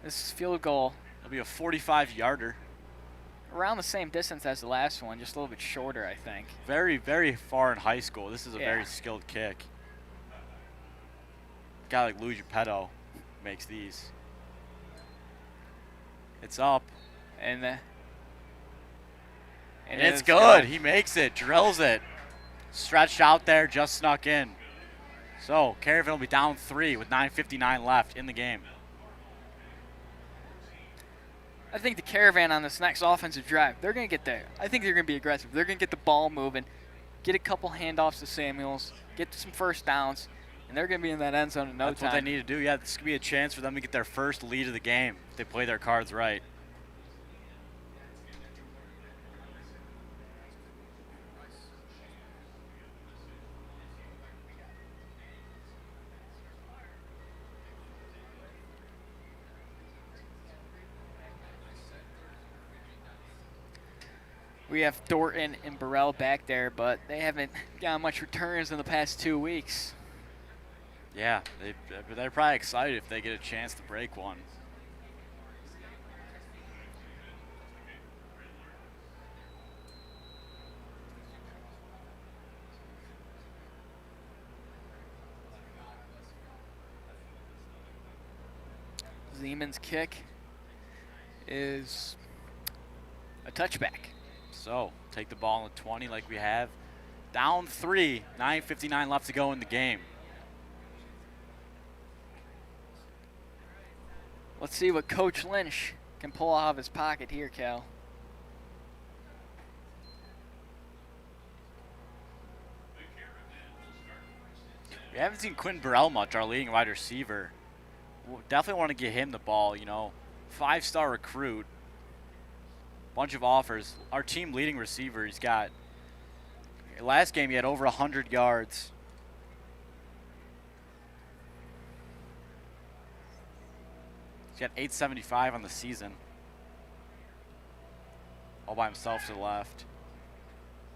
This field goal. It'll be a 45-yarder. Around the same distance as the last one, just a little bit shorter, I think. Very, very far in high school. This is a very skilled kick. A guy like Lou Geppetto makes these. It's up. And it's good. He makes it, drills it. Stretched out there, just snuck in. So Caravan will be down 3 with 9:59 left in the game. I think the Caravan on this next offensive drive, they're going to get there. I think they're going to be aggressive. They're going to get the ball moving, get a couple handoffs to Samuels, get some first downs, and they're going to be in that end zone in no time. That's what they need to do. Yeah, this could be a chance for them to get their first lead of the game if they play their cards right. We have Thornton and Burrell back there, but they haven't got much returns in the past 2 weeks. Yeah, they're probably excited if they get a chance to break one. Zeman's kick is a touchback. So, take the ball in the 20 like we have. Down 3, 9:59 left to go in the game. Let's see what Coach Lynch can pull out of his pocket here, Cal. We haven't seen Quinn Burrell much, our leading wide receiver. We'll definitely want to get him the ball, you know. 5-star recruit. Bunch of offers. Our team leading receiver, he's got, last game he had over 100 yards. He's got 875 on the season. All by himself to the left.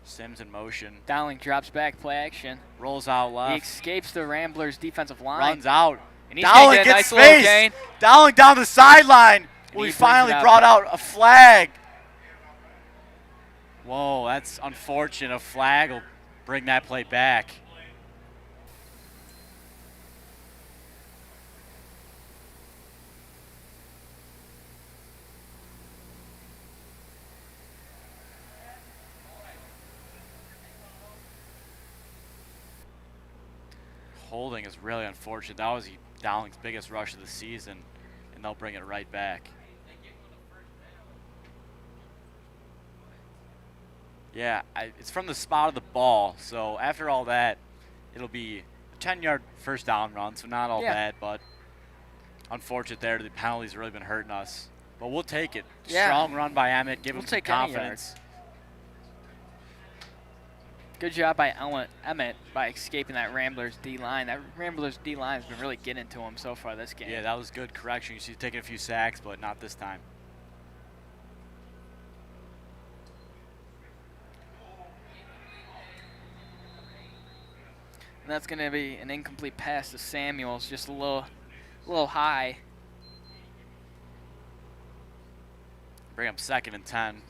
Sims in motion. Dowling drops back, play action. Rolls out left. He escapes the Ramblers defensive line. Runs out. And he's going to get a nice little gain. Dowling down the sideline. We finally brought out a flag. Whoa, that's unfortunate. A flag will bring that play back. Holding is really unfortunate. That was Dowling's biggest rush of the season, and they'll bring it right back. Yeah, it's from the spot of the ball, so after all that, it'll be a 10-yard first down run, so not all bad, but unfortunate there. The penalties have really been hurting us. But we'll take it. Yeah. Strong run by Emmett. Give him some confidence. Good job by Emmett by escaping that Ramblers D-line. That Ramblers D-line has been really getting to him so far this game. Yeah, that was good correction. You see, taking a few sacks, but not this time. And that's going to be an incomplete pass to Samuels, just a little high. Bring up 2nd and 10.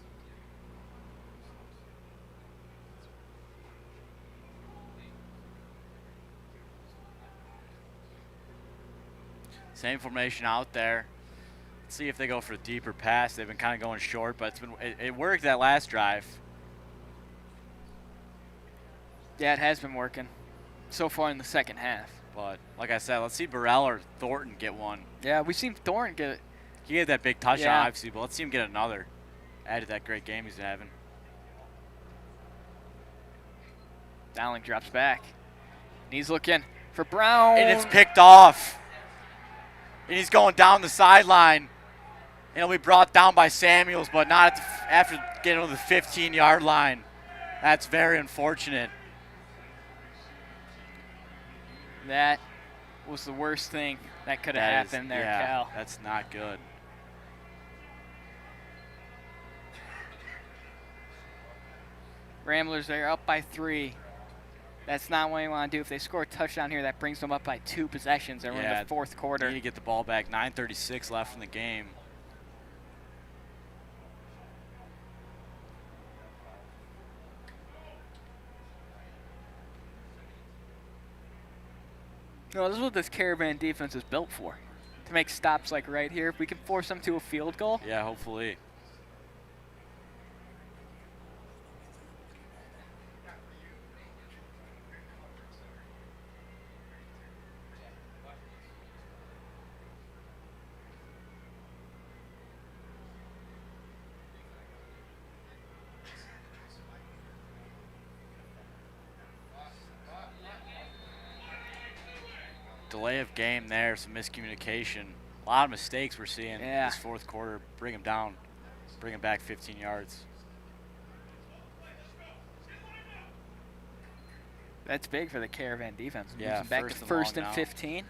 Same formation out there. Let's see if they go for a deeper pass. They've been kind of going short, but it worked that last drive. Yeah, it has been working so far in the second half. But like I said, let's see Burrell or Thornton get one. Yeah, we've seen Thornton get it. He had that big touchdown, obviously, but let's see him get another. Added that great game he's having. Dowling drops back. And he's looking for Brown. And it's picked off. And he's going down the sideline. And he'll be brought down by Samuels, but not after getting to the 15-yard line. That's very unfortunate. That was the worst thing that could have happened there, Cal. That's not good. Ramblers, they're up by 3. That's not what you want to do. If they score a touchdown here, that brings them up by 2 possessions. They're in the fourth quarter. Need to get the ball back. 9:36 left in the game. No, this is what this Caravan defense is built for. To make stops like right here. If we can force them to a field goal. Yeah, hopefully. delay of game there, some miscommunication. A lot of mistakes we're seeing this fourth quarter. Bring them down. Bring them back 15 yards. That's big for the Caravan defense. Yeah, Moves them back to first and 15.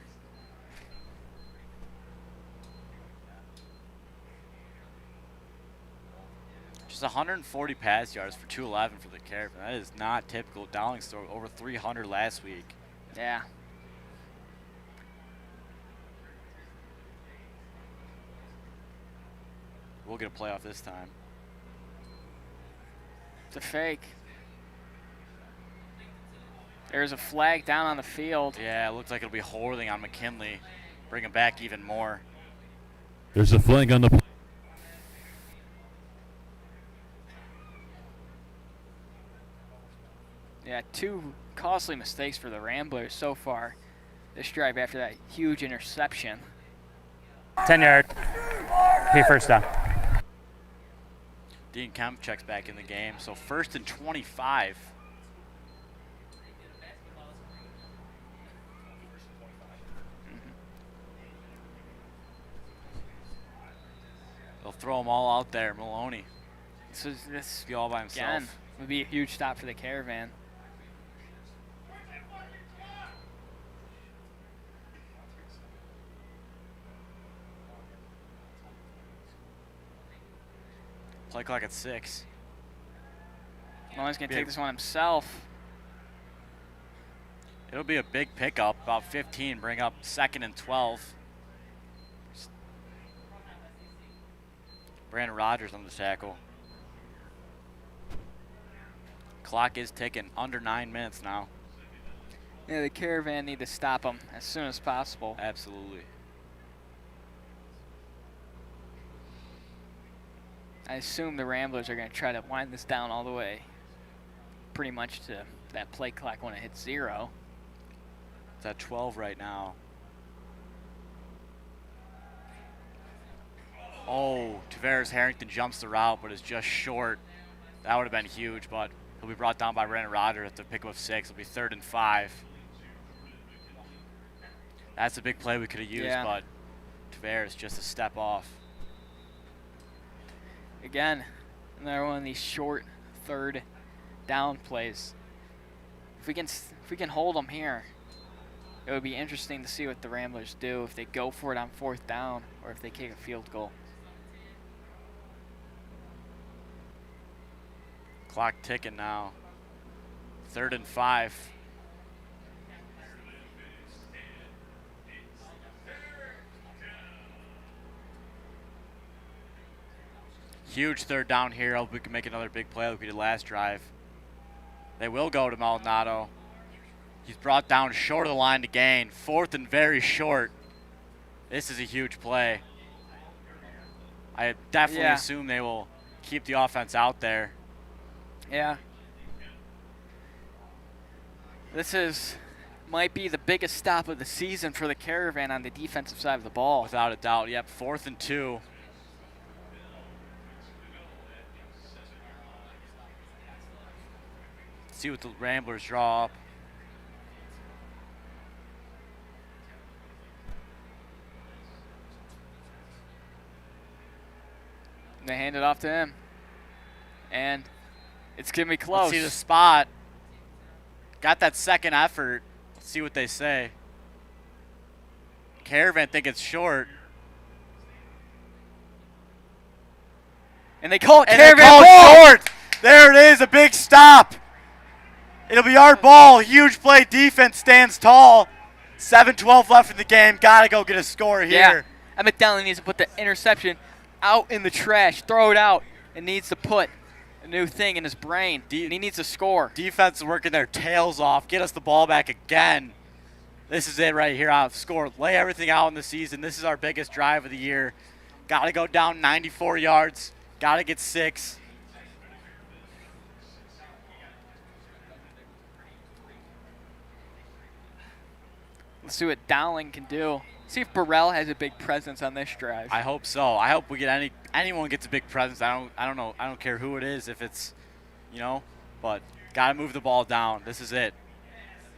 Just 140 pass yards for 211 for the Caravan. That is not typical. Dowling's throw over 300 last week. Yeah. We'll get a playoff this time. It's a fake. There's a flag down on the field. Yeah, it looks like it'll be holding on McKinley. Bring him back even more. There's a flag on the. Yeah, 2 costly mistakes for the Ramblers so far this drive after that huge interception. 10-yard. Be first down. Dean Kemp checks back in the game. So first and 25. They'll throw them all out there. Maloney. This be all by himself. Again, would be a huge stop for the Caravan. Play clock at 6. Maloney's going to take this one himself. It'll be a big pickup, about 15. Bring up 2nd and 12. Brandon Rogers on the tackle. Clock is ticking. Under 9 minutes now. Yeah, the Caravan need to stop them as soon as possible. Absolutely. I assume the Ramblers are going to try to wind this down all the way pretty much to that play clock when it hits 0. It's at 12 right now. Oh, Tavares Harrington jumps the route, but is just short. That would have been huge, but he'll be brought down by Brandon Rogers at the pick of 6. It'll be 3rd and 5. That's a big play we could have used, but Tavares just a step off. Again, another one of these short 3rd down plays. If we can hold them here, it would be interesting to see what the Ramblers do if they go for it on 4th down or if they kick a field goal. Clock ticking now. 3rd and 5. Huge 3rd down here. I hope we can make another big play like we did last drive. They will go to Maldonado. He's brought down short of the line to gain. 4th and very short. This is a huge play. I definitely assume they will keep the offense out there. Yeah. This might be the biggest stop of the season for the Caravan on the defensive side of the ball. Without a doubt. Yep, 4th and 2. See what the Ramblers draw up. And they hand it off to him. And it's going to be close. Let's see the spot. Got that second effort. Let's see what they say. Caravan think it's short. And they call it and Caravan they call ball. It short. There it is, a big stop. It'll be our ball. Huge play. Defense stands tall. 7:12 left in the game. Got to go get a score here. Yeah. And McDowell needs to put the interception out in the trash. Throw it out. And needs to put a new thing in his brain. And he needs to score. Defense is working their tails off. Get us the ball back again. This is it right here. I've scored. Lay everything out in the season. This is our biggest drive of the year. Got to go down 94 yards. Got to get 6. Let's see what Dowling can do. See if Burrell has a big presence on this drive. I hope so. I hope we get anyone gets a big presence. I don't know. I don't care who it is, if it's, but got to move the ball down. This is it.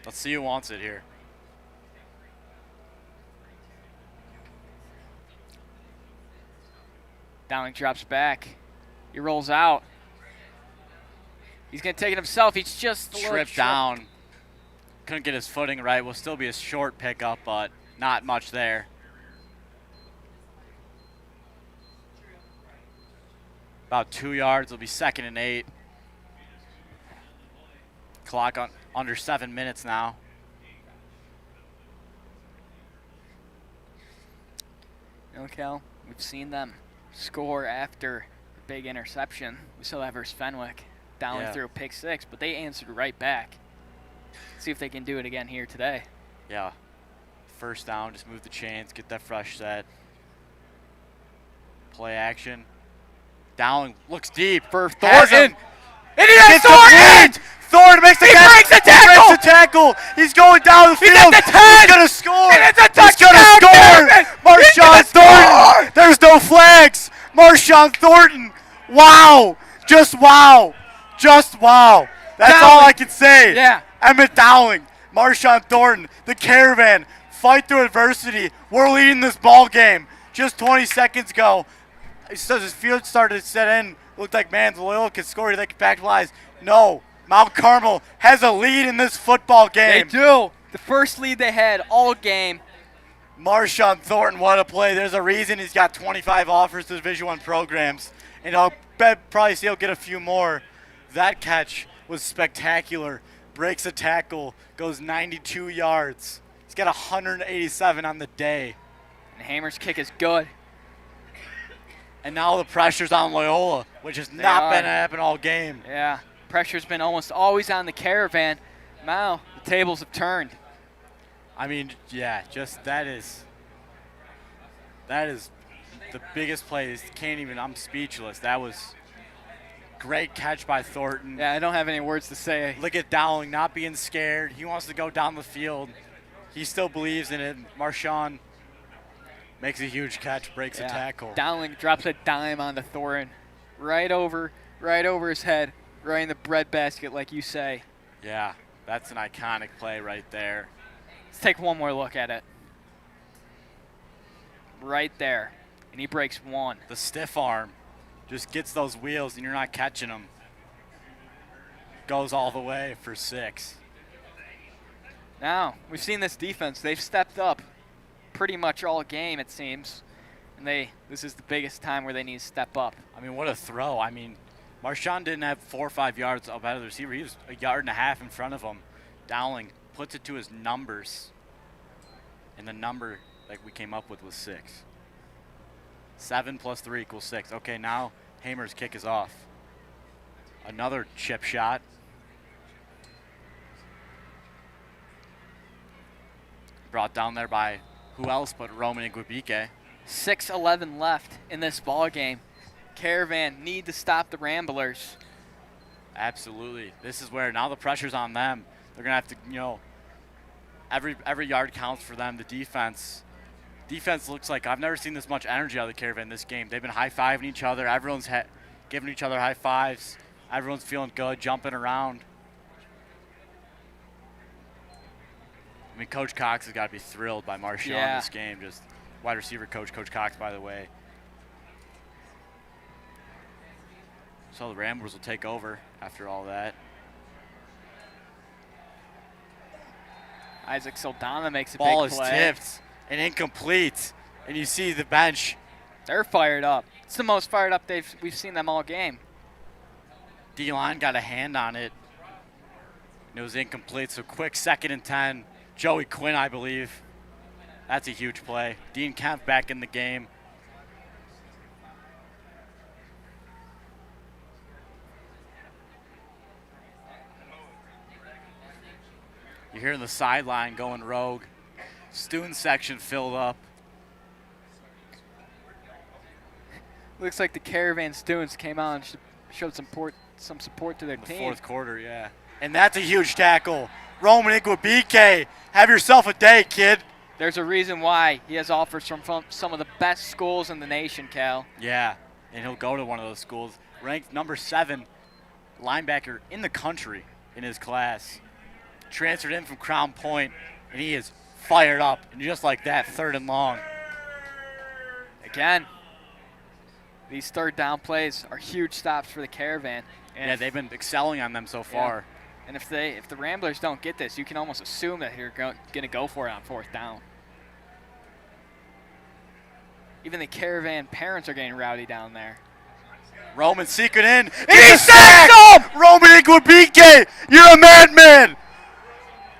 Let's see who wants it here. Dowling drops back. He rolls out. He's going to take it himself. He's just a little Tripped down. Couldn't get his footing right. Will still be a short pickup, but not much there. About 2 yards. It'll be 2nd and 8. Clock on under 7 minutes now. Cal, we've seen them score after a big interception. We saw that versus Fenwick. Dowling threw a pick 6, but they answered right back. See if they can do it again here today. Yeah. First down, just move the chains, get that fresh set. Play action. Dowling looks deep for Thornton. And he has Thornton! Thornton makes the catch. Breaks the tackle! He breaks the tackle. He's going down the field. He's at the 10! He's going to score. And it's a He's going to touchdown, score. Marshawn Thornton. There's no flags. Marshawn Thornton. Wow. Just wow. Just wow. That's Dowling. all I can say. Yeah. Emmett Dowling, Marshawn Thornton, the Caravan, fight through adversity. We're leading this ball game. Just 20 seconds ago, as his field started to set in, looked like, man, the Loyola could score. They could capitalize. No, Mount Carmel has a lead in this football game. They do. The first lead they had all game. Marshawn Thornton, what a play. There's a reason he's got 25 offers to Division I programs, and I'll bet probably he'll get a few more. That catch was spectacular. Breaks a tackle, goes 92 yards. He's got 187 on the day. And Hamer's kick is good. And now the pressure's on Loyola, which has not been happening all game. Yeah, pressure's been almost always on the Caravan. Now the tables have turned. I mean, yeah, just that is the biggest play. I'm speechless. That was great catch by Thornton. Yeah, I don't have any words to say. Look at Dowling not being scared. He wants to go down the field. He still believes in it. Marshawn makes a huge catch, breaks a tackle. Dowling drops a dime on the Thornton. Right over his head, right in the breadbasket, like you say. Yeah, that's an iconic play right there. Let's take one more look at it. Right there. And he breaks one. The stiff arm just gets those wheels and you're not catching them. Goes all the way for 6. Now, we've seen this defense. They've stepped up pretty much all game, it seems. And this is the biggest time where they need to step up. I mean, what a throw. I mean, Marshawn didn't have 4 or 5 yards up out of the receiver. He was 1.5 yards in front of him. Dowling puts it to his numbers. And the number like we came up with was 6. 7 + 3 = 6. Okay, now Hamer's kick is off. Another chip shot. Brought down there by who else but Roman Iguabike. 6:11 left in this ball game. Caravan need to stop the Ramblers. Absolutely. This is where now the pressure's on them. They're going to have to, every yard counts for them. The defense looks like I've never seen this much energy out of the Caravan this game. They've been high-fiving each other. Everyone's giving each other high fives. Everyone's feeling good, jumping around. I mean, Coach Cox has got to be thrilled by Marshawn in this game. Just wide receiver coach, Coach Cox, by the way. So the Ramblers will take over after all that. Isaac Saldana makes a ball big play. Ball is tipped and incomplete, and you see the bench. They're fired up. It's the most fired up we've seen them all game. D-line got a hand on it, and it was incomplete. So quick 2nd and 10. Joey Quinn, I believe. That's a huge play. Dean Kemp back in the game. You're hearing the sideline going rogue. Student section filled up. Looks like the Caravan students came out and showed some support to their team. Fourth quarter, yeah. And that's a huge tackle. Roman Iguabike, have yourself a day, kid. There's a reason why he has offers from some of the best schools in the nation, Cal. Yeah, and he'll go to one of those schools. Ranked number 7 linebacker in the country in his class. Transferred in from Crown Point, and he is fired up. And just like that, 3rd and long. Again. These third down plays are huge stops for the Caravan. And yeah, they've been excelling on them so far. Yeah. And if the Ramblers don't get this, you can almost assume that they're going to go for it on fourth down. Even the Caravan parents are getting rowdy down there. Roman secret in. He sacked him! Roman Iguabike, you're a madman!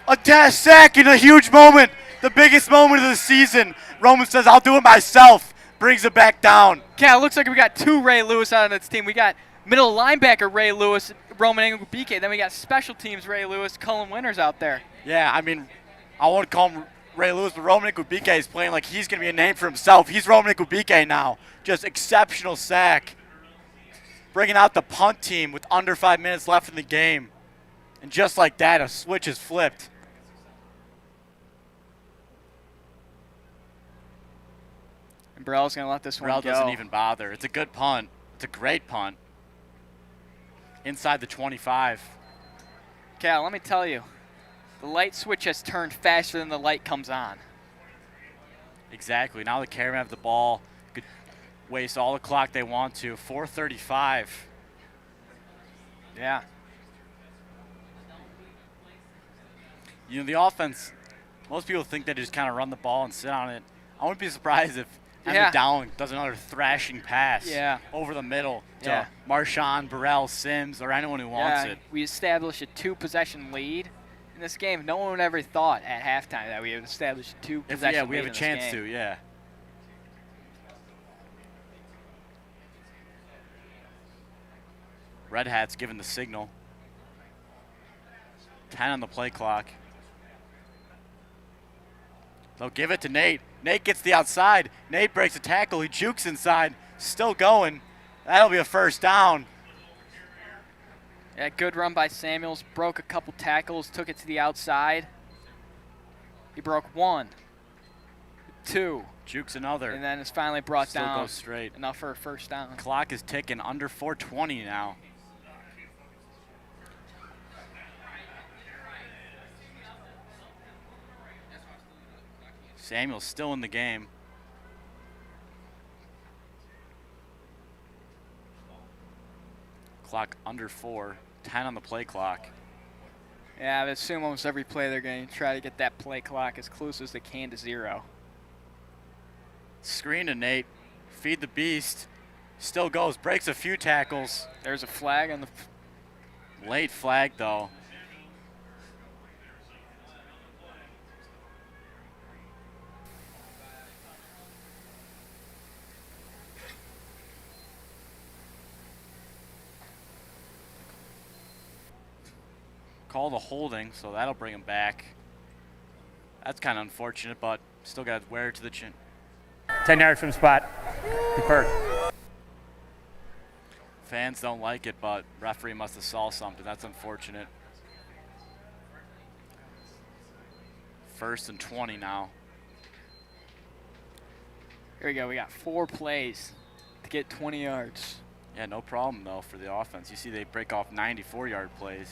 A dash sack in a huge moment. The biggest moment of the season. Roman says, I'll do it myself. Brings it back down. Yeah, it looks like we got two Ray Lewis out on this team. We got middle linebacker Ray Lewis, Roman Iguabike. Then we got special teams Ray Lewis, Cullen Winters out there. Yeah, I mean, I won't call him Ray Lewis, but Roman Iguabike is playing like he's going to be a name for himself. He's Roman Iguabike now. Just exceptional sack. Bringing out the punt team with under 5 minutes left in the game. And just like that, a switch is flipped. And Burrell's going to let this one go. Burrell doesn't even bother. It's a good punt. It's a great punt. Inside the 25. Cal, let me tell you, the light switch has turned faster than the light comes on. Exactly. Now the Caravan have the ball. Could waste all the clock they want to. 4:35. Yeah. You know, the offense, most people think they just kind of run the ball and sit on it. I wouldn't be surprised if Emmett Dowling does another thrashing pass over the middle to Marshawn, Burrell, Sims, or anyone who wants it. We established a 2-possession lead in this game. No one would ever thought at halftime that we would establish a 2-possession lead. Yeah, we have a chance to, yeah. Red Hat's given the signal. 10 on the play clock. They'll give it to Nate. Nate gets the outside. Nate breaks a tackle. He jukes inside. Still going. That'll be a first down. Yeah, good run by Samuels. Broke a couple tackles, took it to the outside. He broke 1, 2. Jukes another. And then it's finally brought Still down. Goes straight. Enough for a first down. Clock is ticking. Under 4:20 now. Samuel's still in the game. Clock under 4. 10 on the play clock. Yeah, I would assume almost every play they're going to try to get that play clock as close as they can to 0. Screen to Nate. Feed the beast. Still goes. Breaks a few tackles. There's a flag on the... Late flag, though. Call the holding, so that'll bring him back. That's kind of unfortunate, but still got to wear it to the chin. 10 yards from spot. Deferred. Fans don't like it, but referee must have saw something. That's unfortunate. 1st and 20 now. Here we go. We got 4 plays to get 20 yards. Yeah, no problem, though, for the offense. You see they break off 94-yard plays.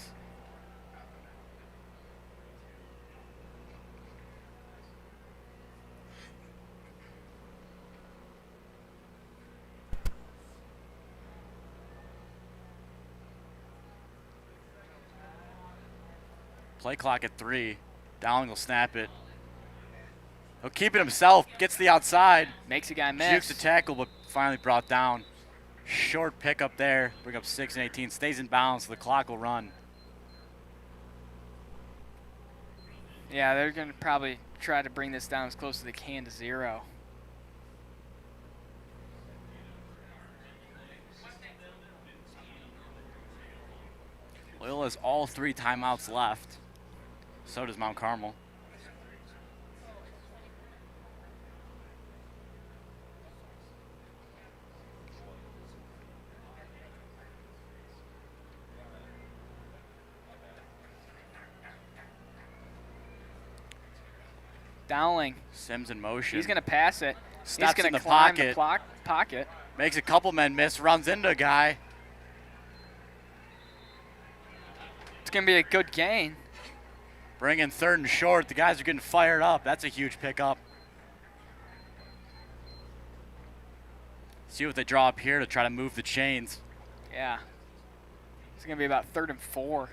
Play clock at 3. Dowling will snap it. He'll keep it himself. Gets the outside. Makes a guy miss. Jukes the tackle, but finally brought down. Short pick up there. Bring up 6 and 18. Stays in bounds, so the clock will run. Yeah, they're going to probably try to bring this down as close as they can to 0. Loyola has all 3 timeouts left. So does Mount Carmel. Dowling. Sims in motion. He's going to pass it. Steps He's going in the to climb pocket. the pocket. Makes a couple men miss. Runs into a guy. It's going to be a good gain. Bring in 3rd and short. The guys are getting fired up. That's a huge pickup. See what they draw up here to try to move the chains. Yeah. It's going to be about 3rd and 4.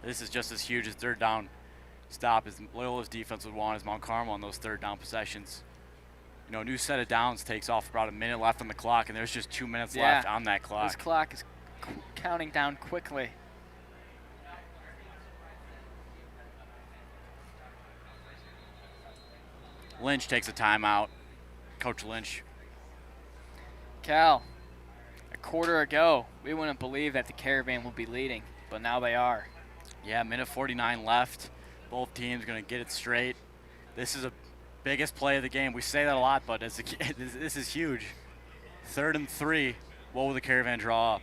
This is just as huge as 3rd down stop as Loyola's defense would want as Mount Carmel on those 3rd down possessions. You know, a new set of downs takes off about a minute left on the clock, and there's just 2 minutes left on that clock. This clock is counting down quickly. Lynch takes a timeout. Coach Lynch. Cal, a quarter ago, we wouldn't believe that the Caravan would be leading, but now they are. Yeah, minute 49 left. Both teams going to get it straight. This is the biggest play of the game. We say that a lot, but this is huge. 3rd and 3. What will the Caravan draw up?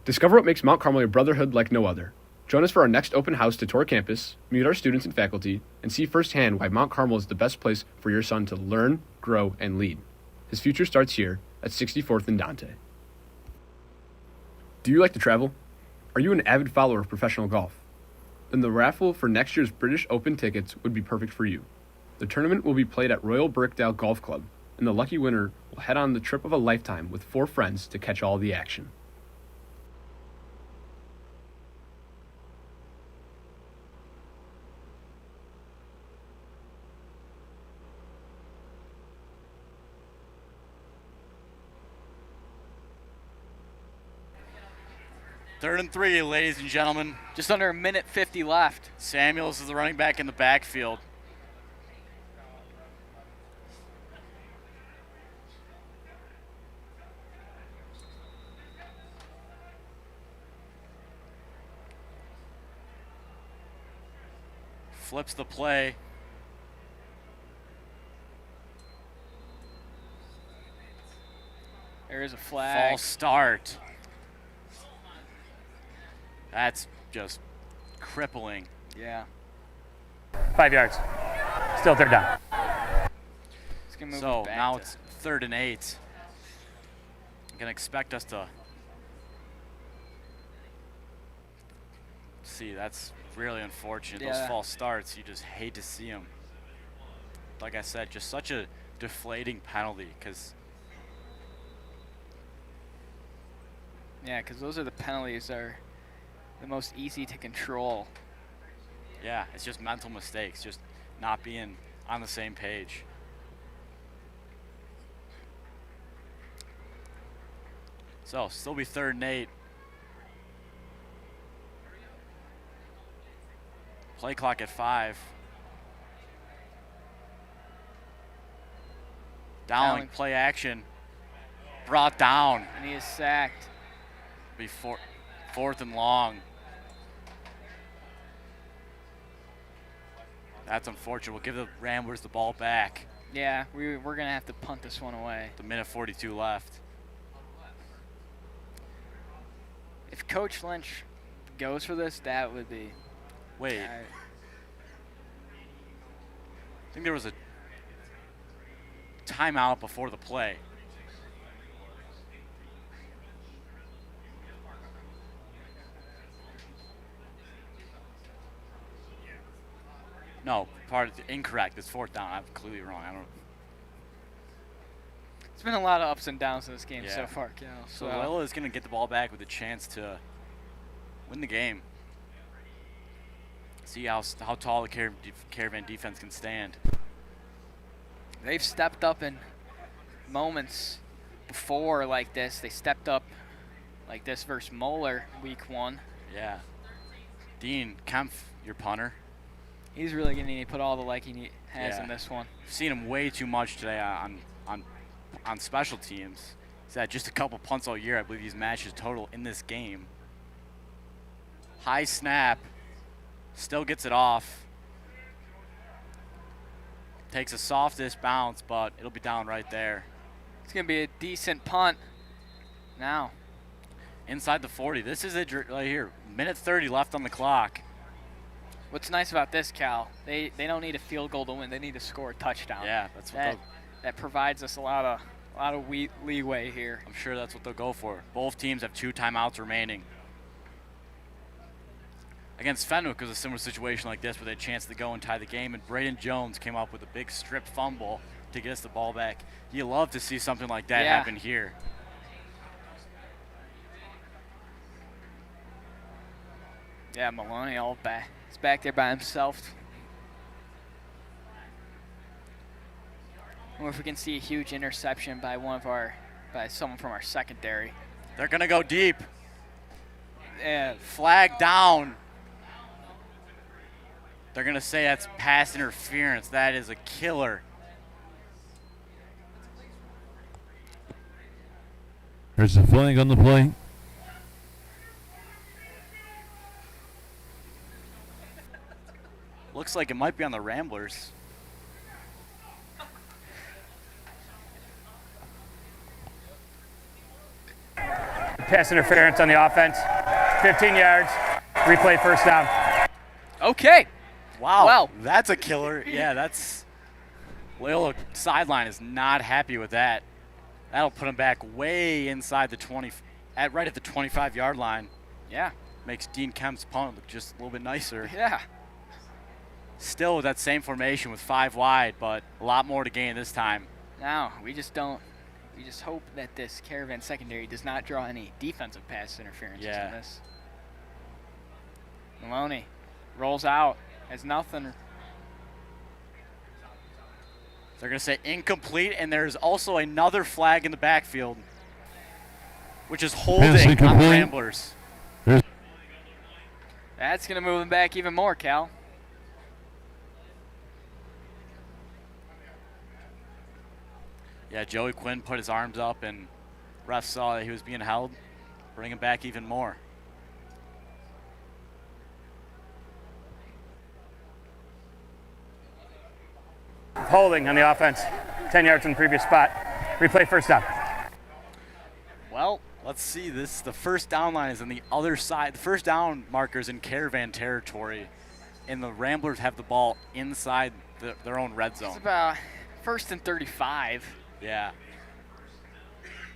Discover what makes Mount Carmel a brotherhood like no other. Join us for our next open house to tour campus, meet our students and faculty, and see firsthand why Mount Carmel is the best place for your son to learn, grow, and lead. His future starts here at 64th and Dante. Do you like to travel? Are you an avid follower of professional golf? Then the raffle for next year's British Open tickets would be perfect for you. The tournament will be played at Royal Birkdale Golf Club, and the lucky winner will head on the trip of a lifetime with 4 friends to catch all the action. Third and 3, ladies and gentlemen. Just under a minute 50 left. Samuels is the running back in the backfield. Flips the play. There is a flag. False start. That's just crippling. Yeah. 5 yards. Still 3rd down. So now it's 3rd and 8. I'm going to expect us to see. That's really unfortunate. Yeah. Those false starts, you just hate to see them. Like I said, just such a deflating penalty because those are the penalties that are the most easy to control. Yeah, it's just mental mistakes, just not being on the same page. So, still be 3rd and 8. Play clock at 5. Dowling, play action. Brought down. And he is sacked. Before 4th and long. That's unfortunate. We'll give the Ramblers the ball back. Yeah, we're going to have to punt this one away. The minute 42 left. If Coach Lynch goes for this, that would be... Wait. I think there was a timeout before the play. No, incorrect. It's 4th down. I'm completely wrong. I don't. It's been a lot of ups and downs in this game so far, Cal. So Loyola is going to get the ball back with a chance to win the game. See how tall the Caravan defense can stand. They've stepped up in moments before like this. They stepped up like this versus Moeller week 1. Yeah. Dean Kempf, your punter. He's really going to need to put all the like he has in this one. I've seen him way too much today on special teams. He's had just a couple punts all year. I believe he's matched his total in this game. High snap. Still gets it off. Takes a softest bounce, but it'll be down right there. It's going to be a decent punt now. Inside the 40. This is it right here. Minute 30 left on the clock. What's nice about this, Cal, they don't need a field goal to win. They need to score a touchdown. Yeah, that's what that provides us a lot of leeway here. I'm sure that's what they'll go for. Both teams have 2 timeouts remaining. Against Fenwick was a similar situation like this where they had a chance to go and tie the game, and Braden Jones came up with a big strip fumble to get us the ball back. You love to see something like that happen here. Yeah, Maloney all back. He's back there by himself. I wonder if we can see a huge interception by someone from our secondary. They're gonna go deep. Flag down. They're gonna say that's pass interference. That is a killer. There's a flag on the play. Looks like it might be on the Ramblers. Pass interference on the offense. 15 yards. Replay first down. Okay. Wow. That's a killer. Yeah, that's Loyola sideline is not happy with that. That'll put him back way inside the 20, right at the 25-yard line. Yeah. Makes Dean Kemp's punt look just a little bit nicer. Yeah. Still with that same formation with 5 wide, but a lot more to gain this time. Now, we just hope that this Caravan secondary does not draw any defensive pass interferences in this. Maloney rolls out, has nothing. They're going to say incomplete, and there's also another flag in the backfield, which is holding on the Ramblers. That's going to move them back even more, Cal. Yeah, Joey Quinn put his arms up, and refs saw that he was being held. Bring him back even more. Holding on the offense. 10 yards from the previous spot. Replay first down. Well, let's see. The first down line is on the other side. The first down marker's in Caravan territory, and the Ramblers have the ball inside their own red zone. It's about 1st and 35. Yeah.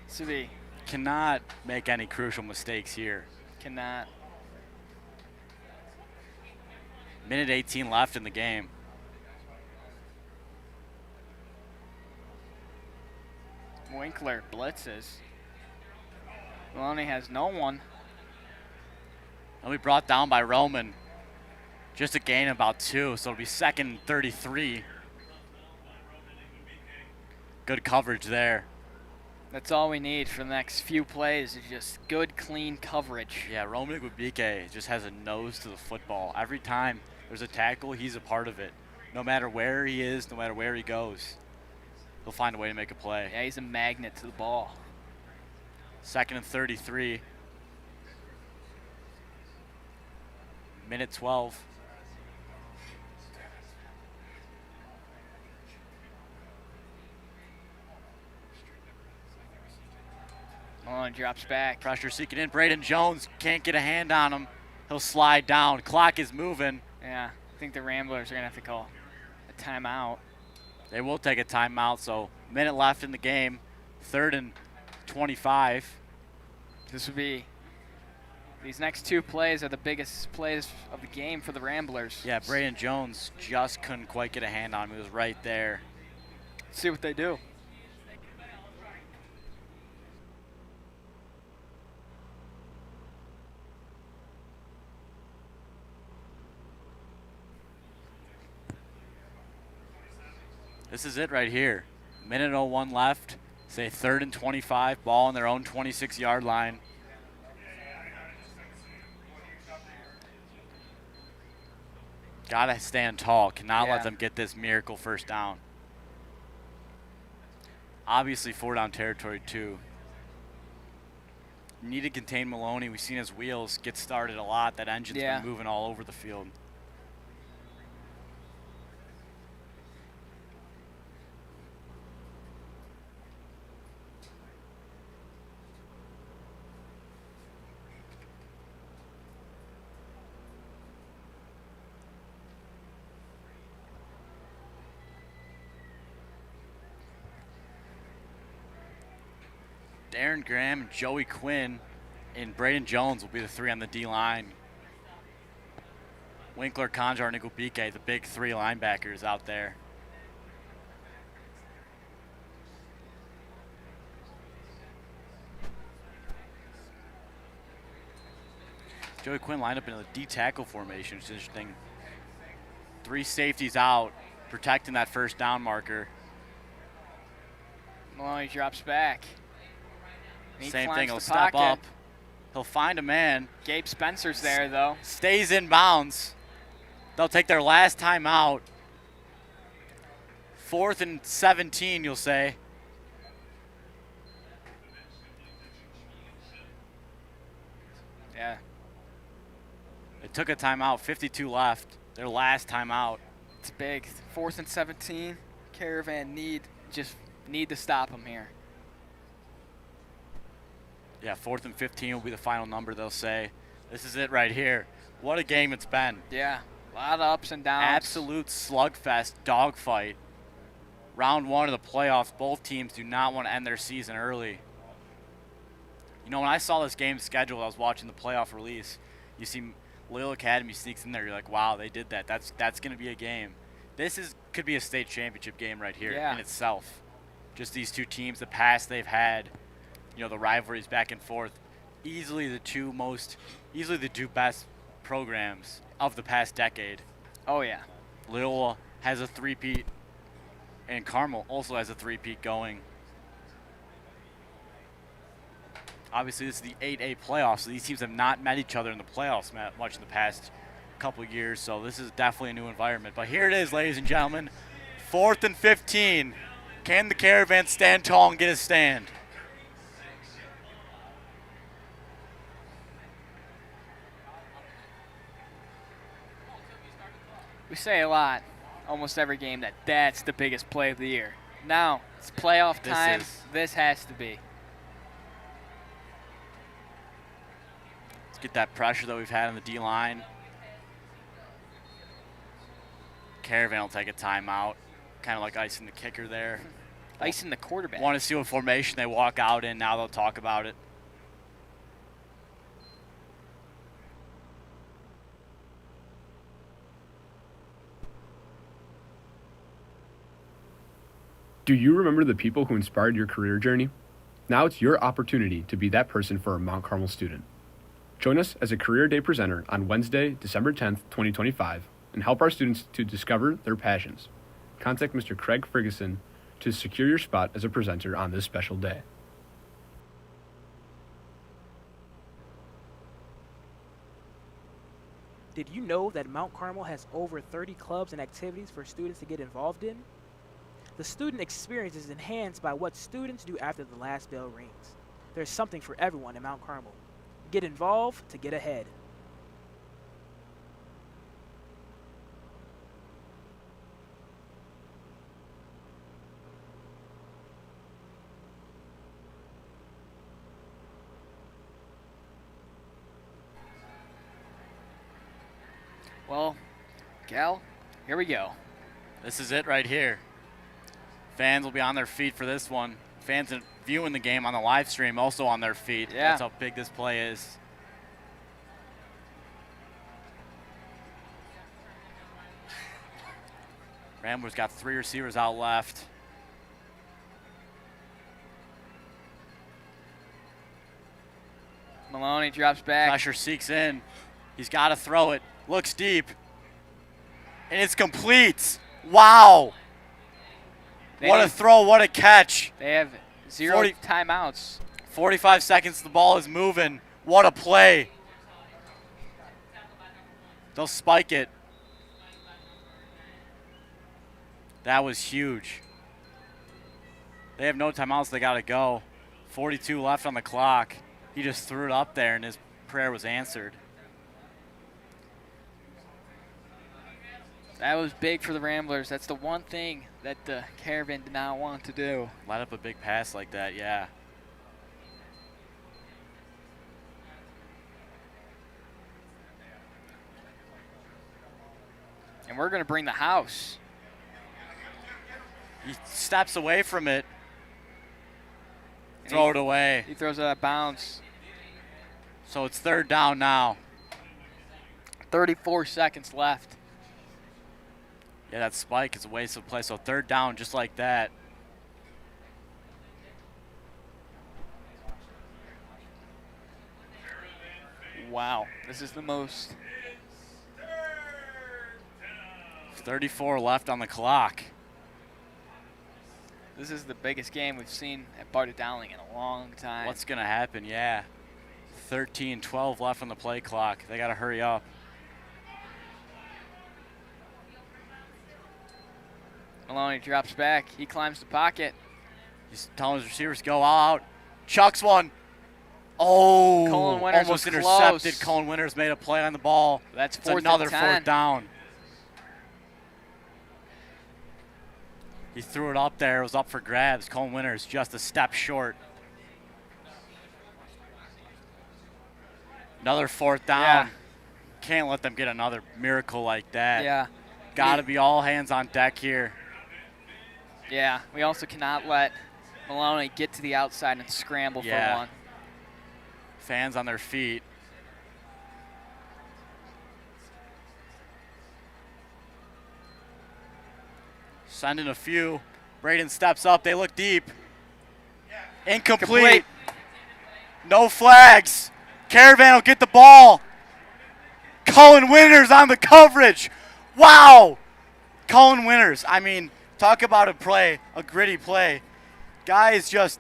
So they cannot make any crucial mistakes here. Cannot. Minute 18 left in the game. Winkler blitzes. Maloney has no one. They'll be brought down by Roman. Just a gain of about 2, so it'll be 2nd and 33. Good coverage there. That's all we need for the next few plays is just good, clean coverage. Yeah, Roman Igbabike just has a nose to the football. Every time there's a tackle, he's a part of it. No matter where he is, no matter where he goes, he'll find a way to make a play. Yeah, he's a magnet to the ball. 2nd and 33. Minute 12. Malone drops back. Pressure seeking in. Braden Jones can't get a hand on him. He'll slide down. Clock is moving. Yeah, I think the Ramblers are going to have to call a timeout. They will take a timeout, so minute left in the game. 3rd and 25. This would be, these next 2 plays are the biggest plays of the game for the Ramblers. Yeah, Braden Jones just couldn't quite get a hand on him. He was right there. Let's see what they do. This is it right here. Minute 01 left. Say 3rd and 25. Ball on their own 26-yard line. Gotta stand tall. Cannot let them get this miracle first down. Obviously 4-down territory too. Need to contain Maloney. We've seen his wheels get started a lot. That engine's been moving all over the field. Aaron Graham, Joey Quinn, and Braden Jones will be the 3 on the D-line. Winkler, Conjar, and Igubike, the big three linebackers out there. Joey Quinn lined up in a D tackle formation, which is interesting. 3 safeties out, protecting that first down marker. Maloney drops back. Same thing, he'll step up. He'll find a man. Gabe Spencer's there, though. Stays in bounds. They'll take their last time out. 4th and 17, you'll say. Yeah. They took a timeout, 52 left. Their last timeout. It's big. 4th and 17. Caravan need to stop him here. Yeah, 4th and 15 will be the final number, they'll say. This is it right here. What a game it's been. Yeah, a lot of ups and downs. Absolute slugfest, dogfight. Round 1 of the playoffs, both teams do not want to end their season early. You know, when I saw this game scheduled, I was watching the playoff release. You see Loyola Academy sneaks in there. You're like, wow, they did that. That's going to be a game. This could be a state championship game right here in itself. Just these two teams, the past they've had, you know, the rivalries back and forth. Easily the two best programs of the past decade. Oh, yeah. Loyola has a three-peat, and Carmel also has a three-peat going. Obviously, this is the 8A playoffs, so these teams have not met each other in the playoffs much in the past couple of years, so this is definitely a new environment. But here it is, ladies and gentlemen, 4th and 15. Can the Caravan stand tall and get a stand? We say a lot, almost every game, that's the biggest play of the year. Now, it's playoff time. This has to be. Let's get that pressure that we've had on the D-line. Caravan will take a timeout, kind of like icing the kicker there. Icing the quarterback. Want to see what formation they walk out in. Now they'll talk about it. Do you remember the people who inspired your career journey? Now it's your opportunity to be that person for a Mount Carmel student. Join us as a Career Day presenter on Wednesday, December 10th, 2025, and help our students to discover their passions. Contact Mr. Craig Ferguson to secure your spot as a presenter on this special day. Did you know that Mount Carmel has over 30 clubs and activities for students to get involved in? The student experience is enhanced by what students do after the last bell rings. There's something for everyone in Mount Carmel. Get involved to get ahead. Well, Cal, here we go. This is it right here. Fans will be on their feet for this one. Fans viewing the game on the live stream also on their feet. Yeah. That's how big this play is. Ramblers got 3 receivers out left. Maloney drops back. Pressure seeks in. He's got to throw it. Looks deep. And it's complete. Wow. What a throw. What a catch. They have 0 timeouts. 45 seconds. The ball is moving. What a play. They'll spike it. That was huge. They have no timeouts. They got to go. 42 left on the clock. He just threw it up there, and his prayer was answered. That was big for the Ramblers. That's the one thing that the Caravan did not want to do. Let up a big pass like that, yeah. And we're going to bring the house. He steps away from it. Throw it away. He throws it out of bounds. So it's 3rd down now. 34 seconds left. Yeah, that spike is a waste of play. So third down just like that. Wow, this is the most. 34 left on the clock. This is the biggest game we've seen at Barta Dowling in a long time. What's going to happen? Yeah. 13-12 left on the play clock. They got to hurry up. Maloney drops back. He climbs the pocket. He's telling his receivers go out. Chucks one. Oh, Colin Winters almost was intercepted. close. Colin Winters made a play on the ball. That's It's another fourth down. He threw it up there. It was up for grabs. Colin Winters just a step short. Another fourth down. Yeah. Can't let them get another miracle like that. Yeah. Got to be all hands on deck here. Yeah, we also cannot let Maloney get to the outside and scramble for one. Fans on their feet. Sending a few. Braden steps up. They look deep. Incomplete. No flags. Caravan will get the ball. Colin Winters on the coverage. Wow. Colin Winters. I mean, talk about a play, a gritty play. Guy is just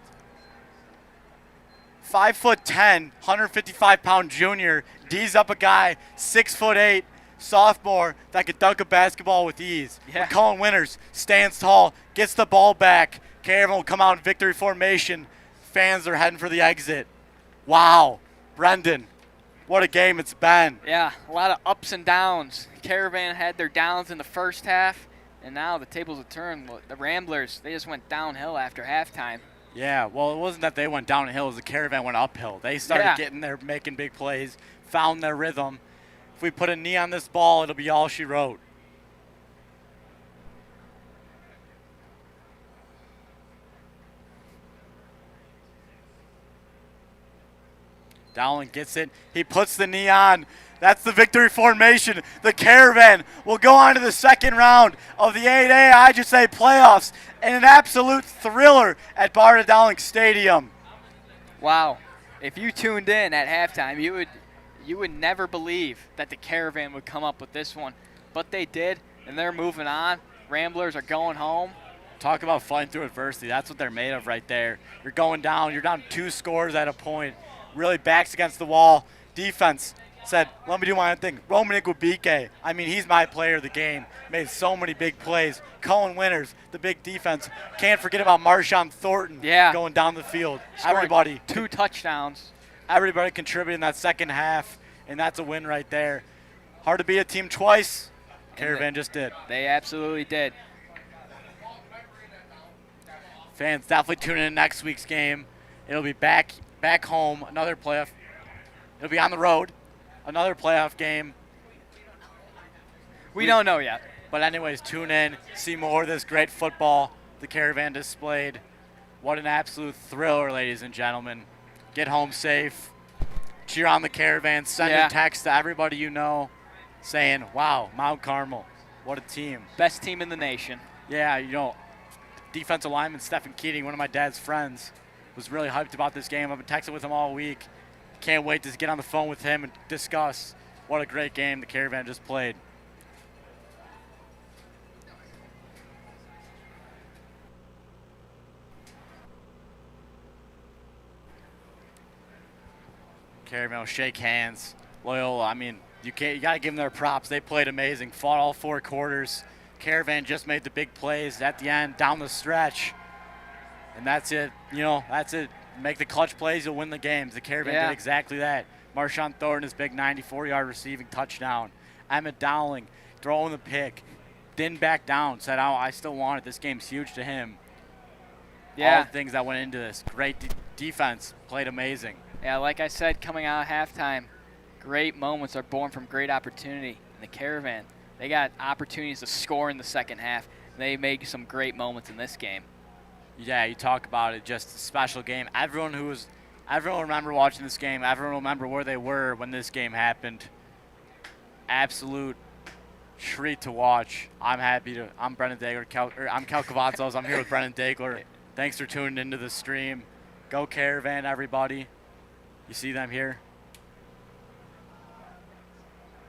5'10", 155-pound junior. D's up a guy, 6'8", sophomore that could dunk a basketball with ease. Yeah. But Colin Winters stands tall, gets the ball back. Caravan will come out in victory formation. Fans are heading for the exit. Wow. Brendan, what a game it's been. Yeah, a lot of ups and downs. Caravan had their downs in the first half, and now the tables have turned. The Ramblers, they just went downhill after halftime. Yeah, well, it wasn't that they went downhill. It was the Caravan went uphill. They started getting there, making big plays, found their rhythm. If we put a knee on this ball, it'll be all she wrote. Dowling gets it. He puts the knee on. That's the victory formation. The Caravan will go on to the second round of the 8A IHSA playoffs in an absolute thriller at Barta Dowling Stadium. Wow. If you tuned in at halftime, you would never believe that the Caravan would come up with this one. But they did, and they're moving on. Ramblers are going home. Talk about fighting through adversity. That's what they're made of right there. You're going down. You're down 2 scores at a point. Really backs against the wall. Defense said, let me do my own thing. Roman Igwabike, I mean, he's my player of the game. Made so many big plays. Colin Winters, the big defense. Can't forget about Marshawn Thornton going down the field. Scoring Everybody. 2 touchdowns. Everybody contributed in that second half, and that's a win right there. Hard to beat a team twice. Caravan just did. They absolutely did. Fans definitely tune in next week's game. It'll be back home, another playoff. It'll be on the road, another playoff game. We don't know yet. But anyways, tune in, see more of this great football the Caravan displayed. What an absolute thriller, ladies and gentlemen. Get home safe. Cheer on the Caravan. Send a text to everybody you know saying, wow, Mount Carmel, what a team. Best team in the nation. Yeah, you know, defensive lineman Stephen Keating, one of my dad's friends, was really hyped about this game. I've been texting with him all week. Can't wait to get on the phone with him and discuss what a great game the Caravan just played. Caravan will shake hands. Loyola, I mean, you got to give them their props. They played amazing, fought all 4 quarters. Caravan just made the big plays at the end, down the stretch. And that's it. You know, that's it. Make the clutch plays, you'll win the games. The Caravan did exactly that. Marshawn Thornton, his big 94-yard receiving touchdown. Emmett Dowling throwing the pick. Didn't back down. Said, oh, I still want it. This game's huge to him. Yeah. All the things that went into this. Great defense. Played amazing. Yeah, like I said, coming out of halftime, great moments are born from great opportunity. And the Caravan, they got opportunities to score in the second half. They made some great moments in this game. Yeah, you talk about it, just a special game. Everyone will remember watching this game. Everyone will remember where they were when this game happened. absolute treat to watch. I'm Brennan Dagler. I'm Cal Cavazos. I'm here with Brennan Dagler. Thanks for tuning into the stream. Go Caravan, everybody. You see them here.